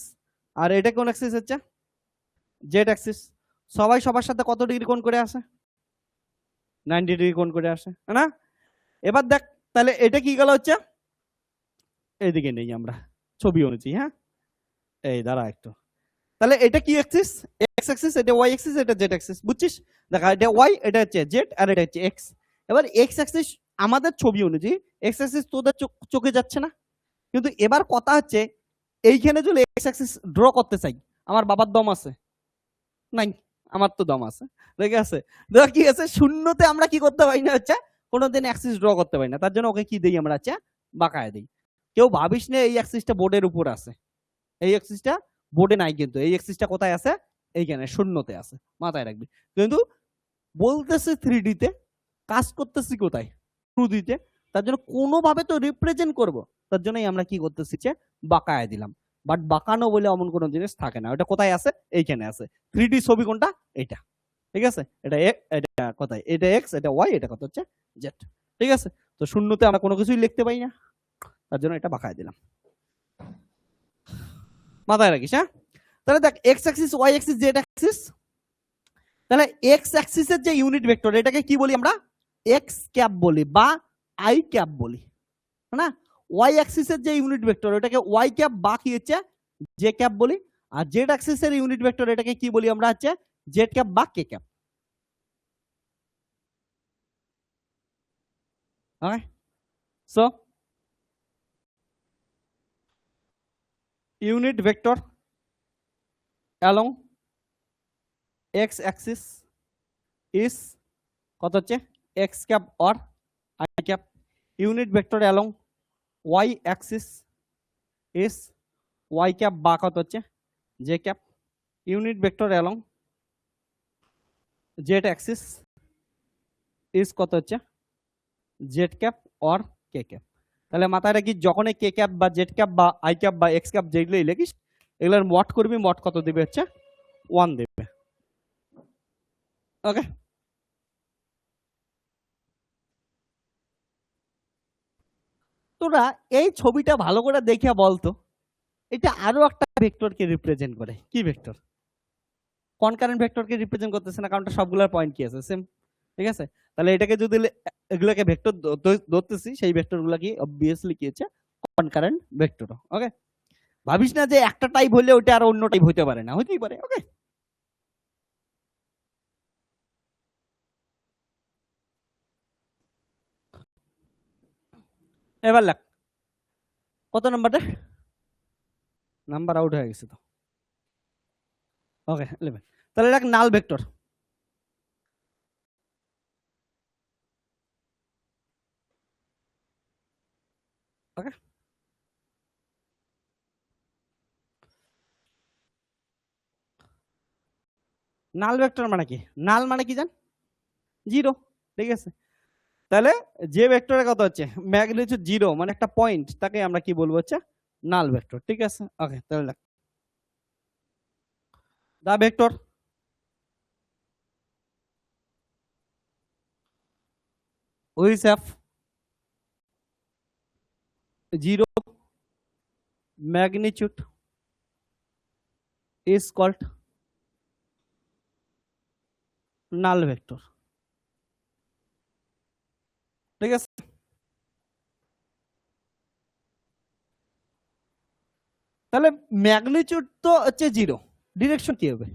A: আর এটা কোন অ্যাক্সিস হচ্ছে জেড অ্যাক্সিস। সবাই সবার সাথে কত ডিগ্রি কোণ করে আসে, 90 ডিগ্রি কোণ করে আসে, না? এবার দেখ তাহলে এটা কি গেল হচ্ছে, এইদিকে নেই আমরা ছবি অনুযায়ী, হ্যাঁ এই দাঁড়া একটু, তাহলে এটা কি অ্যাক্সিস, এক্স অ্যাক্সিস, এটা ওয়াই অ্যাক্সিস, এটা জেড অ্যাক্সিস, বুঝছিস? দেখা এটা ওয়াই, এটা হচ্ছে জেড, আর এটা হচ্ছে এক্স। এবার এক্স অ্যাক্সিস আমাদের ছবি অনুযায়ী এক্স অ্যাক্সিস তোদের চোখে যাচ্ছে না, কিন্তু এবার কথা হচ্ছে এইখানে যদি এক্স অ্যাক্সিস ড্র করতে চাই, আমার বাবার দম আছে নাই, আমার তো দম আছে, ঠিক আছে? দেখ কি আছে, শূন্যতে আমরা কি করতে পারি না হচ্ছে কোনোদিন অ্যাক্সিস ড্র করতে পারি না, তার জন্য ওকে কি দেই আমরা হচ্ছে বাঁকায় দিই। কেউ ভাবিস না এই অ্যাক্সিসটা বোর্ডের উপর আছে, এই অ্যাক্সিসটা বোর্ডে নাই, কিন্তু এই অ্যাক্সিসটা কোথায় আছে, এইখানে শূন্যতে আছে, মাথায় রাখবি। কিন্তু বলতেছে 3D তে, কাজ করতেছি কোথায় 2D তে, তার জন্য কোনোভাবে তো রিপ্রেজেন্ট করব, তার জন্যই আমরা কি করতেছি বাঁকায় দিলাম। বাট বাঁকানো বলে এমন কোনো জিনিস থাকে না, ওটা কোথায় আছে, এইখানে আছে। 3D ছবি কোনটা, এটা, ঠিক আছে? এটা এটা কোথায়, এটা এক্স, এটা ওয়াই, এটা কত হচ্ছে জেড, ঠিক আছে? তো শূন্যতে আমরা কোনো কিছুই লিখতে পাই না, তার জন্য এটা বাঁকায় দিলাম, মাথায় রাখিস, হ্যাঁ? তাহলে দেখ x axis, y axis, z axis, তাহলে এক্স অ্যাক্সিসের যে ইউনিট ভেক্টর এটাকে কি বলি আমরা, এক্স ক্যাপ বলি বা আই ক্যাপ বলি, না? ওয়াই অ্যাক্সিসের যে ইউনিট ভেক্টর ওটাকে ওয়াই ক্যাপ বা কি হচ্ছে জে ক্যাপ বলি, আর জেড অ্যাক্সিসের ইউনিট ভেক্টর এটাকে কি বলি আমরা হচ্ছে জেড ক্যাপ বা K cap. Okay, so unit vector along x axis is কত হচ্ছে x cap or I cap, unit vector along y axis is y cap বা কত হচ্ছে j cap, unit vector along z axis is কত হচ্ছে z cap or k cap। তাহলে মাথায় রাখি যখন k cap বা z cap বা I cap বা x cap যেগুলোই লিখিস এগুলোর মড করবি, মড কত দিবে হচ্ছে 1 দেবে। ওকে, তোরা এই ছবিটা ভালো করে দেখে বলতো এটা আরো একটা ভেক্টরকে রিপ্রেজেন্ট করে, কি ভেক্টর? কনকারেন্ট ভেক্টরকে রিপ্রেজেন্ট করতেছে না, কারণটা সবগুলোর পয়েন্ট কি আছে সেম, ঠিক আছে? তাহলে এটাকে যদি এগুলোকে ভেক্টর ধরতেছি সেই ভেক্টরগুলো কি অবভিয়াসলি কি হচ্ছে কনকারেন্ট ভেক্টর। ওকে, ভাবিস না যে একটা টাইপ হলে ওটা আর অন্য টাইপ হতে পারে না, হতেই পারে। ওকে, এবার লাগ কত নাম্বারটা, নাম্বার আউট হয়ে গেছে তো। ওকে 11, তাহলে এটা নাল ভেক্টর। ওকে, নাল ভেক্টর মানে কি? নাল মানে কি জান? জিরো, ঠিক আছে? তাহলে যে ভেক্টরের কথা হচ্ছে ম্যাগনিটিউড জিরো মানে একটা পয়েন্ট, তাকে আমরা কি বলবো হচ্ছে নাল ভেক্টর, ঠিক আছে? ওকে, তাহলে দা vector which have zero magnitude is called null vector, ঠিক আছে? তাহলে ম্যাগনিটিউড তো হচ্ছে জিরো, ডিরেকশন কি হবে?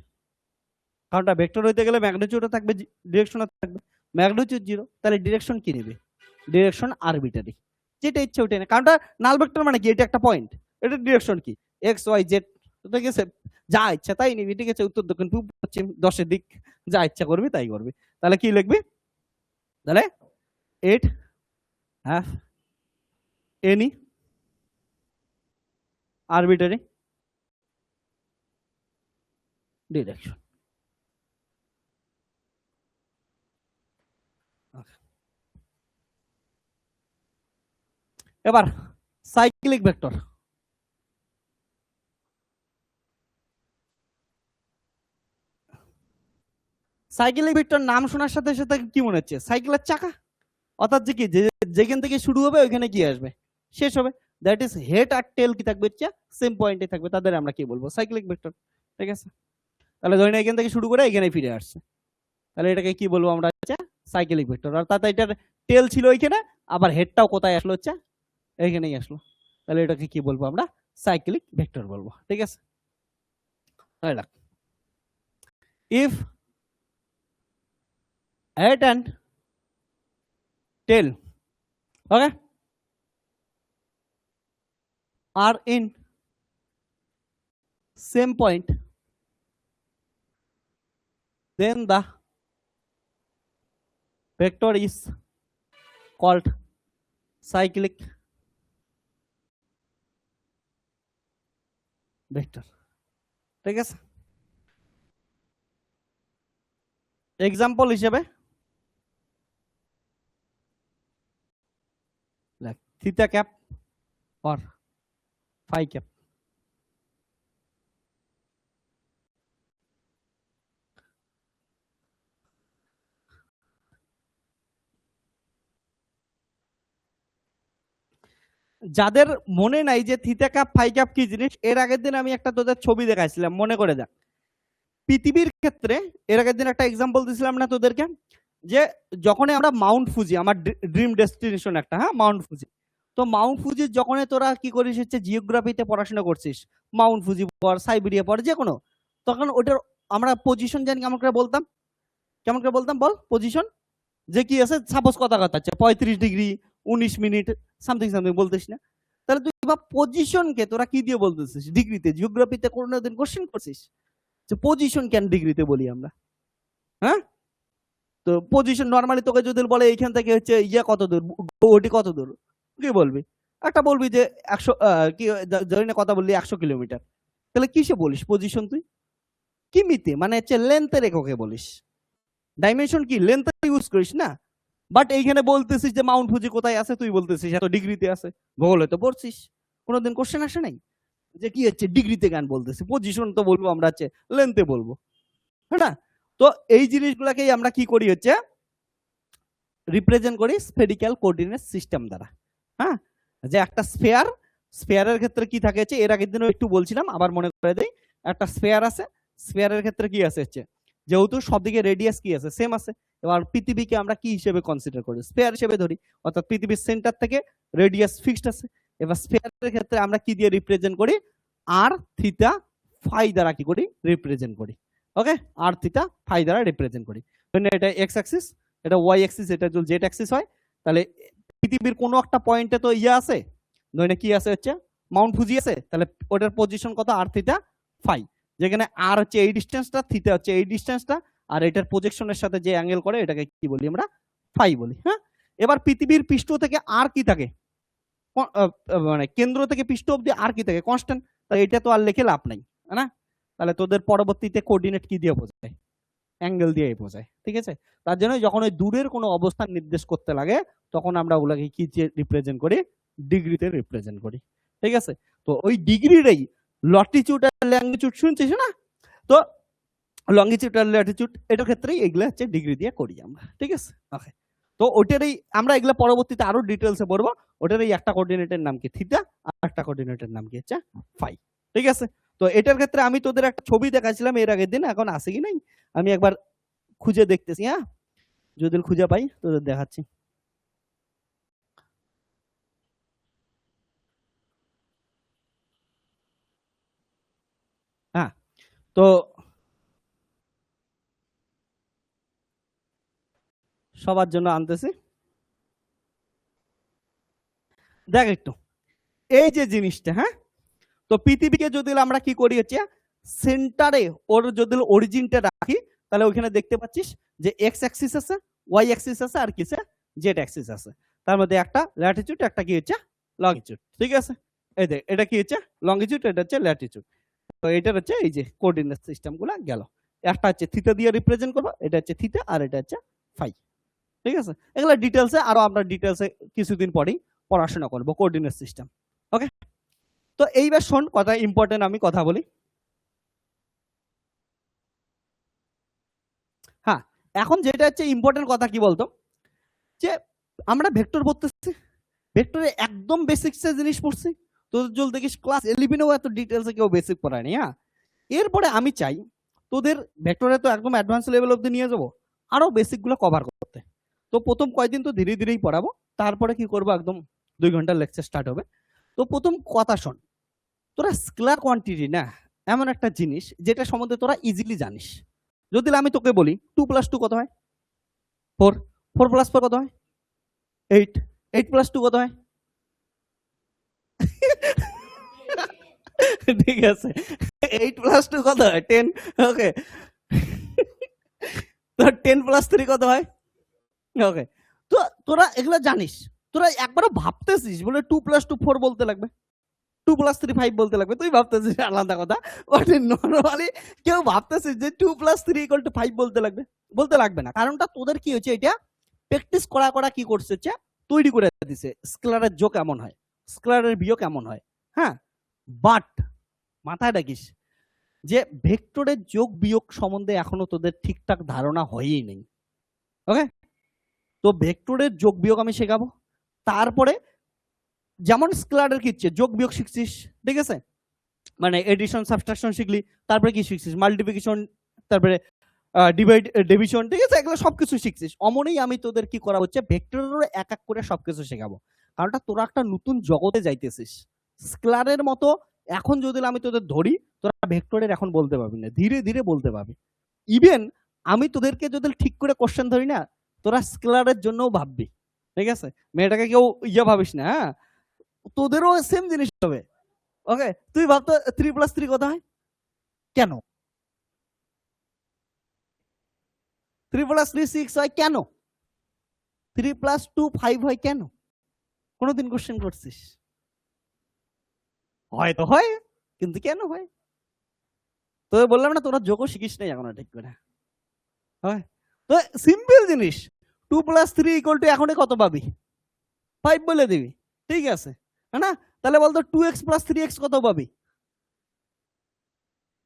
A: কারণটা ভেক্টর হইতে গেলে ম্যাগনিটিউডও থাকবে, ডিরেকশনও থাকবে। ম্যাগনিটিউড জিরো, তাহলে ডিরেকশন কি নেবে? ডিরেকশন আরবিটারি, যেটা ইচ্ছে ওইটা নেই। কারণটা নাল ভেক্টর মানে কি? এটা একটা পয়েন্ট, এটা ডিরেকশন কি এক্স ওয়াই জেড, ঠিক আছে? যা ইচ্ছা তাই নিবি, ঠিক আছে? উত্তর দক্ষিণ পূর্ব পশ্চিম 10 দিক যা ইচ্ছা করবি তাই করবি। তাহলে কি লিখবি? তাহলে it have any arbitrary direction। এবার সাইক্লিক ভেক্টর, সাইক্লিক ভেক্টর নাম শোনার সাথে সাথে কি মনে হচ্ছে? সাইকেলের চাকা, অর্থাৎ যে কি যেখান থেকে শুরু হবে ওইখানে কি আসবে শেষ হবে, দ্যাট ইজ হেড আর টেল কি থাকবে হচ্ছে সেম পয়েন্টে থাকবে, তাদের আমরা কি বলবো সাইক্লিক ভেক্টর, ঠিক আছে? তাহলে ধরি না এখান থেকে শুরু করে এখানে ফিরে আসছে, তাহলে এটাকে কি বলবো আমরা হচ্ছে সাইক্লিক ভেক্টর। অর্থাৎ এটার টেল ছিল ওইখানে, আবার হেডটাও কোথায় আসলো হচ্ছে এইখানেই আসলো, তাহলে এটাকে কি বলবো আমরা সাইক্লিক ভেক্টর বলবো, ঠিক আছে? If head and tail, okay, are in same point, then the vector is called cyclic vector, ঠিক আছে? এক্সাম্পল হিসেবে theta cap or phi cap, যাদের মনে নাই যে থিটা ক্যাপ ফাই ক্যাপ কি জিনিস, এর আগের দিন আমি একটা তোদের ছবি দেখাইছিলাম, মনে করে দেখ। পৃথিবীর ক্ষেত্রে এর আগের দিন একটা এক্সাম্পল দিছিলাম না তোদেরকে, যে যখন আমরা মাউন্ট ফুজি, আমার ড্রিম ডেস্টিনেশন একটা, হ্যাঁ মাউন্ট ফুজি, তো মাউন্ট ফুজি যখন তোরা কি করিস হচ্ছে জিওগ্রাফিতে পড়াশোনা করছিস, মাউন্ট ফুজি পড়, সাইবেরিয়া পড়, যে কোনো, তখন ওটার আমরা পজিশন জানি কেমন করে বলতাম বল পজিশন, যে কি আছে সাপোজ কথা আছে 35 ডিগ্রি 19 মিনিট সামথিং বলতিস না, তাহলে তুই বা পজিশনকে তোরা কি দিয়ে বলতেছিস ডিগ্রিতে? জিওগ্রাফিতে কোনোদিন কোশ্চেন করছিস যে পজিশন কেন ডিগ্রিতে বলি আমরা? হ্যাঁ, তো পজিশন নরমালি তোকে যদি বলে এইখান থেকে হচ্ছে ইয়া কত দূর, ওটি কত দূর, কি বলবি? একটা বলবি যে 100 কি ধরি না কথা বললি 100 কিলোমিটার, তাহলে কিসে বলিস পজিশন? তুই কিমিতে মানে হচ্ছে লেন্থের এককে বলিস, ডাইমেনশন কি লেন্থ ইউজ করিস না। বাট এইখানে বলতেছিস যে মাউন্ট ফুজি কোথায় আছে, তুই বলতেছিস এত ডিগ্রিতে আছে, ভূগোলে তো পড়ছিস, কোনোদিন কোশ্চেন আসে নাই যে কি হচ্ছে ডিগ্রিতে কেন বলতেছি, পজিশন তো বলবো আমরা হচ্ছে লেন্থে বলবো, হ্যাঁ। তো এই জিনিসগুলোকেই আমরা কি করি হচ্ছে রিপ্রেজেন্ট করি স্ফেরিক্যাল কোঅর্ডিনেট সিস্টেম দ্বারা। হ্যাঁ, যে একটা স্ফেয়ারের ক্ষেত্রে কি থাকে হচ্ছে, এর আগের দিনও একটু বলছিলাম, আবার মনে করে দেই, একটা স্ফেয়ার আছে, স্ফেয়ারের ক্ষেত্রে কি আছে হচ্ছে যেহেতু সবদিকে রেডিয়াস কি আছে সেম আছে, এবার পৃথিবীকে আমরা কি হিসেবে কনসিডার করি, স্ফেয়ার হিসেবে ধরি, অর্থাৎ পৃথিবীর সেন্টার থেকে রেডিয়াস ফিক্সড আছে। এবার স্ফেয়ারের ক্ষেত্রে আমরা কি দিয়ে রিপ্রেজেন্ট করি, আর থিটা ফাই দ্বারা কি করি রিপ্রেজেন্ট করি। ওকে, আর থিটা ফাই দ্বারা রিপ্রেজেন্ট করি। এটা এক্স অ্যাক্সিস, এটা ওয়াই অ্যাক্সিস, এটা যদি জেড অ্যাক্সিস হয়, তাহলে পৃথিবীর কোনো একটা পয়েন্টে তো ইয়ে আছে, ধরে কি আছে হচ্ছে মাউন্ট ফুজি আছে, তাহলে ওটার পজিশন কত, আর থিটা ফাই, যেখানে আর হচ্ছে এই ডিসটেন্সটা, থিটা হচ্ছে এই ডিসটেন্সটা, আর এটার প্রজেকশনের সাথে যে অ্যাঙ্গেল করে এটাকে কি বলি আমরা, ফাই বলি। হ্যাঁ, এবার পৃথিবীর পৃষ্ঠ থেকে আর কি থাকে, মানে কেন্দ্র থেকে পৃষ্ঠ অবধি আর কি থাকে, কনস্ট্যান্ট। তাহলে এটা তো আর লিখে লাভ নাই না, তাহলে তোদের পরবর্তীতে কোঅর্ডিনেট কি দিয়ে বোঝায়, অ্যাঙ্গেল দিয়ে বোঝায়, ঠিক আছে। তার জন্য যখন ওই দূরের কোনো অবস্থান নির্দেশ করতে লাগে তখন আমরা ওগুলোকে কি রিপ্রেজেন্ট করি, ডিগ্রিতে রিপ্রেজেন্ট করি, ঠিক আছে। তো ওই ডিগ্রিরই লটিটিউড আর ল্যাঙ্গিটিউড শুনছিস না, তো লঙ্গিটিউড আর ল্যাটিটিউড এটার ক্ষেত্রেই এগুলো হচ্ছে ডিগ্রি দিয়ে করি আমরা, ঠিক আছে। ওকে, তো ওটারই আমরা এগুলো পরবর্তীতে আরো ডিটেলসে পড়বো। ওটারই একটা কোঅর্ডিনেটের নাম কি থিটা, আর একটা কোঅর্ডিনেটের নাম কি হচ্ছে ফাই, ঠিক আছে। তো এটার ক্ষেত্রে আমি তোদের একটা ছবি দেখাইছিলাম এর আগের দিন, এখন আছে কি নাই আমি একবার খুঁজে দেখতেছি, হ্যাঁ যদি খুঁজে পাই তোদের দেখাচ্ছি। হ্যাঁ, তো সবার জন্য আনতেছি, দেখ একটু এই যে জিনিসটা। হ্যাঁ, তো পৃথিবীকে যদি আমরা কি করি হচ্ছে সেন্টারে ওর যদি অরিজিনটা রাখি, তাহলে ওইখানে দেখতে পাচ্ছিস যে এক্স অ্যাক্সিস আছে, ওয়াই অ্যাক্সিস আছে, আর কিসে জেড অ্যাক্সিস আছে। তার মধ্যে একটা ল্যাটিটিউড, একটা কি হচ্ছে লঙ্গিটিউড, ঠিক আছে। এই দেখ এটা কি হচ্ছে লঙ্গিটিউড, এটা হচ্ছে ল্যাটিটিউড। তো এটার হচ্ছে এই যে কোঅর্ডিনেট সিস্টেম গুলা গেল, একটা হচ্ছে থিটা দিয়ে রিপ্রেজেন্ট করবো, এটা হচ্ছে থিটা, আর এটা হচ্ছে ফাই, ঠিক আছে। এগুলো ডিটেলসে আরো আমরা ডিটেলসে কিছুদিন পরেই পড়াশোনা করবো কোঅর্ডিনেট সিস্টেম। ওকে, তো এইবার শোন কথা ইম্পর্টেন্ট আমি কথা বলি। হ্যাঁ, এখন যেটা হচ্ছে ইম্পর্টেন্ট কথা কি বলতো, যে আমরা ভেক্টর পড়তেছি, ভেক্টরে একদম বেসিক্সের জিনিস পড়ছি, তোদের যদি দেখিস ক্লাস 11এও এত ডিটেলসে কেউ বেসিক পড়ায়নি। হ্যাঁ, এরপরে আমি চাই তোদের ভেক্টরে তো একদম অ্যাডভান্স লেভেল অবধি নিয়ে যাবো, আরো বেসিক গুলো কভার করতে। তো প্রথম কয়েকদিন তো ধীরে ধীরেই পড়াবো, তারপরে কি করবো একদম 2 ঘন্টার লেকচার স্টার্ট হবে। তো প্রথম কথা শোন, তোরা স্কেলার কোয়ান্টিটি না এমন একটা জিনিস যেটা সম্বন্ধে তোরা ইজিলি জানিস। যদি আমি তোকে বলি 2 + 2 কত হয়, 4, 4 + 4 কত হয় 8, 8 + 2 কত হয় ঠিক আছে, 8 + 2 কত হয় 10। ওকে, তো 10 + 3 কত হয়। ওকে, তো তোরা এগুলো জানিস, তোরা একবারও ভাবতেছিস বলে 2 + 2 4 বলতে লাগবে, 2 + 3 5 বলতে লাগবে, তুই ভাবতেছিস আলাদা কথা, বাট নরমালি কেউ ভাবতেছিস যে 2 + 3 = 5 বলতে লাগবে না। কারণটা তোদের কি হচ্ছে, এটা প্র্যাকটিস করা কি করছে, তৈরি করে দিছে স্কেলারের যোগ কেমন হয়, স্কেলারের বিয়োগ কেমন হয়। হ্যাঁ, বাট মাথায় রাখিস যে ভেক্টরের যোগ বিয়োগ সম্বন্ধে এখনো তোদের ঠিকঠাক ধারণা হয়ই নেই। ওকে, তো ভেক্টরের যোগ বিয়োগ আমি শেখাবো, তারপরে যেমন স্কেলারের কি হচ্ছে যোগ বিয়োগ শিখছিস, ঠিক আছে, মানে এডিশন সাবট্রাকশন শিখলি, তারপরে কি শিখছিস মাল্টিপ্লিকেশন, তারপরে ডিভাইড ডিভিশন, ঠিক আছে, এগুলো সবকিছু শিখছিস। অমনেই আমি তোদের কি করা হচ্ছে ভেক্টরেরও এক এক করে সবকিছু শেখাবো, কারণটা তোরা একটা নতুন জগতে যাইতেছিস। স্কেলারের মতো এখন যদি আমি তোদের ধরি, তোরা ভেক্টরের এখন বলতে পারবি না, ধীরে ধীরে বলতে পারবি। ইভেন আমি তোদেরকে যদি ঠিক করে কোশ্চেন ধরি না, তোরা স্কেলারের জন্যও ভাববি, ঠিক আছে, মেয়েটাকে কেউ ভাবিস না, হ্যাঁ, তোদেরও সেম জিনিস হবে। ওকে, তুই ভাবতো 3+3 কত হয়, কেন 3+3 6 হয়, কেন 3+2 5 হয়, কেন কোনোদিন কোশ্চেন করছিস? হয়তো হয়, কিন্তু কেন হয়? তো বললাম না তোরা যোগও শিখিস নাই এখনো ঠিক করে। হয় তো সিম্পল জিনিস, 2+3 = এখন কত পাবি? 5 বলে দিবি, ঠিক আছে, হ্যাঁ না? তাহলে বলতো 2x + 3x কত পাবি?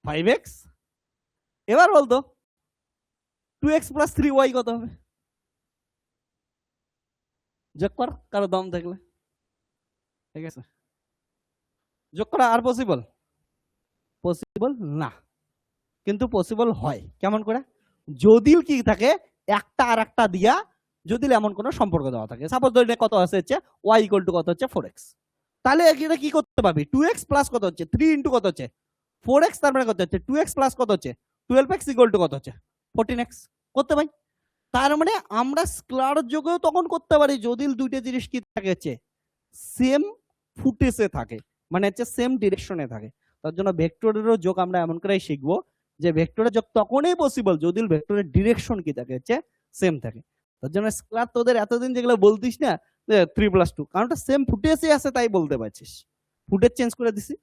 A: 5x। এবার বলতো 2x + 3y কত হবে? যোগ কর কারো দম থাকলে, ঠিক আছে, যোগ করা আর পসিবল? পসিবল না, কিন্তু পসিবল হয়। কেমন করে? যদি কি থাকে একটা আর একটা দিয়া, যদি এমন কোনো সম্পর্ক দেওয়া থাকে, সাপোজ ধরে কত আছে হচ্ছে y = কত হচ্ছে 4x, তাহলে এটা কি করতে পারবি? 2x প্লাস কত হচ্ছে 3 ইনটু কত হচ্ছে 4x, তার মানে কত হচ্ছে 2x প্লাস কত হচ্ছে 12x = কত হচ্ছে 14x করতে পারি। তার মানে আমরা স্কেলার যোগেও তখন করতে পারি যদি দুইটা জিনিস কি থাকে হচ্ছে সেম ফুটেজে থাকে, মানে হচ্ছে সেম ডিরেকশনে থাকে। তার জন্য ভেক্টরেরও যোগ আমরা এমন করেই শিখবো যে ভেক্টরের যোগ তখনই পসিবল যদি ভেক্টরের ডিরেকশন কি থাকে হচ্ছে সেম থাকে। তার জন্য স্কেলার তোদের এতদিন যেগুলো বলতিস না 3+2, কারণটা সেম ফুটেজে আছে তাই বলতে পারছিস, ফুটেজ চেঞ্জ করে দিছি,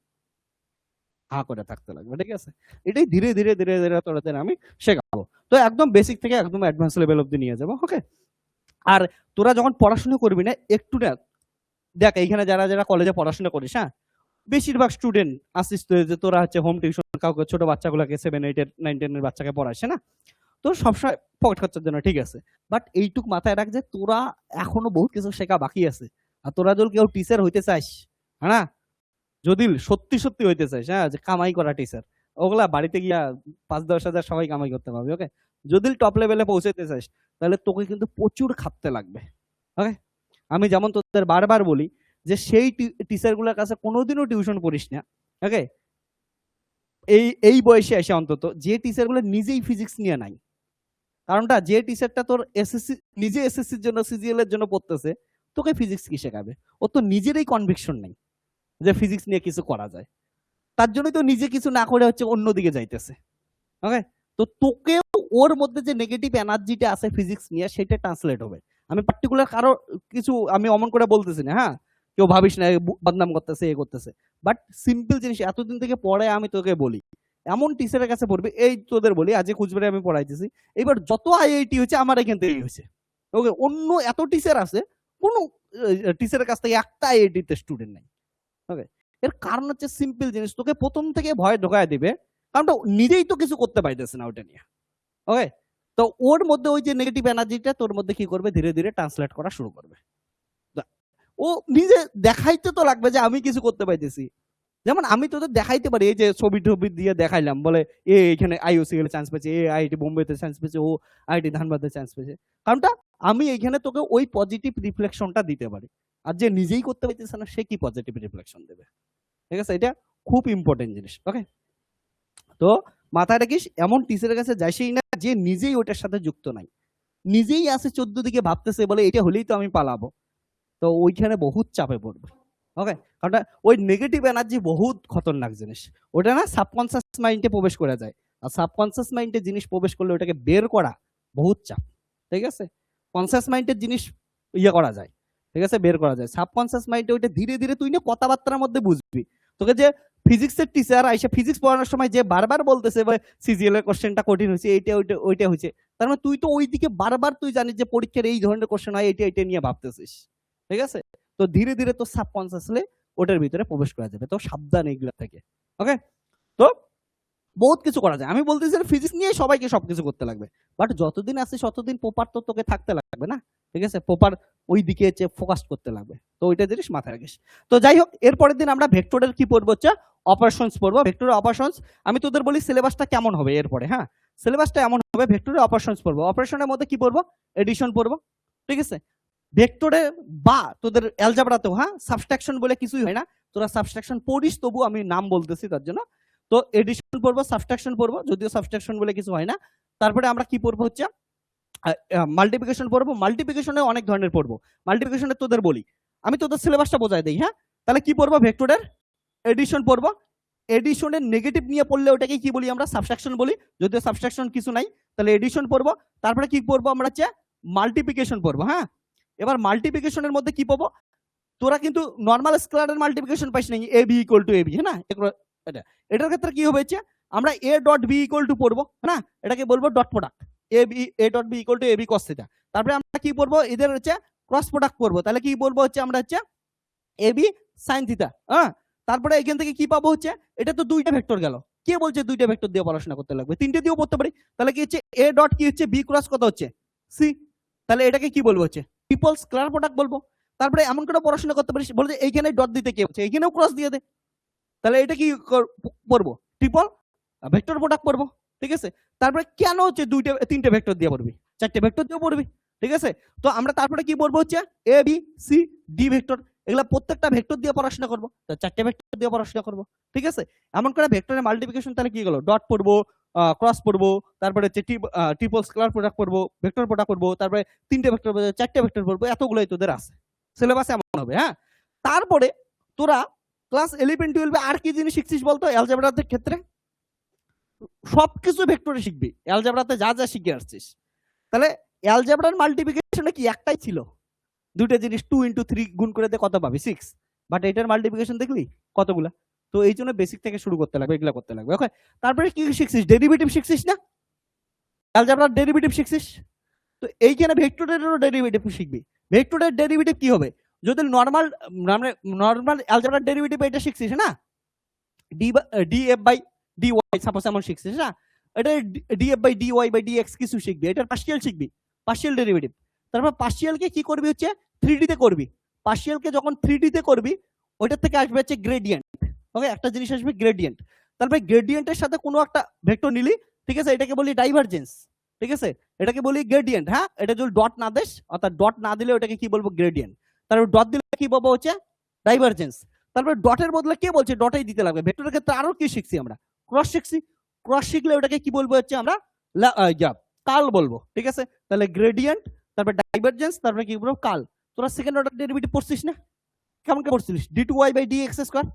A: হা করে থাকতে লাগবে, ঠিক আছে। এটাই ধীরে ধীরে ধীরে ধীরে তোদের আমি শেখাবো। তো একদম বেসিক থেকে একদম অ্যাডভান্স লেভেল অবধি নিয়ে যাবো। ওকে, আর তোরা যখন পড়াশোনা করবি না একটু না দেখ, এইখানে যারা যারা কলেজে পড়াশোনা করিস, হ্যাঁ, বেশিরভাগ স্টুডেন্ট আসিস তো যে তোরা হচ্ছে হোম টিউশন কাউকে ছোট বাচ্চাগুলোকে 7, 8, 9, 10 এর বাচ্চাকে পড়াস না, তো সবসময় পকেট খরচার জন্য, ঠিক আছে, বাট এইটুক মাথায় রাখ যে তোরা এখনো বহুত কিছু শেখা বাকি আছে। আর তোরা যদি কেউ টিচার হইতে চাস, হ্যাঁ, যদি সত্যি সত্যি হইতে চাস, হ্যাঁ, যে কামাই করা টিচার, ওগুলা বাড়িতে গিয়া 5-10 হাজার সবাই কামাই করতে পারবে। ওকে, যদি টপ লেভেলে পৌঁছাইতে চাস তাহলে তোকে কিন্তু প্রচুর খাটতে লাগবে। ওকে, আমি যেমন তোদের বারবার বলি যে সেই টিচার গুলোর কাছে কোনোদিনও টিউশন পড়িস না। ওকে, এই বয়সে এসে অন্তত যে টিচার গুলো নিজেই ফিজিক্স নিয়ে নাই, কারণটা যে টিচারটা তোর এসএসসি নিজে এসএসসির জন্য সিজিএল এর জন্য পড়তেছে, তোকে ফিজিক্স কি শেখাবে? ও তো নিজেরই কনভিকশন নেই যে ফিজিক্স নিয়ে কিছু করা যায়, তার জন্যই তো নিজে কিছু না করে হচ্ছে অন্যদিকে যাইতেছে। ওকে, তো তোকেও ওর মধ্যে যে নেগেটিভ এনার্জিটা আছে ফিজিক্স নিয়ে সেটা ট্রান্সলেট হবে। আমি পার্টিকুলার কারো কিছু আমি অমন করে বলতেছি না, হ্যাঁ, কেউ ভাবিস না বদনাম করতেছে এ করতেছে, বাট সিম্পল জিনিস এতদিন থেকে পড়ে আমি তোকে বলি এমন টিচারের কাছে পড়বি। এই তোদের বলি আজ কুচবিহারে আমি পড়াইতেছি, এবার যত আইআইটি হচ্ছে আমার এখান থেকেই হয়েছে। ওকে, অন্য এত টিচার আছে, কোনো টিচারের কাছ থেকে একটা আইআইটি তে স্টুডেন্ট নাই। ওকে, এর কারণ হচ্ছে সিম্পল জিনিস, তোকে প্রথম থেকে ভয় ঢোকায় দিবে, কারণ নিজেই তো কিছু করতে পাইতেছে না ওটা নিয়ে। ওকে, তো ওর মধ্যে ওই যে নেগেটিভ এনার্জিটা তোর মধ্যে কি করবে ধীরে ধীরে ট্রান্সলেট করা শুরু করবে। ও নিজে দেখাইতে তো লাগবে যে আমি কিছু করতে পাইতেছি। যেমন আমি তোদের দেখাইতে পারি, এই যে ছবি টবি দিয়ে দেখাইলাম, বলে এ এখানে আইওসিএল চান্স পেয়েছে, এ আইআইটি বোম্বেতে চান্স পেয়েছে, ও আইআইটি ধানবাদে চান্স পেয়েছে, কারণটা আমি এখানে তোকে ওই পজিটিভ রিফ্লেকশনটা দিতে পারি। আর যে নিজেই করতে পারতেছে না সে কি পজিটিভ রিফ্লেকশন দেবে? ঠিক আছে, এটা খুব ইম্পর্টেন্ট জিনিস। ওকে, তো মাথায় রাখিস এমন টিচারের কাছে যাইসই না যে নিজেই ওটার সাথে যুক্ত নাই, নিজেই আছে 14 দিকে ভাবতেছে, বলে এটা হলেই তো আমি পালাবো, তো ওইখানে বহুত চাপে পড়বে। ওকে, কারণ ওই নেগেটিভ এনার্জি বহুত খতরনাক জিনিস, ওটা না সাবকনসিয়াস মাইন্ডে প্রবেশ করে যায়, আর সাবকনসিয়াস মাইন্ডে জিনিস প্রবেশ করলে ওটাকে বের করা বহুত চাপ। ঠিক আছে, কনসিয়াস মাইন্ডের জিনিস করা যায়, ঠিক আছে, বের করা যায়। সাবকনসিয়াস মাইন্ডে ওইটা ধীরে ধীরে তুই না কথাবার্তার মধ্যে বুঝবি। তোকে যে ফিজিক্সের টিচার আইসা ফিজিক্স পড়ানোর সময় যে বারবার বলতেছে সিজিএল এর কোশ্চেনটা কঠিন হয়েছে, এইটা ওইটা হয়েছে, তার মানে তুই তো ওইদিকে বারবার তুই জানিস যে পরীক্ষার এই ধরনের কোশ্চেন হয়, এটা নিয়ে ভাবতেছিস। ঠিক আছে, তো ধীরে ধীরে তো সাবকনসিয়াসলি ওটার ভিতরে প্রবেশ করা যাবে, তো সাবধান এগুলা থেকে। ওকে, তো বহুত কিছু করা যায়। আমি বলতেছি ফিজিক্স নিয়ে সবাইকে সবকিছু করতে লাগবে, বাট যতদিন আসিস ততদিন প্রপার তো তোকে থাকতে লাগবে না, ঠিক আছে, প্রপার ওই দিকে হচ্ছে ফোকাস করতে লাগবে। তো ওইটা জিনিস মাথায় রাখিস। তো যাই হোক, এরপরের দিন আমরা ভেক্টরের কি পড়বো হচ্ছে অপারেশনস পড়বো। ভেক্টরের অপারেশনস আমি তোদের বলি সিলেবাসটা কেমন হবে এরপরে। হ্যাঁ, সিলেবাসটা এমন হবে, ভেক্টরের অপারেশনস পড়বো, অপারেশনের মধ্যে কি পড়বো, এডিশন পড়বো। ঠিক আছে, ভেক্টরে বা তোদের অ্যালজেব্রাতেও হ্যাঁ সাবট্রাকশন বলে কিছুই হয় না, তোরা সাবট্রাকশন পড়িস, তবু আমি নাম বলতেছি তার জন্য। তো এডিশন পড়বো, সাবট্রাকশন পড়বো, যদিও সাবট্রাকশন বলে কিছু হয় না। তারপরে আমরা কি পড়বো হচ্ছে মাল্টিপ্লিকেশন পড়বো। মাল্টিপ্লিকেশনে অনেক ধরনের পড়বো। মাল্টিপ্লিকেশনে তোদের বলি, আমি তোদের সিলেবাসটা বোঝাই দিই। হ্যাঁ, তাহলে কি পড়বো, ভেক্টরের এডিশন পড়বো। এডিশনের নেগেটিভ নিয়ে পড়লে ওটাকে কি বলি আমরা, সাবট্রাকশন বলি, যদিও সাবট্রাকশন কিছু নাই। তাহলে এডিশন পড়বো। তারপরে কি পড়বো আমরা হচ্ছে মাল্টিপ্লিকেশন পড়বো। হ্যাঁ, এবার মাল্টিপ্লিকেশনের মধ্যে কি পাবো, তোরা কিন্তু নরমাল স্কেলারের মাল্টিপ্লিকেশন পাইস না, A B equal to A B. হ্যাঁ না, এটার ক্ষেত্রে কি হবে, আমরা A dot B equal to পড়বো না, এটাকে বলবো dot product, A dot B equal to A B cos theta. তারপরে আমরা কি পড়বো, এদের হচ্ছে ক্রস প্রোডাক্ট করবো। তাহলে কি বলবো হচ্ছে আমরা হচ্ছে এ বি সাইন থিটা। হ্যাঁ, তারপরে এখান থেকে কি পাবো হচ্ছে, এটা তো দুইটা ভেক্টর গেল, কে বলছে দুইটা ভেক্টর দিয়ে পড়াশোনা করতে লাগবে, তিনটে দিয়েও পড়তে পারি। তাহলে কি হচ্ছে এ ডট কি হচ্ছে বি ক্রস কত হচ্ছে সি, তাহলে এটাকে কি বলবো হচ্ছে ট্রিপল স্কেলার প্রোডাক্ট বলবো। তারপরে এমন করে পড়াশোনা করতে পারিস, বলছে এইখানে ডট দিতে কে হচ্ছে, এখানেও ক্রস দিয়ে দে, তাহলে এটা কি পড়বো ট্রিপল ভেক্টর প্রোডাক্ট পড়বো। ঠিক আছে, তারপরে কেন হচ্ছে তিনটে ভেক্টর দিয়ে পড়বি, চারটে ভেক্টর দিয়ে পড়বি। ঠিক আছে, তো আমরা তারপরে কি পড়বো হচ্ছে A B C D vector, এগুলা প্রত্যেকটা ভেক্টর দিয়ে পড়াশোনা করবো, চারটে ভেক্টর দিয়ে পড়াশোনা করবো। ঠিক আছে, এমন করে ভেক্টরের মাল্টিপ্লিকেশন তাহলে কি গেল, ডট পড়বো, ক্রস পড়বো, তারপরে হচ্ছে ট্রিপল স্কেলার প্রোডাক্ট পড়বো, ভেক্টর প্রোডাক্ট পড়বো, তারপরে তিনটে ভেক্টর পড়বো, চারটে ভেক্টর পড়বো, এতগুলোই তোদের আছে সিলেবাসে এমন হবে। হ্যাঁ, তারপরে তোরা ক্লাস 11-12 আর কি জিনিস শিখছিস বলতো অ্যালজেব্রার ক্ষেত্রে, সবকিছু ভেক্টরে শিখবি, অ্যালজেব্রাতে যা যা শিখে আসছিস। তাহলে অ্যালজেব্রার মাল্টিপ্লিকেশনে কি একটাই ছিল, দুটো জিনিস 2 × 3 গুণ করে দে কত পাবি 6, বাট এটার মাল্টিপ্লিকেশন দেখলি কতগুলা। তো এই জন্য বেসিক থেকে শুরু করতে লাগবে, এগুলা করতে লাগবে। ওকে, তারপরে কি শিখছিস, ডেরিভেটিভ শিখছিস না, অ্যালজেব্রার ডেরিভেটিভ শিখছিস। তো এইখানে ভেক্টরেরও ডেরিভেটিভ শিখবি। ভেক্টরের ডেরিভেটিভ কি হবে, যদি নরমাল অ্যালজেব্রার ডেরিভেটিভ এটা শিখছিস না, ডিএফ বাই ডিওয়াই সাপোজ এমন শিখছিস না, এটা df by dy by dx কিছু শিখবি, এটা পার্শিয়াল শিখবি, পার্শিয়াল ডেরিভেটিভ। তারপর পার্শিয়ালকে কি করবি হচ্ছে 3D তে করবি, পার্শিয়ালকে যখন 3D তে করবি ওইটার থেকে আসবে হচ্ছে গ্রেডিয়েন্ট। ওকে, একটা জিনিস আসবে গ্রেডিয়েন্ট, তারপরে গ্রেডিয়েন্টের সাথে কোনো একটা ভেক্টর নিলি, ঠিক আছে, এটাকে বলি ডাইভারজেন্স। ঠিক আছে, এটাকে বলি গ্রেডিয়েন্ট। হ্যাঁ, এটা যদি ডট না দেস, অর্থাৎ ডট না দিলে ওটাকে কি বলবো গ্রেডিয়েন্ট, তারপর ডট দিলে কি বলবো হচ্ছে ডাইভারজেন্স। তারপরে ডটের বদলে কে বলছে ডটেই দিতে লাগবে। ভেক্টরের ক্ষেত্রে আরো কি শিখছি আমরা, ক্রস শিখছি, ক্রস শিখলে ওটাকে কি বলবো হচ্ছে আমরা কার্ল বলবো। ঠিক আছে, তাহলে গ্রেডিয়েন্ট, তারপর ডাইভারজেন্স, তারপরে কি বলবো কার্ল। তোরা সেকেন্ড অর্ডার ডেরিভেটিভ পড়ছিস না, কেমন করে পড়ছিস, d2y বাই dx স্কয়ার।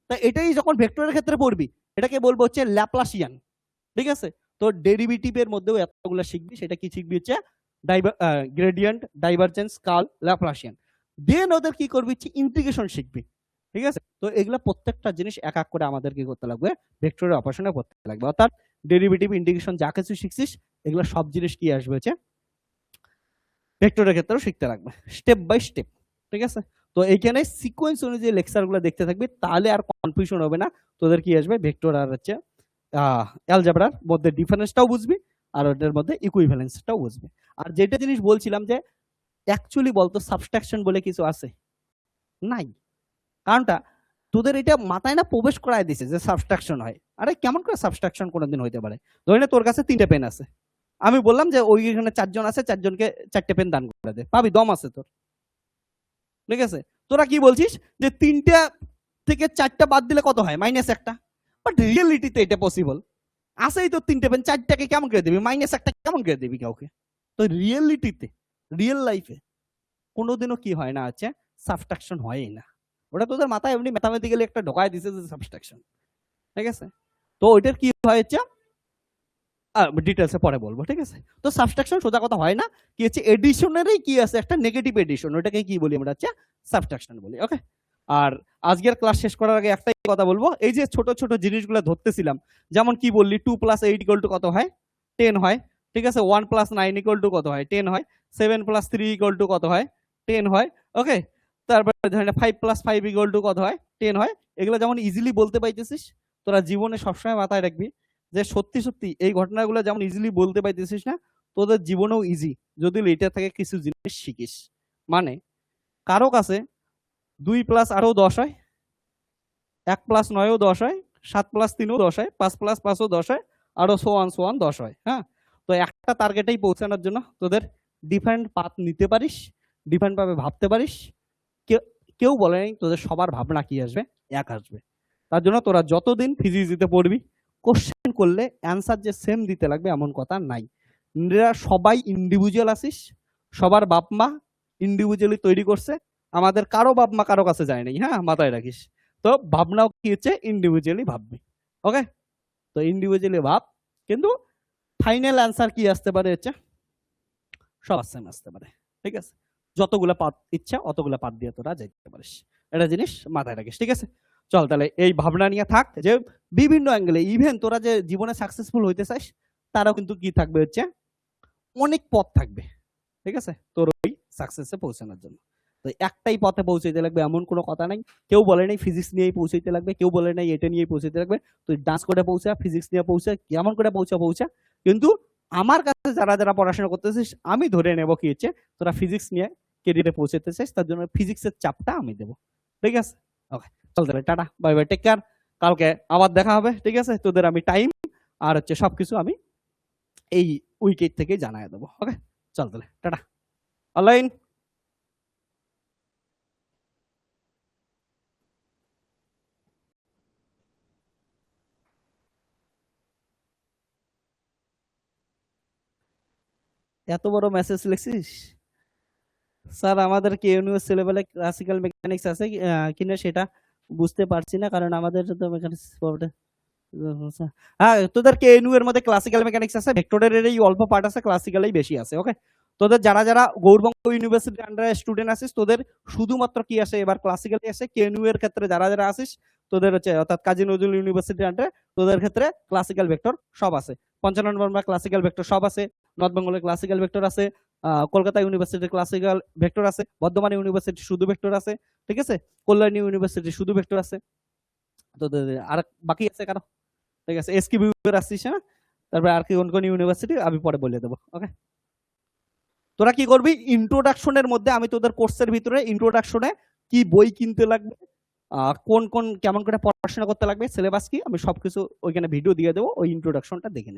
A: তাই এটাই যখন ভেক্টরের ক্ষেত্রে পড়বি এটাকে বলবো হচ্ছে ল্যাপ্লাসিয়ান। ঠিক আছে, তো ডেরিভেটিভের মধ্যেও এতগুলো শিখবি, সেটা কি শিখবি হচ্ছে গ্রেডিয়েন্ট, ডাইভারজেন্স, কার্ল, ল্যাপ্লাসিয়ান। দেন ওদের কি করবি হচ্ছে ইন্টিগ্রেশন শিখবি। ঠিক আছে, তো এগুলা প্রত্যেকটা জিনিস এক এক করে আমাদের কি করতে লাগবে, ভেক্টরের অপারেশনে করতে লাগবে। অর্থাৎ ডেরিভেটিভ, ইন্টিগ্রেশন যা কিছু শিখছিস এগুলো সব জিনিস কি আসবে হচ্ছে ভেক্টরের ক্ষেত্রেও শিখতে লাগবে, স্টেপ বাই স্টেপ। ঠিক আছে, তো এইখানে সিকোয়েন্স অনুযায়ী লেকচারগুলো দেখতে থাকবি, তাহলে আর কনফিউশন হবে না। তোদের কি আসবে ভেক্টর আর হচ্ছে অ্যালজেব্রার মধ্যে ডিফারেন্সটাও বুঝবি, আর ওটার মধ্যে ইকুইভ্যালেন্সটাও বুঝবি। আর যেটা জিনিস বলছিলাম যে অ্যাকচুয়ালি বলতো সাবট্রাকশন বলে কিছু আছে নাই, কারণটা তোদের এটা মাথায় না প্রবেশ করায় দিছে যে সাবট্রাকশন হয়। আরে কেমন করে সাবট্রাকশন কোনোদিন হইতে পারে, ধরে নে তোর কাছে 3টে পেন আছে, আমি বললাম যে ওইখানে 4 জন আছে, 4 জনকে 4টে পেন দান করে দে, পাবি, দম আছে তোর। ঠিক আছে, তোরা কি বলছিস যে 3টা থেকে 4টা বাদ দিলে কত হয়, -1টা। বাট রিয়েলিটিতে এটা পসিবল আছেই তো 3টে পেন, 4টাকে কেমন করে দিবি, -1টা কেমন করে দিবি কাউকে। তো রিয়েলিটিতে, রিয়েল লাইফে কোনোদিনও কি হয় না হচ্ছে সাবট্রাকশন হয়ই না। ওটা তোদের মাথায় এমনি ম্যাথামেটিক্যালি একটা ঢোকায় দিছে যে সাবট্রাকশন। ঠিক আছে, তো ওইটার কি হয়েছে ডিটেলসে পরে বলবো। ঠিক আছে, তো সাবট্রাকশন সোজা কথা হয় না, কি হচ্ছে এডিশনেরই কি আছে একটা নেগেটিভ এডিশন, ওটাকে কি বলি আমরা হচ্ছে সাবট্রাকশন বলি। ওকে, আর আজকের ক্লাস শেষ করার আগে একটাই কথা বলবো, এই যে ছোট ছোট জিনিসগুলো ধরতেছিলাম, যেমন কি বললি 2 + 8 = কত হয়, 10 হয়। ঠিক আছে, 1 + 9 = কত হয়, 10 হয়। 7 + 3 = কত হয়, 10 হয়। ওকে, তারপরে ধরেন 5 + 5 = কত হয়, 10 হয়। এগুলো যেমন ইজিলি বলতে পাইতেছিস, তোরা জীবনে সবসময় মাথায় রাখবি যে সত্যি সত্যি এই ঘটনাগুলো যেমন ইজিলি বলতে পাইতেছিস না, তোদের জীবনেও ইজি যদি এটা থেকে কিছু জিনিস শিখিস। মানে কারো কাছে 2 + 8 ও 10 হয়, 1 + 9 ও 10 হয়, 7 + 3 ও 10 হয়, 5 + 5 ও 10 হয়, আরো সো অন 10 হয়। হ্যাঁ, তো একটা টার্গেটেই পৌঁছানোর জন্য তোদের ডিফারেন্ট পাথ নিতে পারিস, ডিফারেন্ট ভাবে ভাবতে পারিস। কেউ বলে নাই তোদের সবার ভাবনা কি আসবে, এক আসবে। তার জন্য তোরা যতদিন ফিজিক্স দিতে পড়বি, কোশ্চেন করলে অ্যান্সার যে সেম দিতে লাগবে এমন কথা নাই। সবাই ইন্ডিভিজুয়াল আসিস, সবার বাপ মা ইন্ডিভিজুয়ালি তৈরি করছে, আমাদের কারো বাপ মা কারো কাছে যায় নাই। হ্যাঁ, মাথায় রাখিস। তো ভাবনাও কি হচ্ছে, ইন্ডিভিজুয়ালি ভাববি। ওকে, তো ইন্ডিভিজুয়ালি ভাব, কিন্তু ফাইনাল অ্যান্সার কি আসতে পারে হচ্ছে সব সেম আসতে পারে। ঠিক আছে, যতগুলা পাত ইচ্ছা অতগুলা পাত দিয়ে তোরা যাইতে পারিস, এটা জিনিস মাথায় রাখিস। ঠিক আছে, চল তাহলে এই ভাবনা নিয়ে থাক যে বিভিন্ন অ্যাঙ্গেলে ইভেন তোরা যে জীবনে সাকসেসফুল হইতে চাস তারাও কিন্তু কি থাকবে হচ্ছে অনেক পথ থাকবে। ঠিক আছে, তোর ওই সাকসেসে পৌঁছানোর জন্য তো একটাই পথে পৌঁছাইতে লাগবে এমন কোনো কথা নাই। কেউ বলে নাই ফিজিক্স নিয়েই পৌঁছাইতে লাগবে, কেউ বলে নাই এটা নিয়েই পৌঁছাইতে লাগবে। তুই ডান্স করে পৌঁছা, ফিজিক্স নিয়ে পৌঁছা, কেমন করে পৌঁছা, কিন্তু আমার কাছে যারা যারা পড়াশোনা করতেছিস আমি ধরে নেব কি হচ্ছে তোরা ফিজিক্স নিয়ে কেরিয়ারে পৌঁছাতে চাস, তার জন্য ফিজিক্সের চাপটা আমি দেবো। ঠিক আছে, ওকে, চল তাহলে tata bye bye, take care. কালকে আবার দেখা হবে। ঠিক আছে, তোদের আমি টাইম আর হচ্ছে সবকিছু আমি এই উইকেট থেকে জানাই দেবো। ওকে, চল তাহলে টাটা। অনলাইন এত বড় মেসেজ লিখছিস? স্যার আমাদের কে ইউনিভার্সিটি লেভেলে ক্লাসিক্যাল মেকানিক্স আছে কিনা সেটা বুঝতে পারছি না, কারণ আমাদের তো মেকানিক্স হ্যাঁ, তোদের কে ইউনিউ এর মধ্যে ক্লাসিক্যাল মেকানিক্স আছে, ভেক্টরের এই অল্প পার্ট আছে, ক্লাসিক্যালই বেশি আছে। ওকে, তোদের যারা যারা গৌরবঙ্গ ইউনিভার্সিটির আন্ডারে স্টুডেন্ট আছিস তোদের শুধুমাত্র কি আসে এবার ক্লাসিক্যালই আসে। কে ইউনিউ এর ক্ষেত্রে যারা যারা আসিস তোদের হচ্ছে অর্থাৎ কাজী নজরুল ইউনিভার্সিটির আন্ডারে তোদের ক্ষেত্রে ক্লাসিক্যাল ভেক্টর সব আছে। 55 ক্লাসিক্যাল ভেক্টর সব আছে, নর্থ বেঙ্গলের ক্লাসিক্যাল ভেক্টর আছে, কলকাতা ইউনিভার্সিটির ক্লাসিক্যাল ভেক্টর আছে, বর্ধমান ইউনিভার্সিটি শুধু ভেক্টর আছে। ঠিক আছে, কল্যাণী ইউনিভার্সিটি শুধু ভেক্টর আছে। তো আর বাকি আছে কারো? ঠিক আছে, এসকিউ এর আসছিস না, তারপরে আর কি কোন কোন ইউনিভার্সিটি আমি পরে বলে দেবো। ওকে, তোরা কি করবি ইন্ট্রোডাকশনের মধ্যে আমি তোদের কোর্সের ভিতরে ইন্ট্রোডাকশনে কি বই কিনতে লাগবে, কোন কোন কেমন করে পড়াশোনা করতে লাগবে, সিলেবাস কি, আমি সবকিছু ওইখানে ভিডিও দিয়ে দেবো, ওই ইন্ট্রোডাকশনটা দেখে নে।